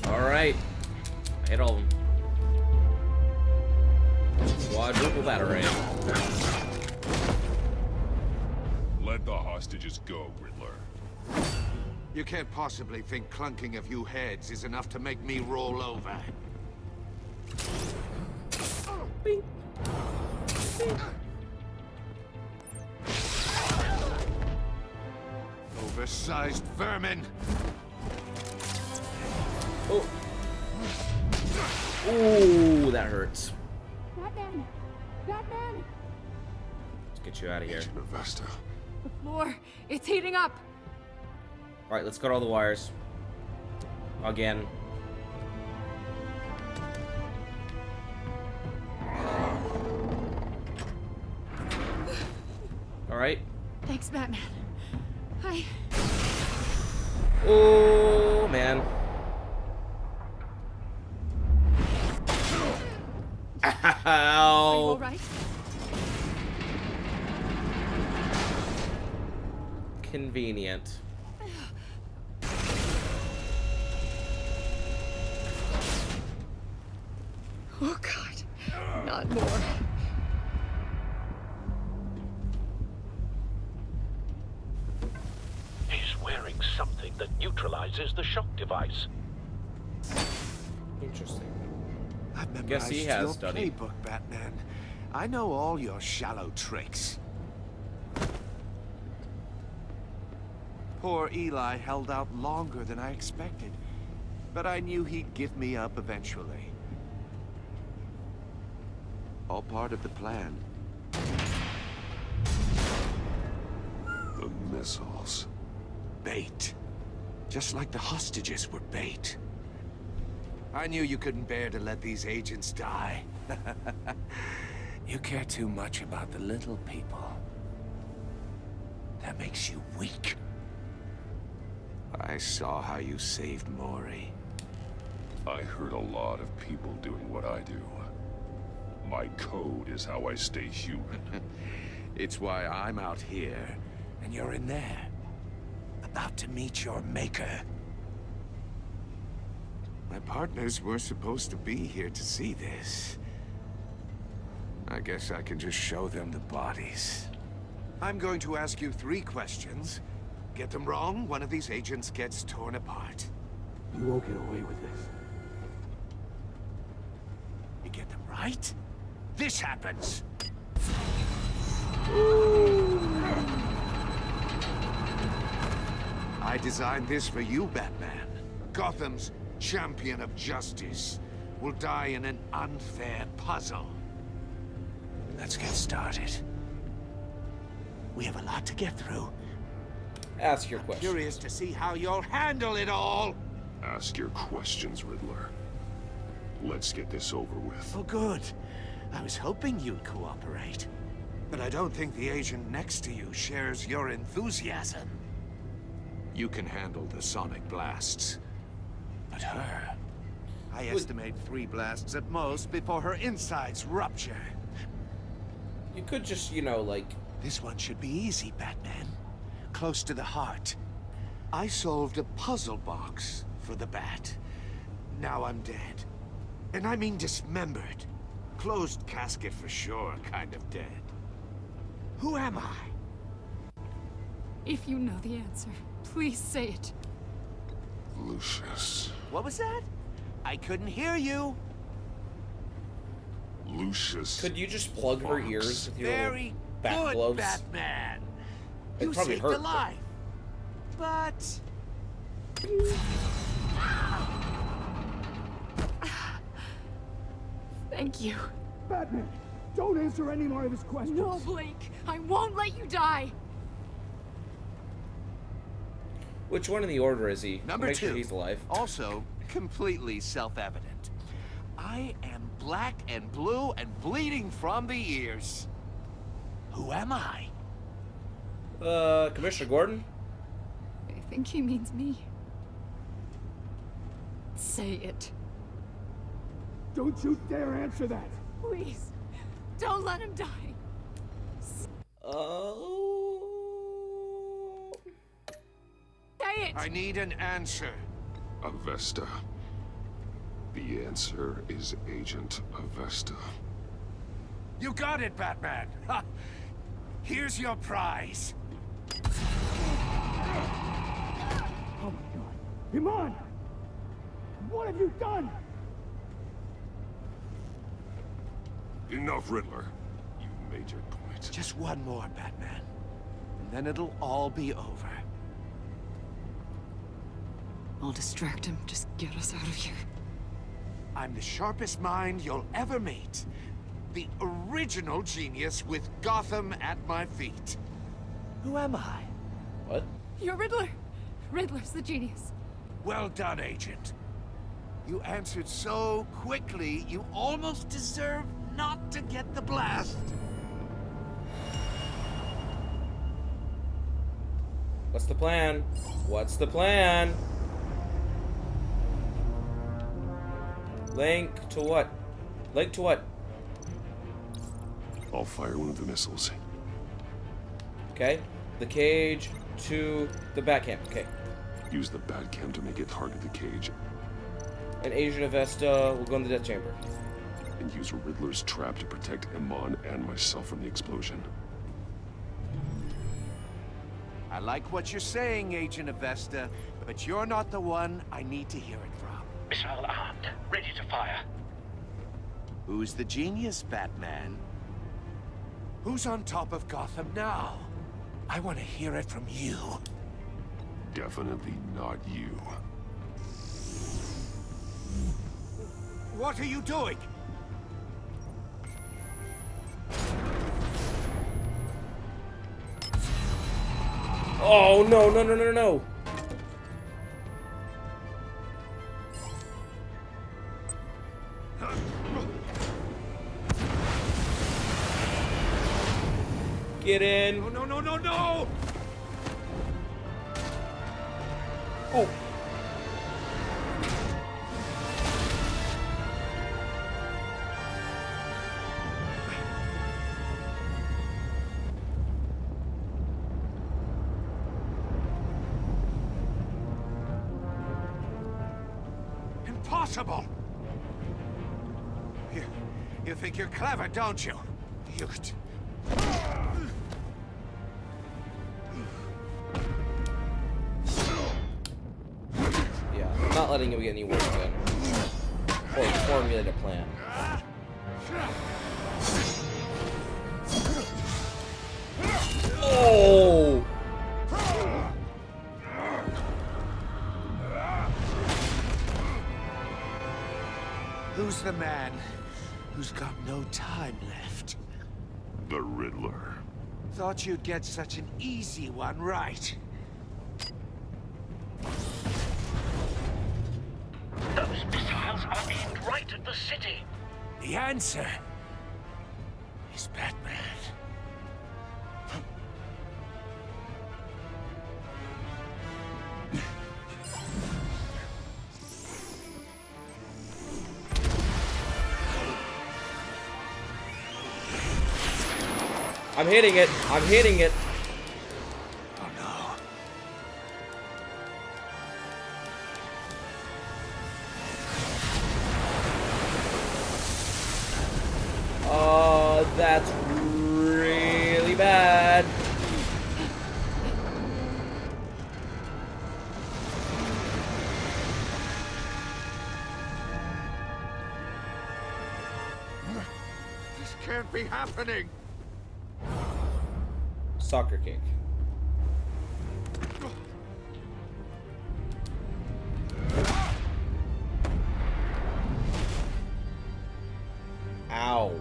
S1: Alright. I hit all of them. Quadruple battering.
S8: Let the hostages go, Riddler.
S7: You can't possibly think clunking a few heads is enough to make me roll over.
S1: Bing. Bing.
S7: Oversized vermin!
S1: Oh. Ooh, that hurts.
S15: Batman! Batman!
S1: Let's get you out of here.
S8: Vesta.
S15: The floor, it's heating up!
S1: Alright, let's cut all the wires. Again. Alright.
S15: Thanks, Batman.
S1: Oh, man. Ow.
S15: All right?
S1: Convenient.
S15: Oh, God. Not more.
S5: He's wearing something that neutralizes the shock device.
S1: Interesting.
S7: I've memorized
S1: Guess he has
S7: your
S1: studied.
S7: playbook, Batman. I know all your shallow tricks. Poor Eli held out longer than I expected, but I knew he'd give me up eventually. All part of the plan.
S8: The missiles.
S7: Bait. Just like the hostages were bait. I knew you couldn't bear to let these agents die. You care too much about the little people. That makes you weak. I saw how you saved Maury.
S8: I heard a lot of people doing what I do. My code is how I stay human.
S7: It's why I'm out here, and you're in there. About to meet your maker. My partners were supposed to be here to see this. I guess I can just show them the bodies. I'm going to ask you 3 questions. Get them wrong, one of these agents gets torn apart.
S17: You won't get away with this.
S7: Be get them right, this happens. I designed this for you, Batman. Gotham's champion of justice will die in an unfair puzzle. Let's get started. We have a lot to get through.
S1: Ask your question.
S7: Curious to see how you'll handle it all.
S8: Ask your questions, Riddler. Let's get this over with.
S7: Oh, good. I was hoping you'd cooperate. But I don't think the agent next to you shares your enthusiasm. You can handle the sonic blasts. But her... I estimate 3 blasts at most before her insides rupture.
S1: You could just, you know, like...
S7: This one should be easy, Batman. Close to the heart. I solved a puzzle box for the Bat. Now I'm dead. And I mean dismembered. Closed casket for sure, kind of dead. Who am I?
S15: If you know the answer, please say it.
S8: Lucius.
S7: What was that? I couldn't hear you.
S8: Lucius.
S1: Could you just plug her ears with your
S7: Very
S1: bat
S7: good,
S1: gloves?
S7: Batman.
S1: It
S7: You
S1: probably
S7: saved
S1: hurt,
S7: a life. But...
S15: Thank you.
S16: Batman, don't answer any more of his questions.
S15: No, Blake. I won't let you die.
S1: Which one in the order is he?
S7: Number
S1: Make
S7: 2.
S1: sure he's alive.
S7: Also, completely self-evident. I am black and blue and bleeding from the ears. Who am I?
S1: Commissioner Gordon?
S15: I think he means me. Say it.
S16: Don't you dare answer that.
S15: Please. Don't let him die. Say it!
S7: I need an answer.
S8: Avesta. The answer is Agent Avesta.
S7: You got it, Batman. Ha. Here's your prize.
S16: Oh my God. Iman! What have you done?
S8: Enough, Riddler. You made your point.
S7: Just one more, Batman. And then it'll all be over.
S12: I'll distract him. Just get us out of here.
S7: I'm the sharpest mind you'll ever meet. The original genius with Gotham at my feet. Who am I?
S1: What?
S15: You're Riddler. Riddler's the genius.
S7: Well done, Agent. You answered so quickly, you almost deserve not to get the blast.
S1: What's the plan? What's the plan? Link to what? Link to what?
S8: I'll fire one of the missiles.
S1: Okay. The cage to the Batcamp. Okay.
S8: Use the Batcam to make it target the cage.
S1: And Agent Avesta will go in the death chamber.
S8: And use Riddler's trap to protect Iman and myself from the explosion.
S7: I like what you're saying, Agent Avesta, but you're not the one I need to hear it from.
S5: Missile armed, ready to fire.
S7: Who's the genius, Batman? Who's on top of Gotham now? I want to hear it from you.
S8: Definitely not you.
S7: What are you doing?
S1: Oh, no, no, no, no, no. Get in.
S7: No, no, no, no, no!
S1: Oh.
S7: Impossible! You think you're clever, don't you? You...
S1: Yeah, I'm not letting him get any worse then. Or formulate a plan. Oh!
S7: Who's the man who's got no time left?
S8: The Riddler.
S7: Thought you'd get such an easy one right.
S5: Those missiles are aimed right at the city.
S7: The answer is Batman.
S1: I'm hitting it. I'm hitting it.
S7: Oh no.
S1: That's really bad.
S7: This can't be happening.
S1: Soccer kick. Ow.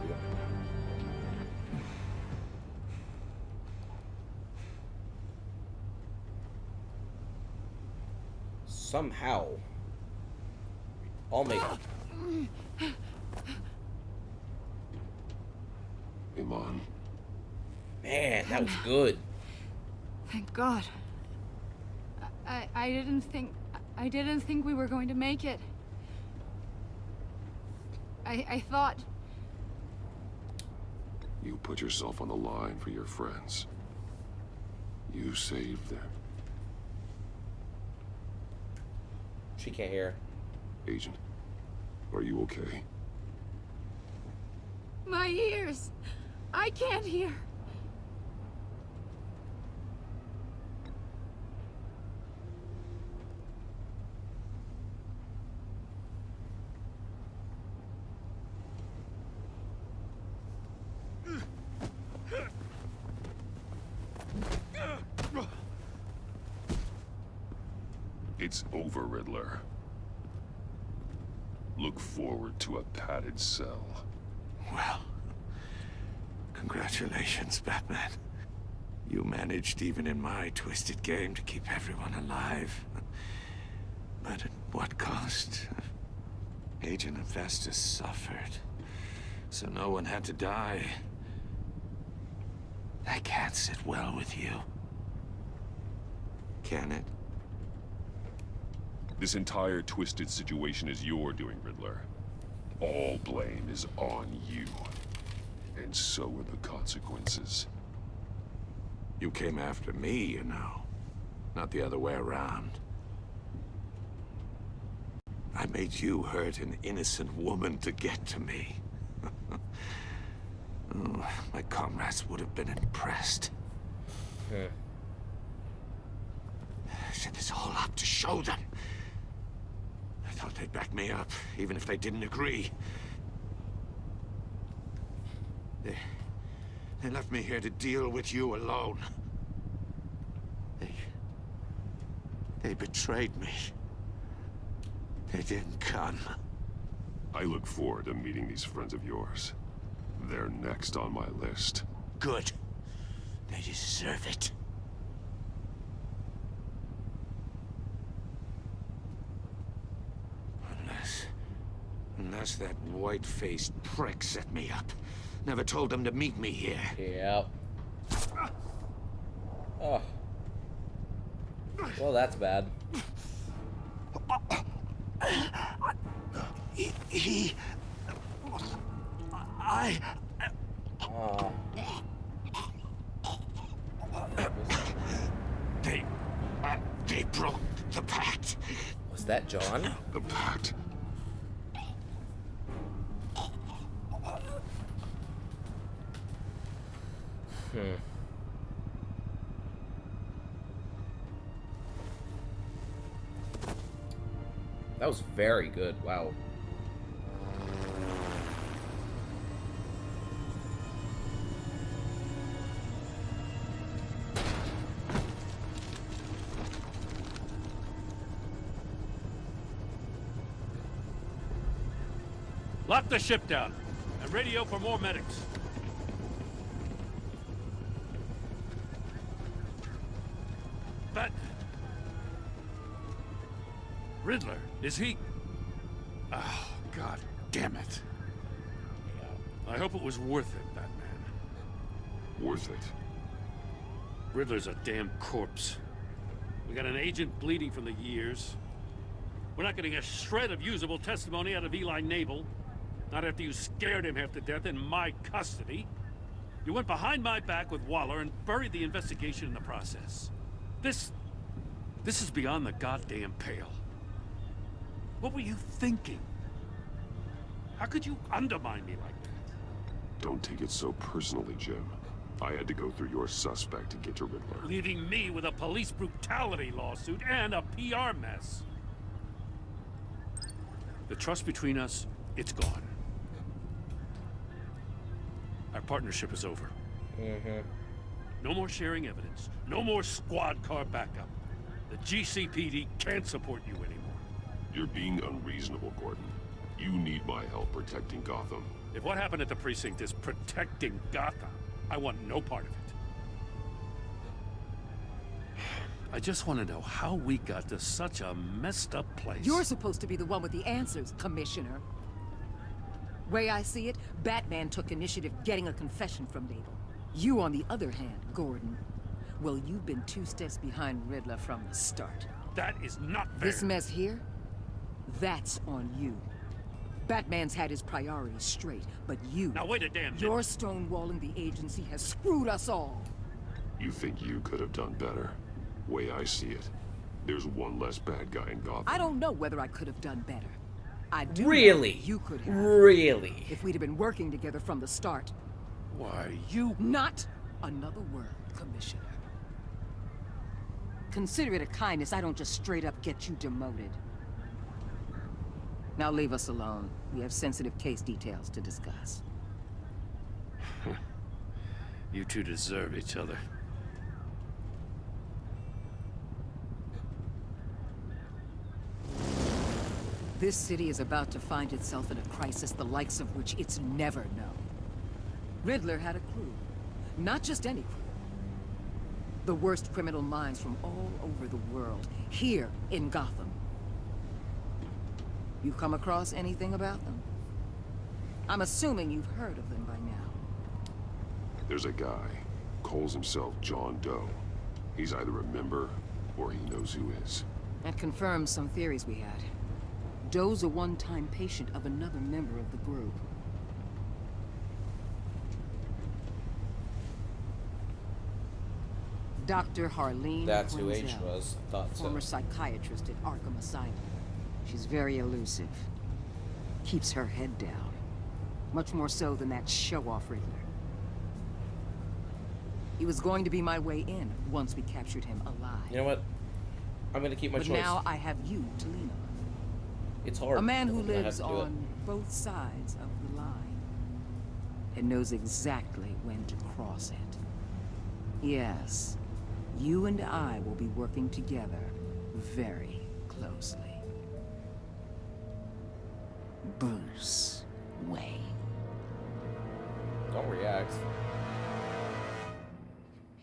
S1: Somehow. I'll make it.
S8: Iman.
S1: Man, that was good.
S15: Thank God. I didn't think we were going to make it. I thought...
S8: You put yourself on the line for your friends. You saved them.
S1: She can't hear.
S8: Agent, are you okay?
S15: My ears! I can't hear.
S8: It's over, Riddler. Look forward to a padded cell.
S7: Well, congratulations, Batman. You managed, even in my twisted game, to keep everyone alive. But at what cost? Agent Hephaestus suffered, so no one had to die. That can't sit well with you. Can it?
S8: This entire twisted situation is your doing, Riddler. All blame is on you. And so are the consequences.
S7: You came after me, you know. Not the other way around. I made you hurt an innocent woman to get to me. Oh, my comrades would have been impressed.
S1: Yeah.
S7: I set this all up to show them. I thought they'd back me up, even if they didn't agree. They left me here to deal with you alone. They betrayed me. They didn't come.
S8: I look forward to meeting these friends of yours. They're next on my list.
S7: Good. They deserve it. Unless that white-faced prick set me up. Never told them to meet me here.
S1: Yep. Oh. Well, that's bad.
S7: They broke the pact.
S1: Was that John?
S8: The pact?
S1: That was very good. Wow.
S9: Lock the ship down and radio for more medics. But Riddler, is he? Oh, God damn it. I hope it was worth it, Batman.
S8: Worth it.
S9: Riddler's a damn corpse. We got an agent bleeding from the years. We're not getting a shred of usable testimony out of Eli Nabel. Not after you scared him half to death in my custody. You went behind my back with Waller and buried the investigation in the process. This is beyond the goddamn pale. What were you thinking? How could you undermine me like that?
S8: Don't take it so personally, Jim. I had to go through your suspect to get to Riddler.
S9: Leaving me with a police brutality lawsuit and a PR mess. The trust between us, it's gone. Our partnership is over. No more sharing evidence. No more squad car backup. The GCPD can't support you anymore.
S8: You're being unreasonable, Gordon. You need my help protecting Gotham.
S9: If what happened at the precinct is protecting Gotham, I want no part of it. I just want to know how we got to such a messed up place.
S10: You're supposed to be the one with the answers, Commissioner. Way I see it, Batman took initiative getting a confession from Nabel. You, on the other hand, Gordon, well, you've been 2 steps behind Riddler from the start.
S9: That is not fair.
S10: This mess here, that's on you. Batman's had his priorities straight, but you...
S9: Now wait a damn minute.
S10: Your stonewalling the agency has screwed us all.
S8: You think you could have done better? Way I see it, there's one less bad guy in Gotham.
S10: I don't know whether I could have done better. I do
S1: Really?
S10: know you could have.
S1: Really?
S10: If we'd have been working together from the start.
S9: Why, you...
S10: Not another word, Commissioner. Consider it a kindness I don't just straight up get you demoted. Now leave us alone. We have sensitive case details to discuss.
S9: You two deserve each other.
S10: This city is about to find itself in a crisis the likes of which it's never known. Riddler had a crew. Not just any crew. The worst criminal minds from all over the world, here in Gotham. You come across anything about them? I'm assuming you've heard of them by now.
S8: There's a guy, calls himself John Doe. He's either a member, or he knows who is.
S10: That confirms some theories we had. Doe's a one-time patient of another member of the group. Dr. Harleen
S1: That's who H
S10: Quinzel,
S1: was. I thought so.
S10: former psychiatrist at Arkham Asylum. She's very elusive. Keeps her head down. Much more so than that show-off Riddler. He was going to be my way in once we captured him alive.
S1: You know what? I'm gonna keep my choice.
S10: But now I have you to lean on.
S1: It's hard.
S10: A man who
S1: I'm gonna have
S10: lives
S1: to do it.
S10: on both sides of the line. And knows exactly when to cross it. Yes. You and I will be working together very closely. Bruce Wayne.
S1: Don't react.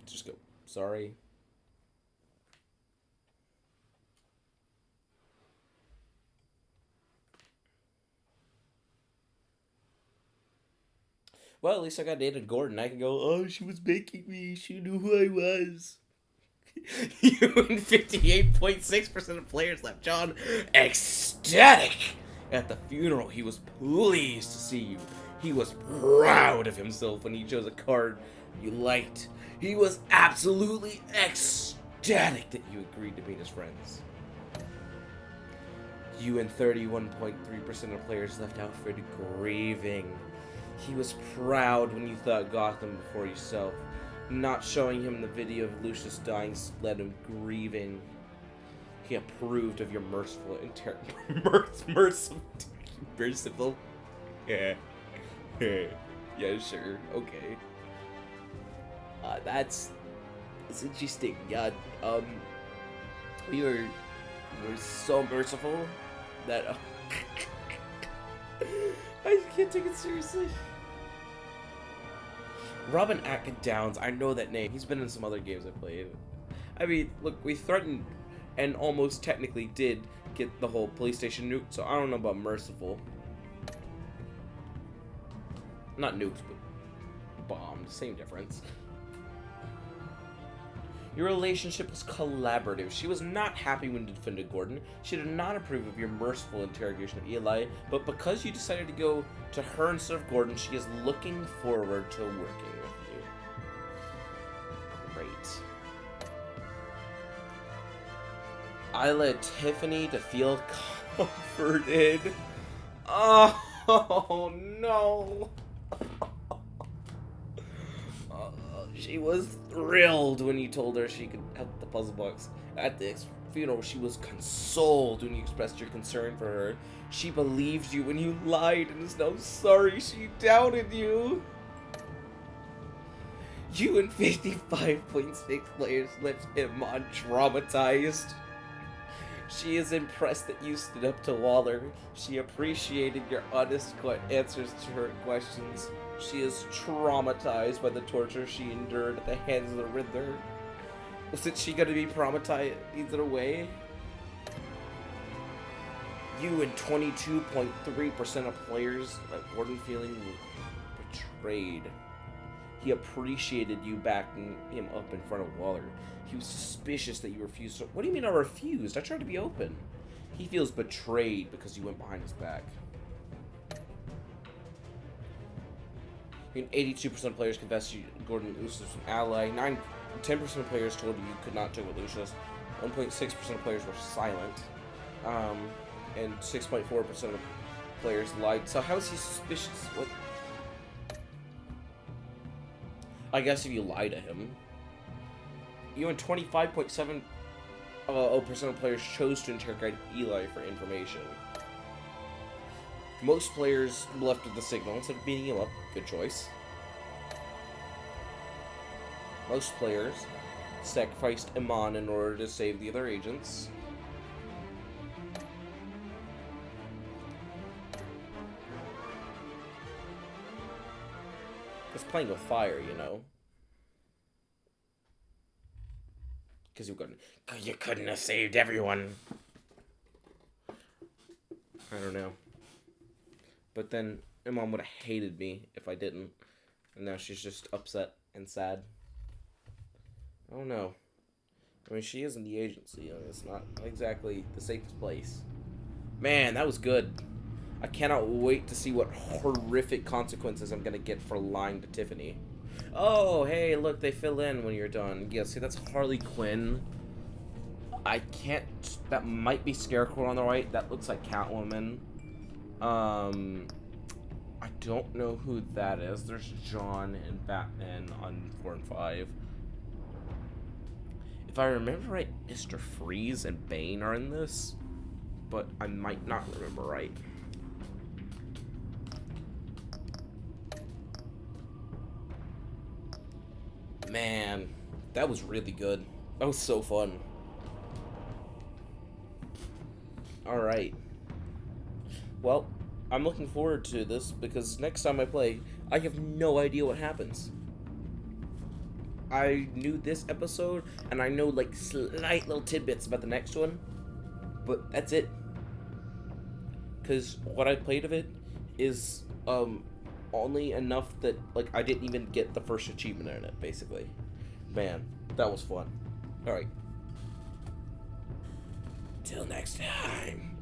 S1: Just go. Sorry. Well, at least I got dated Gordon. I can go, oh, she was making me. She knew who I was. You and 58.6% of players left John ecstatic. At the funeral, he was pleased to see you. He was proud of himself when he chose a card you liked. He was absolutely ecstatic that you agreed to be his friends. You and 31.3% of players left Alfred grieving. He was proud when you thought Gotham before yourself. Not showing him the video of Lucius dying led him grieving. He approved of your merciful merciful. Yeah. Yeah, sure. Okay. That's interesting. Yeah. You were so merciful that I can't take it seriously. Robin Downs, I know that name. He's been in some other games I played. I mean, look, we threatened and almost technically did get the whole police station nuked, so I don't know about merciful. Not nuked, but bombed. Same difference. Your relationship was collaborative. She was not happy when you defended Gordon. She did not approve of your merciful interrogation of Eli, but because you decided to go to her instead of Gordon, she is looking forward to working with you. Great. I led Tiffany to feel comforted. Oh no. She was thrilled when you told her she could help the puzzle box. At the funeral, she was consoled when you expressed your concern for her. She believed you when you lied and is now sorry she doubted you. You and 55.6 players left him traumatized. She is impressed that you stood up to Waller. She appreciated your honest answers to her questions. She is traumatized by the torture she endured at the hands of the Riddler. Wasn't she going to be traumatized either way? You and 22.3% of players let Gordon feeling betrayed. He appreciated you backing him up in front of Waller. He was suspicious that you refused to... What do you mean I refused? I tried to be open. He feels betrayed because you went behind his back. 82% of players confessed Gordon Lucius was an ally. 10% of players told you could not joke with Lucius. 1.6% of players were silent. And 6.4% of players lied. So how is he suspicious? What? I guess if you lie to him. You and 25.7% of players chose to interrogate Eli for information. Most players left with the signal instead of beating him up. Good choice. Most players sacrificed Iman in order to save the other agents. It's playing with fire, you know. Because you couldn't have saved everyone. I don't know. But then Iman would have hated me if I didn't. And now she's just upset and sad. I don't know. I mean, she is in the agency. I mean, it's not exactly the safest place. Man, that was good. I cannot wait to see what horrific consequences I'm going to get for lying to Tiffany. Oh, hey, look, they fill in when you're done. Yeah, see, that's Harley Quinn. I can't... That might be Scarecrow on the right. That looks like Catwoman. I don't know who that is. There's John and Batman on 4 and 5. If I remember right, Mr. Freeze and Bane are in this, but I might not remember right. Man, that was really good. That was so fun. Alright. Well, I'm looking forward to this because next time I play, I have no idea what happens. I knew this episode, and I know like slight little tidbits about the next one, but that's it. Because what I played of it is only enough that like I didn't even get the first achievement in it, basically. Man, that was fun. Alright. Till next time.